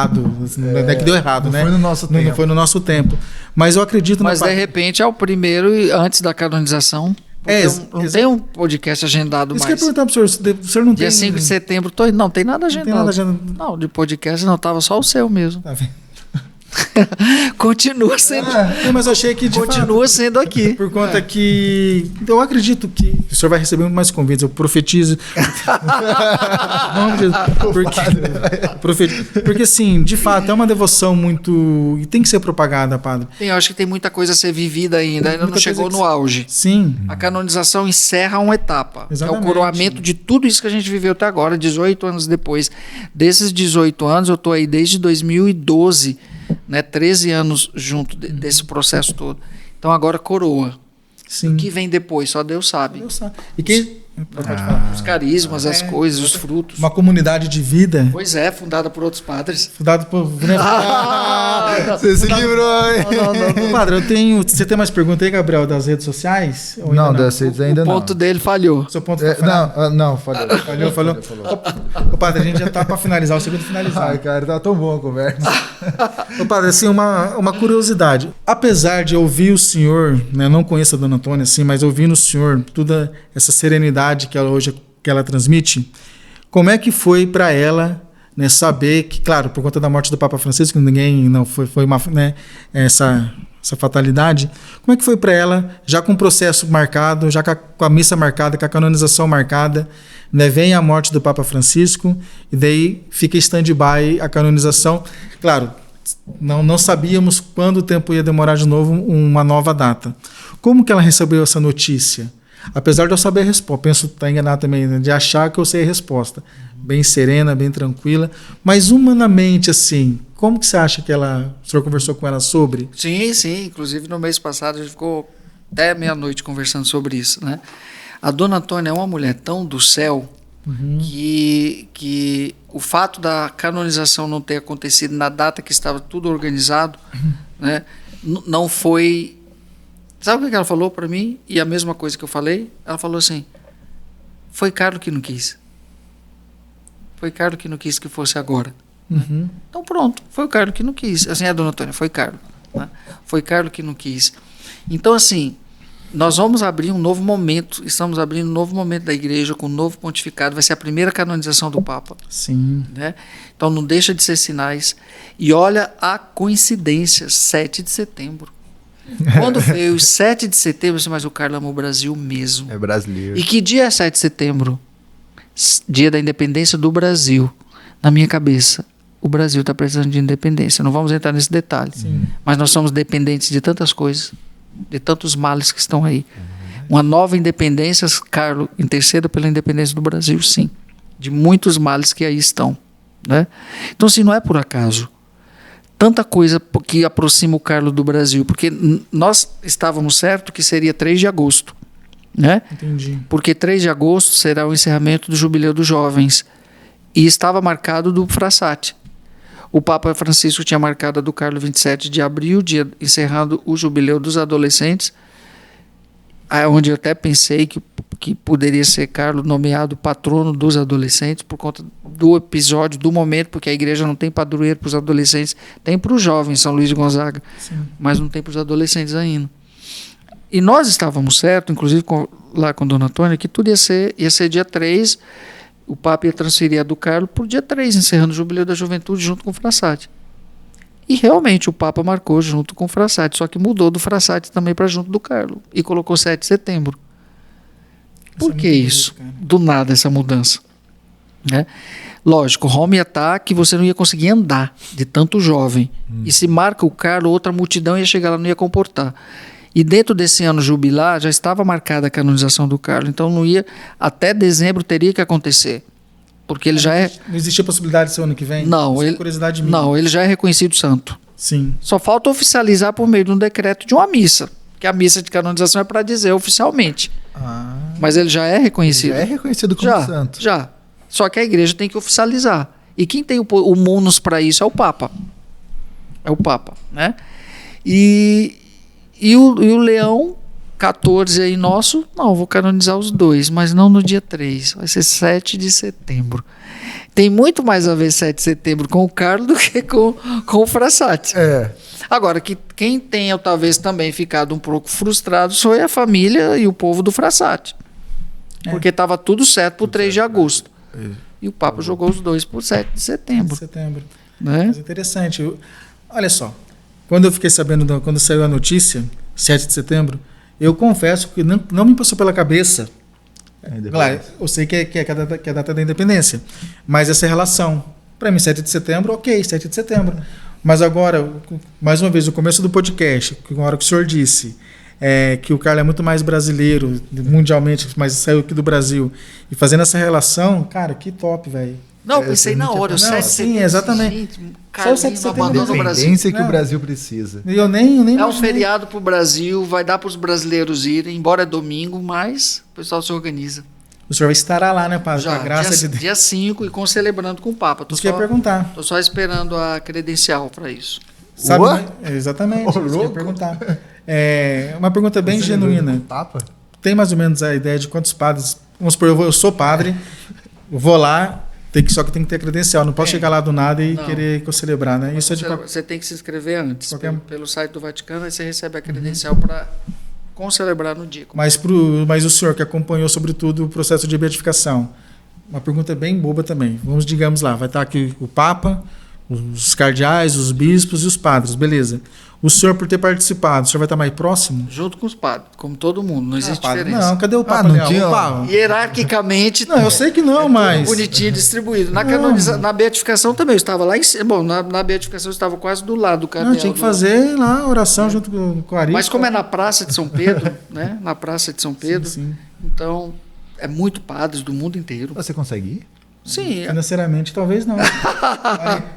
Não é que deu errado, não né? Foi no nosso tempo. Não foi no nosso tempo. Mas eu acredito... Mas de repente é o primeiro antes da canonização. Não tem um podcast agendado mais. Isso que eu ia perguntar para o senhor não Dia tem... 5 de setembro, não tem nada agendado. Não, de podcast não, estava só o seu mesmo. Tá vendo? Continua sendo. Mas eu achei que continua sendo aqui. Por conta que. Eu acredito que o senhor vai receber muito mais convites. Eu profetizo. Porque, assim, de fato, é uma devoção muito. E tem que ser propagada, padre. Eu acho que tem muita coisa a ser vivida ainda não chegou no auge. Sim. A canonização encerra uma etapa. Exatamente. É o coroamento de tudo isso que a gente viveu até agora, 18 anos depois. Desses 18 anos, eu estou aí desde 2012. Né, 13 anos junto desse processo todo. Então agora coroa. Sim. O que vem depois, só Deus sabe. Deus sabe. E quem... Os carismas, as coisas, os frutos. Uma comunidade de vida. Pois é, fundada por outros padres. Fundada por... Você se livrou, hein? Não. Padre, você tem mais pergunta aí, Gabriel, das redes sociais? Não, das redes ainda não. O ponto dele falhou. Seu ponto não, falhou. Falhou. Ô, padre, a gente já tá para finalizar, o segundo finalizar. Ai, cara, tá tão bom a conversa. Ô, padre, assim, uma curiosidade. Apesar de ouvir o senhor, né, não conheço a dona Antônia, assim, mas ouvindo o senhor, toda essa serenidade que ela transmite, como é que foi para ela, né, saber que, claro, por conta da morte do Papa Francisco, ninguém não foi uma, né, essa essa fatalidade. Como é que foi para ela, já com o processo marcado, já com a missa marcada, com a canonização marcada, né? Vem a morte do Papa Francisco e daí fica stand-by a canonização. Claro, não sabíamos quando o tempo ia demorar de novo uma nova data. Como que ela recebeu essa notícia? Apesar de eu saber a resposta, penso que está enganado também, né? De achar que eu sei a resposta. Bem serena, bem tranquila. Mas humanamente, assim, como que você acha que o senhor conversou com ela sobre? Sim. Inclusive no mês passado a gente ficou até meia-noite conversando sobre isso, né? A Dona Antônia é uma mulher tão do céu que o fato da canonização não ter acontecido na data que estava tudo organizado, né? Não foi... Sabe o que ela falou para mim? E a mesma coisa que eu falei, ela falou assim: foi Carlos que não quis. Foi Carlos que não quis que fosse agora. Uhum. Então pronto, foi o Carlos que não quis. Assim, a Dona Antônia, foi Carlos. Né? Foi Carlos que não quis. Então, assim, nós vamos abrir um novo momento, estamos abrindo um novo momento da igreja com um novo pontificado, vai ser a primeira canonização do Papa. Sim. Né? Então não deixa de ser sinais. E olha a coincidência, 7 de setembro. Quando veio o 7 de setembro, mas o Carlos ama o Brasil mesmo. É brasileiro. E que dia é 7 de setembro? Dia da independência do Brasil. Na minha cabeça, o Brasil está precisando de independência. Não vamos entrar nesse detalhe. Sim. Mas nós somos dependentes de tantas coisas, de tantos males que estão aí. Uma nova independência, Carlos, interceda pela independência do Brasil, sim. De muitos males que aí estão. Né? Então, assim, não é por acaso. Tanta coisa que aproxima o Carlos do Brasil, porque nós estávamos certos que seria 3 de agosto, né? Entendi. Porque 3 de agosto será o encerramento do Jubileu dos Jovens e estava marcado do Frassati. O Papa Francisco tinha marcado a do Carlos 27 de abril, dia encerrando o Jubileu dos Adolescentes, onde eu até pensei que poderia ser Carlos nomeado patrono dos adolescentes por conta do episódio, do momento, porque a igreja não tem padroeiro para os adolescentes, tem para os jovens, São Luís de Gonzaga, sim, mas não tem para os adolescentes ainda. E nós estávamos certos, inclusive lá com a Dona Antônia, que tudo ia ser dia 3, o Papa ia transferir a do Carlos para o dia 3, encerrando o Jubileu da Juventude junto com o Frassati. E realmente o Papa marcou junto com o Frassati, só que mudou do Frassati também para junto do Carlos e colocou 7 de setembro. Por que isso? Do nada essa mudança. Né? Lógico, Roma ia estar que você não ia conseguir andar de tanto jovem. E se marca o Carlos, outra multidão ia chegar lá, não ia comportar. E dentro desse ano jubilar já estava marcada a canonização do Carlos, então não ia, até dezembro teria que acontecer. Porque ele já é... Não existia possibilidade de ser ano que vem? Não, curiosidade minha. Não, ele já é reconhecido santo. Sim. Só falta oficializar por meio de um decreto de uma missa. Que a missa de canonização é para dizer oficialmente. Mas ele já é reconhecido. Ele já é reconhecido como santo. Já. Só que a igreja tem que oficializar. E quem tem o munus para isso é o Papa. É o Papa, né? E o Leão 14 aí nosso, não, vou canonizar os dois, mas não no dia 3, vai ser 7 de setembro. Tem muito mais a ver 7 de setembro com o Carlos do que com o Frassati. É. Agora, quem tenha talvez também ficado um pouco frustrado foi a família e o povo do Frassati. Porque estava tudo certo para o 3 de agosto. E o Papa jogou os dois por 7 de setembro. Né? Mas interessante. Olha só, quando eu fiquei sabendo, quando saiu a notícia, 7 de setembro, eu confesso que não me passou pela cabeça. Claro, eu sei que é a data da independência, mas essa relação, para mim, 7 de setembro, ok, 7 de setembro. Mas agora, mais uma vez, no começo do podcast, na hora que o senhor disse que o Carlos é muito mais brasileiro, mundialmente, mas saiu aqui do Brasil, e fazendo essa relação, cara, que top, velho. Não, pensei na hora, o 7 de setembro. Sim, exatamente. Gente, só o 7 de setembro o Brasil. Que o Brasil precisa. Eu nem é um feriado para o Brasil, vai dar para os brasileiros irem, embora é domingo, mas o pessoal se organiza. O senhor estará lá, né, Padre? Já, graça de Deus. Dia 5 e celebrando com o Papa. Isso que eu ia perguntar. Estou só esperando a credencial para isso. Sabe, exatamente, isso que eu ia perguntar. Uma pergunta bem genuína. Papa? Tem mais ou menos a ideia de quantos padres... Vamos supor, eu sou padre, eu vou lá, só que tem que ter credencial. Não posso chegar lá do nada e querer celebrar, né? Isso você tem que se inscrever antes. Pelo site do Vaticano, aí você recebe a credencial para celebrar no dia. Mas o senhor que acompanhou, sobretudo, o processo de beatificação. Uma pergunta bem boba também. Digamos lá, vai estar aqui o Papa, os cardeais, os bispos e os padres, beleza. O senhor, por ter participado, o senhor vai estar mais próximo? Junto com os padres, como todo mundo, não existe padre, diferença. não, cadê o Papa não Leão? tinha- O Papa. Hierarquicamente, Não, eu sei que não, mas... bonitinho distribuído. Na, Não. na beatificação também, eu estava lá em cima. Bom, na beatificação eu estava quase do lado do cardeal. Não, tinha que fazer lá a oração junto com a Ari. Mas como é na Praça de São Pedro, né? Na Praça de São Pedro, Sim. então é muito padres do mundo inteiro. Você consegue ir? Sim, Financeiramente, talvez não.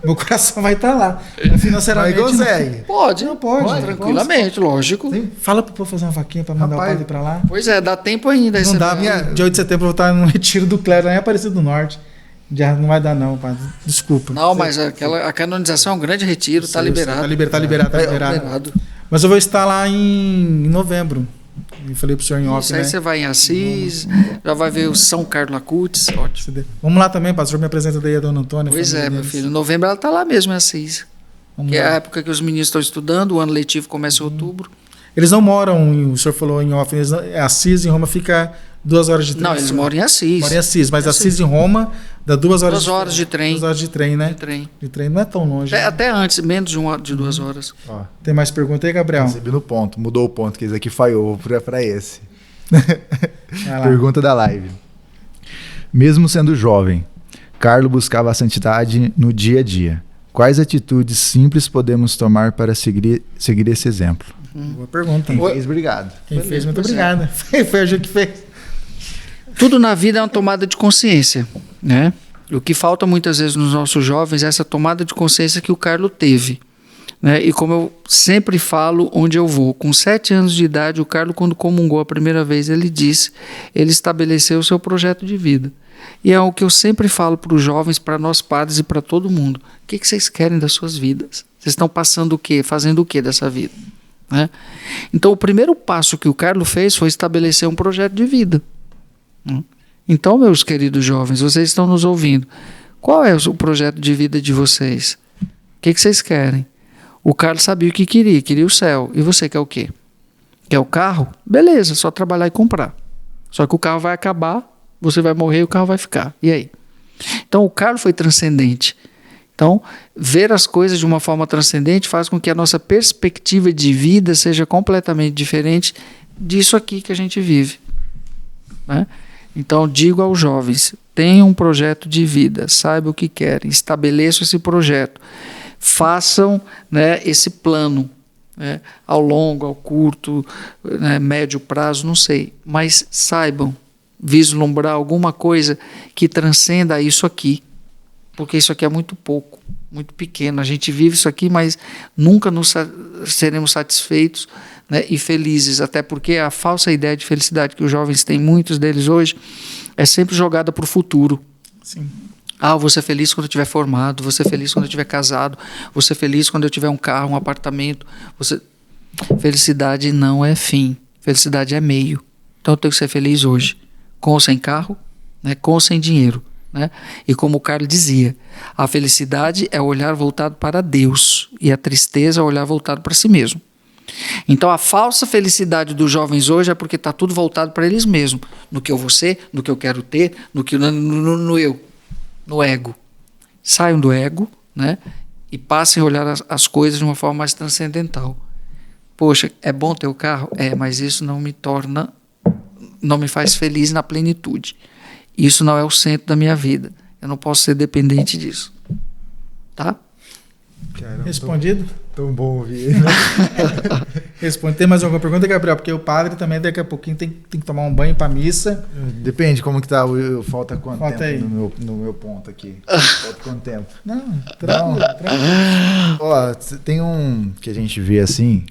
Meu coração vai estar lá. Financeiramente, Mas consegue. pode. Não, pode. Tranquilamente, lógico. Sim. Fala pro povo fazer uma vaquinha pra mandar Rapaz, o padre pra lá. Pois é, dá tempo ainda. aí Não você dá, vai- dia 8 de setembro eu vou estar no retiro do clero, lá em Aparecido do Norte. Já não vai dar não, padre. Desculpa. Não, mas a canonização é um grande retiro, está liberado. Tá liberado. Liberado. Mas eu vou estar lá em novembro. Eu falei pro senhor em off, Isso aí né? você vai em Assis, já vai ver o São Carlos Acutis, ótimo. Vamos lá também, padre. O senhor me apresenta daí a dona Antônia. Pois família é, meu deles. filho. Em novembro ela está lá mesmo em Assis. Vamos Que é lá. a época que os meninos estão estudando, o ano letivo começa em outubro. Eles não moram, o senhor falou em off, Assis em Roma fica 2 horas de trem. Não, eles moram em Assis. Moram em Assis, mas Em Assis em Roma dá 2 horas 2 horas de trem. 2 horas de trem, né? De trem. De trem não é tão longe. né? Até antes, menos de 2 horas. Ó, Tem mais pergunta aí, Gabriel? recebi no ponto. Mudou o ponto, que esse aqui falhou pra esse. Vai lá. Pergunta da live. Mesmo sendo jovem, Carlo buscava a santidade no dia a dia. Quais atitudes simples podemos tomar para seguir esse exemplo? Boa pergunta. Quem fez, obrigado. Quem fez, muito Pois é. obrigado. Foi a Ju que fez. Tudo na vida é uma tomada de consciência, né? O que falta muitas vezes nos nossos jovens é essa tomada de consciência que o Carlo teve. Né? E como eu sempre falo onde eu vou, com 7 anos de idade, o Carlo, quando comungou a primeira vez, ele estabeleceu o seu projeto de vida. E é o que eu sempre falo para os jovens, para nós padres e para todo mundo. O que vocês querem das suas vidas? Vocês estão passando o quê? Fazendo o quê dessa vida? Né? Então, o primeiro passo que o Carlo fez foi estabelecer um projeto de vida. Então, meus queridos jovens, vocês estão nos ouvindo. Qual é o projeto de vida de vocês? O que vocês querem? O Carlos sabia o que queria o céu. E você quer o quê? Quer o carro? Beleza, só trabalhar e comprar. Só que o carro vai acabar, você vai morrer e o carro vai ficar. E aí? Então o Carlos foi transcendente. Então, ver as coisas de uma forma transcendente faz com que a nossa perspectiva de vida seja completamente diferente disso aqui que a gente vive. Né? Então, digo aos jovens, tenham um projeto de vida, saibam o que querem, estabeleçam esse projeto. Façam, né, esse plano, né, ao longo, ao curto, né, médio prazo, não sei, mas saibam vislumbrar alguma coisa que transcenda isso aqui, porque isso aqui é muito pouco, muito pequeno. A gente vive isso aqui, mas nunca seremos satisfeitos, né, e felizes, até porque a falsa ideia de felicidade que os jovens têm, muitos deles hoje, é sempre jogada para o futuro. Sim. Ah, vou ser feliz quando eu estiver formado, vou ser feliz quando eu estiver casado, vou ser feliz quando eu tiver um carro, um apartamento. Felicidade não é fim, felicidade é meio. Então eu tenho que ser feliz hoje, com ou sem carro, né, com ou sem dinheiro. Né? E como o Carlos dizia, a felicidade é o olhar voltado para Deus e a tristeza é o olhar voltado para si mesmo. Então a falsa felicidade dos jovens hoje é porque está tudo voltado para eles mesmos, no que eu vou ser, no que eu quero ter, no eu. No ego. Saiam do ego, né? E passem a olhar as coisas de uma forma mais transcendental. Poxa, é bom ter o carro? É, mas isso não me faz feliz na plenitude. Isso não é o centro da minha vida. Eu não posso ser dependente disso. Tá? Caramba, Respondido? Tão bom ouvir. Responde. Tem mais alguma pergunta, Gabriel? Porque o padre também daqui a pouquinho tem que tomar um banho para missa. Depende como que tá. Falta quanto Falta tempo aí. no meu ponto aqui? Falta quanto tempo? Não, tranquilo. Ó, tem um que a gente vê assim.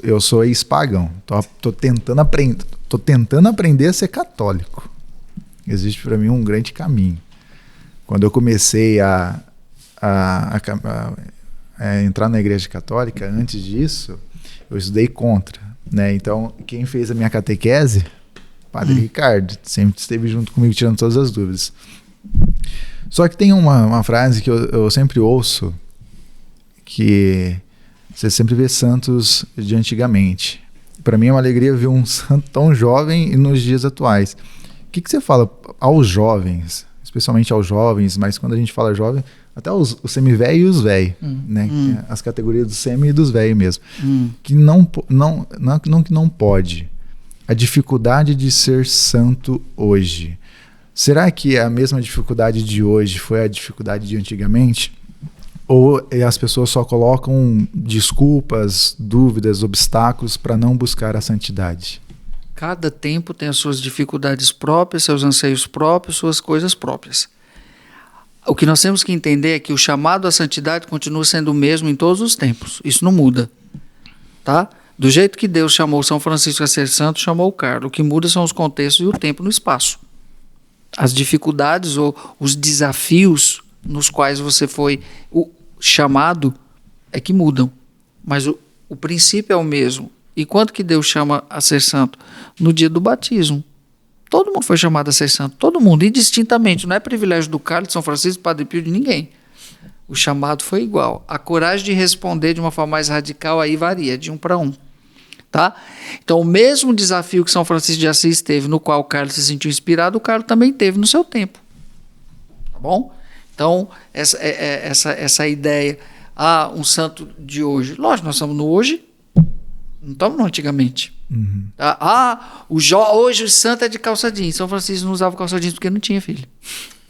Eu sou ex-pagão. Tô tentando aprender a ser católico. Existe para mim um grande caminho. Quando eu comecei a entrar na igreja católica, antes disso, eu estudei contra, né? Então, quem fez a minha catequese, Padre Ricardo, sempre esteve junto comigo tirando todas as dúvidas. Só que tem uma frase que eu sempre ouço, que você sempre vê santos de antigamente. Para mim é uma alegria ver um santo tão jovem e nos dias atuais. O que você fala aos jovens, especialmente aos jovens, mas quando a gente fala jovem, até o semi-velho e os velhos, né? As categorias do semi e dos velhos mesmo. Que não pode. A dificuldade de ser santo hoje. Será que a mesma dificuldade de hoje foi a dificuldade de antigamente? Ou as pessoas só colocam desculpas, dúvidas, obstáculos para não buscar a santidade? Cada tempo tem as suas dificuldades próprias, seus anseios próprios, suas coisas próprias. O que nós temos que entender é que o chamado à santidade continua sendo o mesmo em todos os tempos. Isso não muda. Tá? Do jeito que Deus chamou São Francisco a ser santo, chamou o Carlos. O que muda são os contextos e o tempo no espaço. As dificuldades ou os desafios nos quais você foi chamado é que mudam. Mas o princípio é o mesmo. E quando que Deus chama a ser santo? No dia do batismo. Todo mundo foi chamado a ser santo. Todo mundo, indistintamente. Não é privilégio do Carlos, de São Francisco, Padre Pio, de ninguém. O chamado foi igual. A coragem de responder de uma forma mais radical aí varia, de um para um. Tá? Então, o mesmo desafio que São Francisco de Assis teve, no qual o Carlos se sentiu inspirado, o Carlos também teve no seu tempo. Tá bom? Então, essa ideia, um santo de hoje. Lógico, nós estamos no hoje, não estamos no antigamente. Tá? Hoje o santo é de calça jeans. São Francisco não usava calça jeans porque não tinha filho.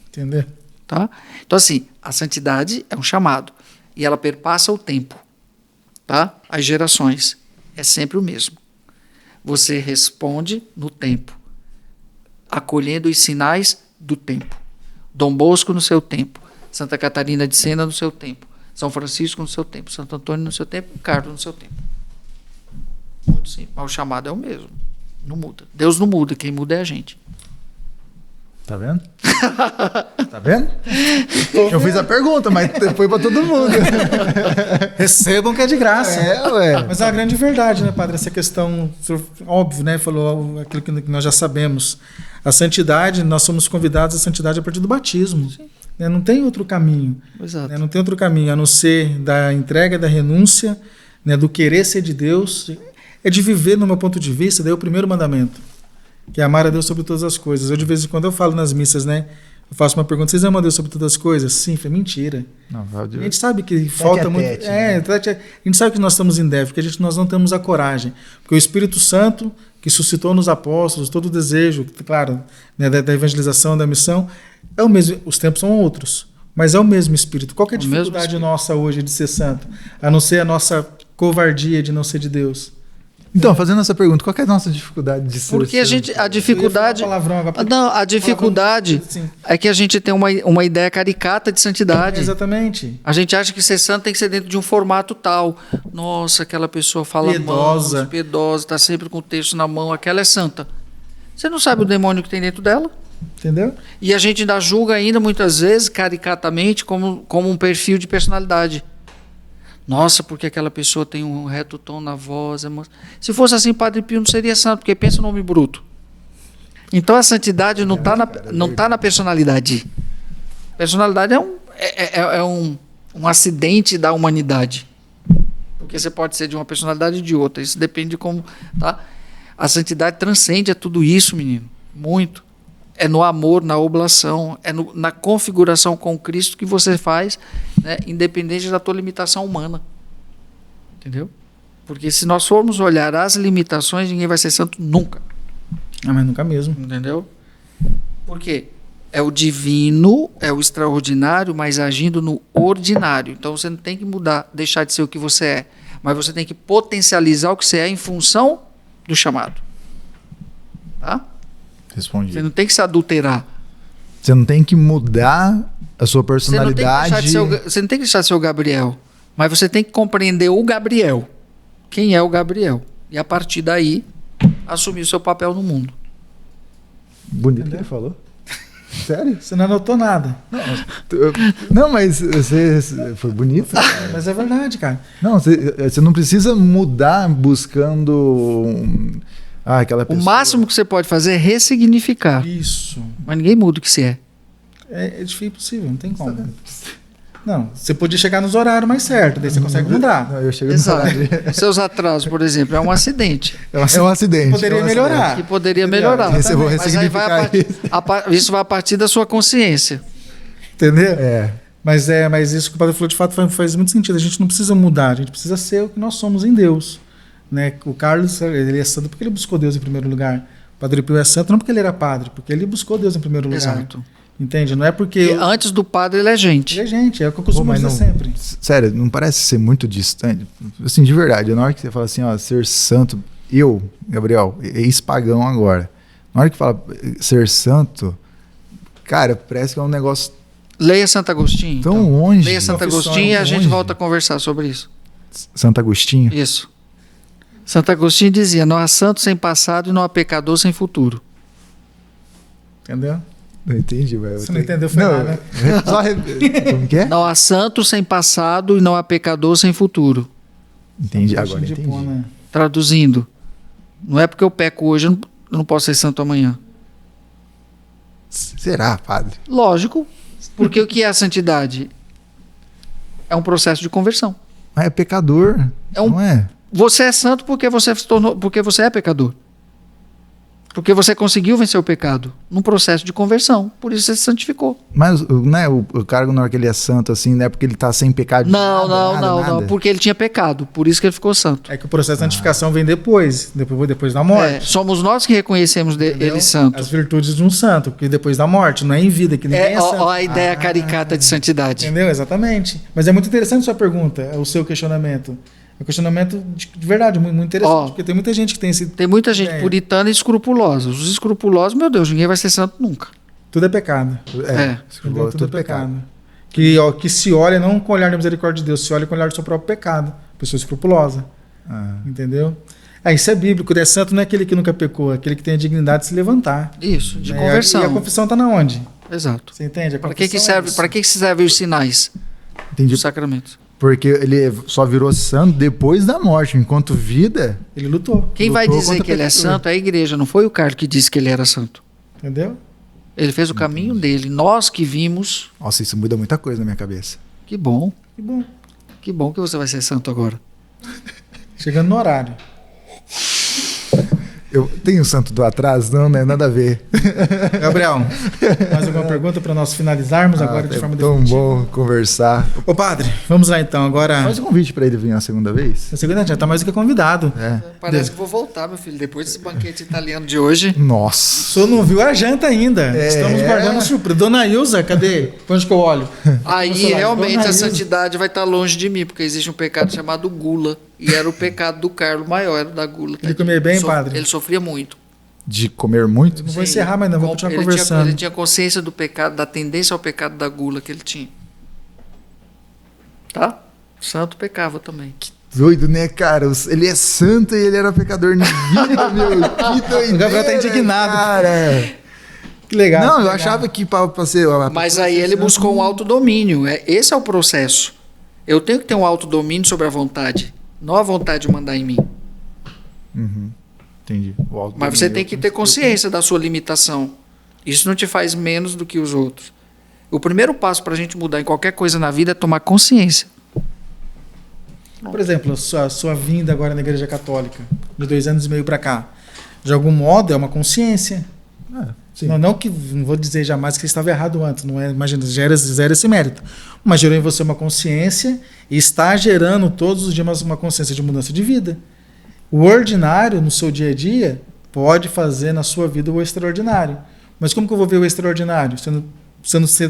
Entendeu? Tá? Então, assim, a santidade é um chamado e ela perpassa o tempo, tá? As gerações. É sempre o mesmo. Você responde no tempo, acolhendo os sinais do tempo. Dom Bosco no seu tempo, Santa Catarina de Sena no seu tempo, São Francisco no seu tempo, Santo Antônio no seu tempo, Carlos no seu tempo. Muito simples. Mas o chamado é o mesmo. Não muda. Deus não muda, quem muda é a gente. Tá vendo? Tá vendo? Eu fiz a pergunta, mas foi para todo mundo. Recebam que é de graça. Ué. Mas é uma grande verdade, né, padre? Essa questão, óbvio, né? Falou aquilo que nós já sabemos. A santidade, nós somos convidados à santidade a partir do batismo. Né? Não tem outro caminho. Exato. Né? Não tem outro caminho, a não ser da entrega, da renúncia, né? Do querer ser de Deus. É de viver, no meu ponto de vista, daí é o primeiro mandamento. Que é amar a Deus sobre todas as coisas. Eu, de vez em quando, eu falo nas missas, né? Eu faço uma pergunta: vocês amam a Deus sobre todas as coisas? Sim, foi mentira. Não, a gente sabe que falta muito. Né? A gente sabe que nós estamos em déficit, porque nós não temos a coragem. Porque o Espírito Santo, que suscitou nos apóstolos todo o desejo, claro, né, da evangelização, da missão, é o mesmo. Os tempos são outros, mas é o mesmo Espírito. Qual que é a dificuldade nossa hoje de ser santo? A não ser a nossa covardia de não ser de Deus. Então, fazendo essa pergunta, qual que é a nossa dificuldade de ser? Porque a dificuldade é que a gente tem uma ideia caricata de santidade. Exatamente. A gente acha que ser santo tem que ser dentro de um formato tal. Nossa, aquela pessoa fala piedosa, está sempre com o texto na mão, aquela é santa. Você não sabe o demônio que tem dentro dela. Entendeu? E a gente ainda julga ainda muitas vezes, caricatamente, como um perfil de personalidade. Nossa, porque aquela pessoa tem um reto tom na voz. Se fosse assim, Padre Pio não seria santo, porque pensa no nome bruto. Então a santidade não está na personalidade. Personalidade é um acidente da humanidade. Porque você pode ser de uma personalidade ou de outra. Isso depende de como. Tá? A santidade transcende a tudo isso, menino. Muito. É no amor, na oblação, na configuração com Cristo que você faz, né, independente da tua limitação humana. Entendeu? Porque se nós formos olhar as limitações, ninguém vai ser santo nunca. Mas nunca mesmo. Entendeu? Por quê? É o divino, é o extraordinário, mas agindo no ordinário. Então você não tem que mudar, deixar de ser o que você é, mas você tem que potencializar o que você é em função do chamado. Tá? Respondi. Você não tem que se adulterar. Você não tem que mudar a sua personalidade. Você não tem que deixar de ser o Gabriel. Mas você tem que compreender o Gabriel. Quem é o Gabriel? E a partir daí, assumir o seu papel no mundo. Bonito que ele falou. Sério? Você não anotou nada. Não, mas você foi bonito. Mas é verdade, cara. Não, você não precisa mudar buscando... aquela pessoa. O máximo que você pode fazer é ressignificar. Isso. Mas ninguém muda o que você é. É difícil, impossível, não tem como. Não, você podia chegar nos horários mais certos, daí você consegue mudar. Não, eu chego Exato. Seus atrasos, por exemplo, é um acidente. É um acidente. Poderia melhorar. Que poderia melhorar. Esse eu vou ressignificar isso vai a partir da sua consciência. Entendeu? É. Mas isso que o padre falou de fato faz muito sentido. A gente não precisa mudar, a gente precisa ser o que nós somos em Deus. Né? O Carlos, ele é santo porque ele buscou Deus em primeiro lugar. O Padre Pio é santo não porque ele era padre, porque ele buscou Deus em primeiro lugar. Exato. Entende? Não é porque... E antes do padre ele é gente. Ele é gente, é o que eu costumo dizer sempre. Sério, não parece ser muito distante? Assim, de verdade, na hora que você fala assim, ó, ser santo, eu, Gabriel, ex-pagão agora, na hora que fala ser santo, cara, parece que é um negócio... Leia Santo Agostinho. Tão então. longe. Leia Santo Agostinho e a gente volta a conversar sobre isso. Santo Agostinho? Isso. Santo Agostinho dizia, não há santo sem passado e não há pecador sem futuro. Entendeu? Não entendi, velho. Você não entendeu, foi nada, né? Como que é? Não há santo sem passado e não há pecador sem futuro. Entendi, agora entendi. Né? Traduzindo, não é porque eu peco hoje, eu não posso ser santo amanhã. Será, padre? Lógico, porque o que é a santidade? É um processo de conversão. Mas é pecador, não é? Você é santo porque porque você é pecador. Porque você conseguiu vencer o pecado num processo de conversão. Por isso você se santificou. Mas não é o cara, na hora que ele é santo, assim, não é porque ele está sem pecado? Não. Porque ele tinha pecado. Por isso que ele ficou santo. É que o processo de santificação vem depois da morte. Somos nós que reconhecemos ele santo. As virtudes de um santo, porque depois da morte, não é em vida, que ninguém é santo. Ó a ideia caricata de santidade. Entendeu? Exatamente. Mas é muito interessante a sua pergunta, o seu questionamento. É um questionamento de verdade, muito interessante, porque tem muita gente que tem esse... Tem muita gente puritana e escrupulosa. Os escrupulosos, meu Deus, ninguém vai ser santo nunca. Tudo é pecado. Tudo é pecado. Que se olha não com o olhar da misericórdia de Deus, se olha com o olhar do seu próprio pecado. Pessoa escrupulosa. Entendeu? Isso é bíblico. É santo não é aquele que nunca pecou, é aquele que tem a dignidade de se levantar. Isso, de conversão. E a confissão está na onde? Exato. Você entende? Para que servem os sinais dos sacramentos? Porque ele só virou santo depois da morte, enquanto vida... Ele lutou. Quem vai dizer que ele é santo é a igreja, não foi o Carlos que disse que ele era santo. Entendeu? Ele fez o caminho dele, nós que vimos... Nossa, isso muda muita coisa na minha cabeça. Que bom. Que bom. Que bom que você vai ser santo agora. Chegando no horário. Eu tenho santo do atraso? Não, né? Nada a ver. Gabriel, mais alguma pergunta para nós finalizarmos agora de forma definitiva? Tão bom conversar. Ô padre, vamos lá então. Agora... Faz um convite para ele vir a segunda vez. A segunda já está mais do que convidado. Parece que vou voltar, meu filho, depois desse banquete italiano de hoje. Nossa. O senhor não viu a janta ainda. Estamos guardando surpresa. Dona Ilza, cadê? Onde que eu olho? Aí realmente a santidade vai estar longe de mim, porque existe um pecado chamado gula. E era o pecado do Carlos maior, era da gula. Ele comia bem, padre? Ele sofria muito. De comer muito? Não vou encerrar, mas não, vou continuar conversando. Ele tinha consciência do pecado, da tendência ao pecado da gula que ele tinha. Tá? O santo pecava também. Que doido, né, cara? Ele é santo e ele era pecador na vida, meu. Que doido. O Gabriel tá indignado. Cara. Que legal. Não, eu achava que para ser... Mas aí ele buscou um autodomínio. Esse é o processo. Eu tenho que ter um autodomínio sobre a vontade. Não a vontade de mandar em mim. Entendi. Mas você tem que ter consciência da sua limitação. Isso não te faz menos do que os outros. O primeiro passo para a gente mudar em qualquer coisa na vida é tomar consciência. Por exemplo, a sua vinda agora na Igreja Católica, de 2 anos e meio para cá, de algum modo é uma consciência. Não vou dizer jamais que você estava errado antes, não é? Imagina, zero esse mérito. Mas gerou em você uma consciência e está gerando todos os dias uma consciência de mudança de vida. O ordinário, no seu dia a dia, pode fazer na sua vida o extraordinário. Mas como que eu vou ver o extraordinário? Sendo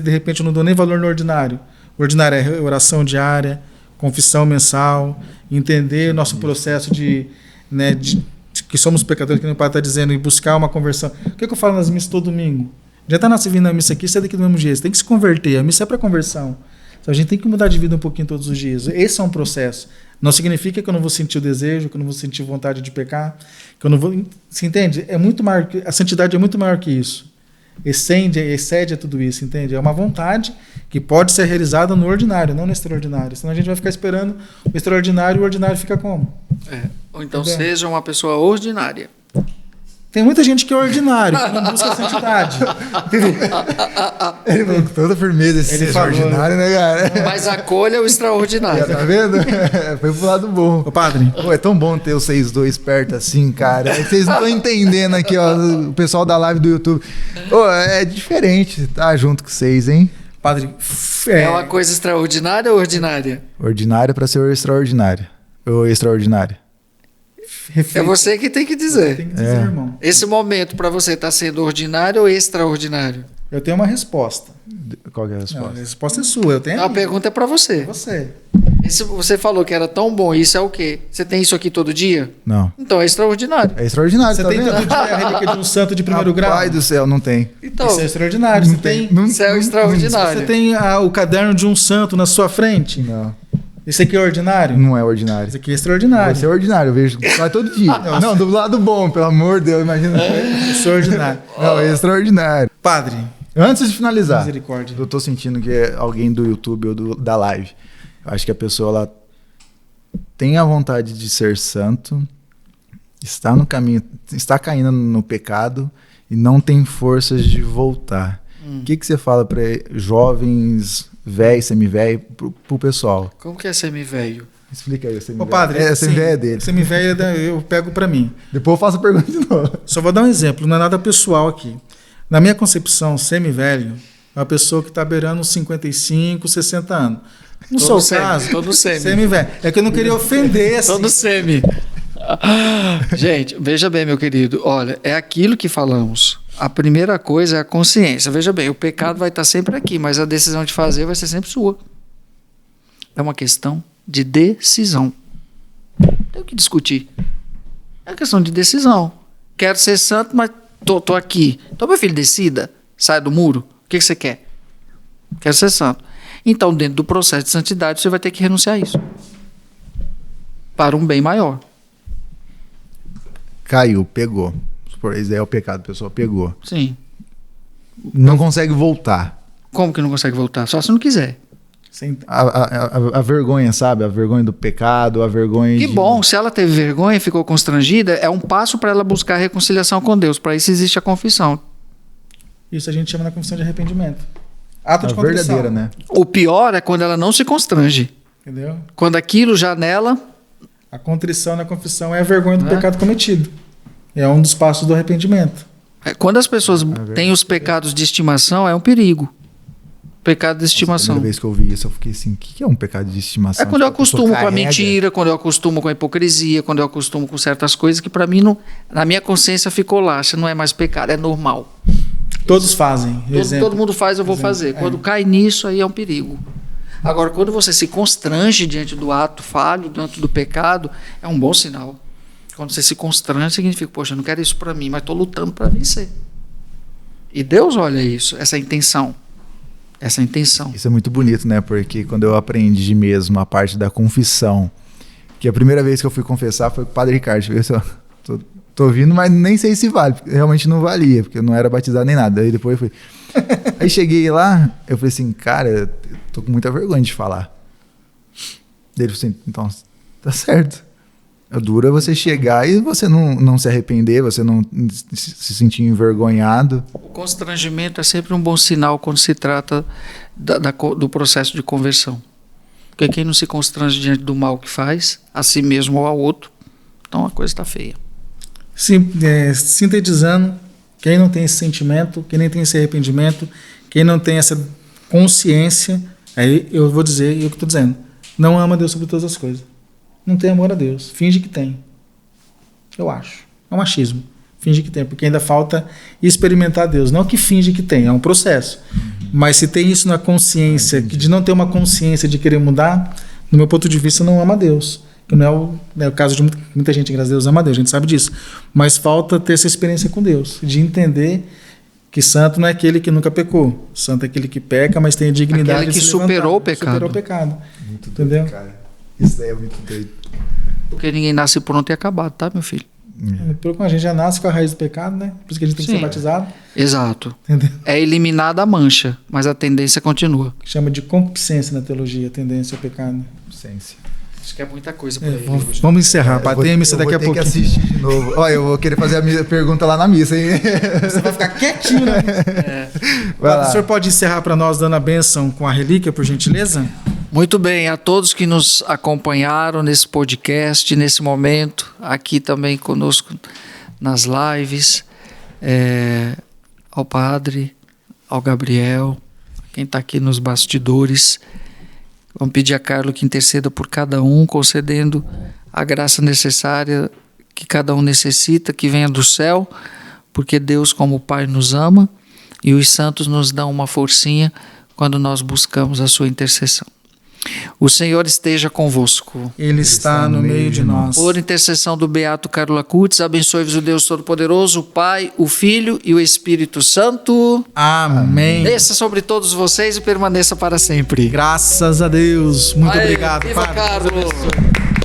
de repente, eu não dou nem valor no ordinário. O ordinário é oração diária, confissão mensal, entender o nosso processo de que somos pecadores, que o Pai está dizendo, e buscar uma conversão. O que eu falo nas missas todo domingo? Já está nascendo vindo na missa aqui, sai daqui do mesmo jeito. Você tem que se converter. A missa é para conversão. Então, a gente tem que mudar de vida um pouquinho todos os dias. Esse é um processo. Não significa que eu não vou sentir o desejo, que eu não vou sentir vontade de pecar, que eu não vou... Você entende? É muito maior que... A santidade é muito maior que isso. Excede a tudo isso, entende? É uma vontade que pode ser realizada no ordinário, não no extraordinário. Senão a gente vai ficar esperando o extraordinário e o ordinário fica como? Ou então seja uma pessoa ordinária. Tem muita gente que é ordinário, que não busca a santidade. Ele falou com toda firmeza esse ordinário, né, cara? Mas acolha o extraordinário. Tá vendo? Foi pro lado bom. Ô, padre. Pô, é tão bom ter os 6-2 perto assim, cara. Vocês não estão entendendo aqui, ó, o pessoal da live do YouTube. Pô, é diferente estar junto com vocês, hein? Padre, é uma coisa extraordinária ou ordinária? Ordinária para ser extraordinária. Ou extraordinária? É você que tem que dizer. Tem que dizer, irmão. Esse momento para você está sendo ordinário ou extraordinário? Eu tenho uma resposta. Qual que é a resposta? Não, a resposta é sua. Eu tenho A pergunta é para você. Você. Você falou que era tão bom, isso é o quê? Você tem isso aqui todo dia? Não. Então é extraordinário. É extraordinário, Você tá tem vendo? todo dia a relíquia de um santo de primeiro grau? Pai do céu, não tem. Então, Isso é extraordinário. Você tem isso é extraordinário. Você tem o caderno de um santo na sua frente? Não. Esse aqui é ordinário? Não é ordinário. Esse aqui é extraordinário. Vai ser ordinário, eu vejo. Vai todo dia. Não, do lado bom, pelo amor de Deus, imagina. Isso é ordinário. Não, é extraordinário. Padre, Antes de finalizar, misericórdia. eu tô sentindo que é alguém do YouTube ou da live. Eu acho que a pessoa ela tem a vontade de ser santo, está no caminho, está caindo no pecado e não tem forças de voltar. O que você fala para jovens, velhos, semi-velho, pro pessoal? Como que é semi-velho? Explica aí, o semi-velho. Ô, padre, a semi-velho é dele. Semi-velho eu pego pra mim. Depois eu faço a pergunta de novo. Só vou dar um exemplo, não é nada pessoal aqui. Na minha concepção, semi-velho é uma pessoa que está beirando uns 55, 60 anos. No seu caso, tô no semi. Semi-velho. É que eu não queria ofender assim. Tô no semi. Gente, veja bem, meu querido. Olha, é aquilo que falamos. A primeira coisa é a consciência. Veja bem, o pecado vai estar sempre aqui, mas a decisão de fazer vai ser sempre sua. É uma questão de decisão. Não tem o que discutir. É uma questão de decisão. Quero ser santo, mas tô aqui. Então, meu filho, decida. Sai do muro. O que você quer? Quero ser santo. Então, dentro do processo de santidade, você vai ter que renunciar a isso. Para um bem maior. Caiu, pegou. Por isso é o pecado, a pessoa pegou. Sim. Não consegue voltar. Como que não consegue voltar? Só se não quiser. A vergonha, sabe? A vergonha do pecado, a vergonha Que bom, se ela teve vergonha e ficou constrangida, é um passo para ela buscar a reconciliação com Deus. Para isso existe a confissão. Isso a gente chama na confissão de arrependimento. Ato de contrição. Verdadeira, né? O pior é quando ela não se constrange. Entendeu? Quando aquilo já nela... A contrição na confissão é a vergonha do pecado cometido. É um dos passos do arrependimento. Quando as pessoas têm os pecados de estimação, é um perigo. Pecado de estimação. A primeira vez que eu ouvi isso, eu fiquei assim, o que é um pecado de estimação? É quando eu acostumo com a carrega. mentira, quando eu acostumo com a hipocrisia, quando eu acostumo com certas coisas que para mim, não, na minha consciência ficou lá. Isso não é mais pecado, é normal. Todos fazem. Todo mundo faz, eu vou fazer. Quando cai nisso, aí é um perigo. Agora, quando você se constrange diante do ato falho, diante do pecado, é um bom sinal. Quando você se constrange, significa, poxa, eu não quero isso para mim, mas estou lutando para vencer. E Deus olha isso, essa intenção. Essa intenção. Isso é muito bonito, né? Porque quando eu aprendi mesmo a parte da confissão, que a primeira vez que eu fui confessar foi com o Padre Ricardo. Tô ouvindo, mas nem sei se vale. Porque realmente não valia, porque eu não era batizado nem nada. Aí depois eu fui... Aí cheguei lá, eu falei assim, cara, eu tô com muita vergonha de falar. Ele falou assim, então, tá certo. O duro é você chegar e você não se arrepender, você não se sentir envergonhado. O constrangimento é sempre um bom sinal quando se trata do processo de conversão. Porque quem não se constrange diante do mal que faz, a si mesmo ou ao outro, então a coisa está feia. Sim, sintetizando, quem não tem esse sentimento, quem nem tem esse arrependimento, quem não tem essa consciência, aí eu vou dizer, e eu que estou dizendo, não ama Deus sobre todas as coisas. Não tem amor a Deus. Finge que tem. Eu acho. É um achismo. Finge que tem, porque ainda falta experimentar Deus. Não que finge que tem, é um processo. Mas se tem isso na consciência, de não ter uma consciência de querer mudar, no meu ponto de vista, não ama Deus. Que não é o caso de muita gente, graças a Deus, ama Deus, a gente sabe disso. Mas falta ter essa experiência com Deus, de entender que santo não é aquele que nunca pecou. Santo é aquele que peca, mas tem a dignidade aquele que de se superou levantar, o pecado. Superou o pecado. Muito entendeu? Doido, cara. Isso daí é muito doido. Porque ninguém nasce pronto e acabado, tá, meu filho? A gente já nasce com a raiz do pecado, né? Por isso que a gente tem que ser batizado. Exato. Entendeu? É eliminada a mancha, mas a tendência continua. Chama de concupiscência na teologia, a tendência ao pecado. Ciência. Acho que é muita coisa para ele hoje. Vamos encerrar, para ter a missa daqui a pouco. Eu vou ter que assistir de novo. Olha, eu vou querer fazer a pergunta lá na missa, hein? Você vai ficar quietinho, né? O senhor pode encerrar para nós dando a bênção com a relíquia, por gentileza? Muito bem, a todos que nos acompanharam nesse podcast, nesse momento, aqui também conosco nas lives, ao Padre, ao Gabriel, quem está aqui nos bastidores. Vamos pedir a Carlos que interceda por cada um, concedendo a graça necessária que cada um necessita, que venha do céu, porque Deus, como Pai, nos ama e os santos nos dão uma forcinha quando nós buscamos a sua intercessão. O Senhor esteja convosco. Ele está no meio de nós. Por intercessão do Beato Carlo Acutis, abençoe-vos o Deus Todo-Poderoso, o Pai, o Filho e o Espírito Santo. Amém. Desça sobre todos vocês e permaneça para sempre. Graças a Deus. Muito Aê, obrigado, viva Padre. Carlos!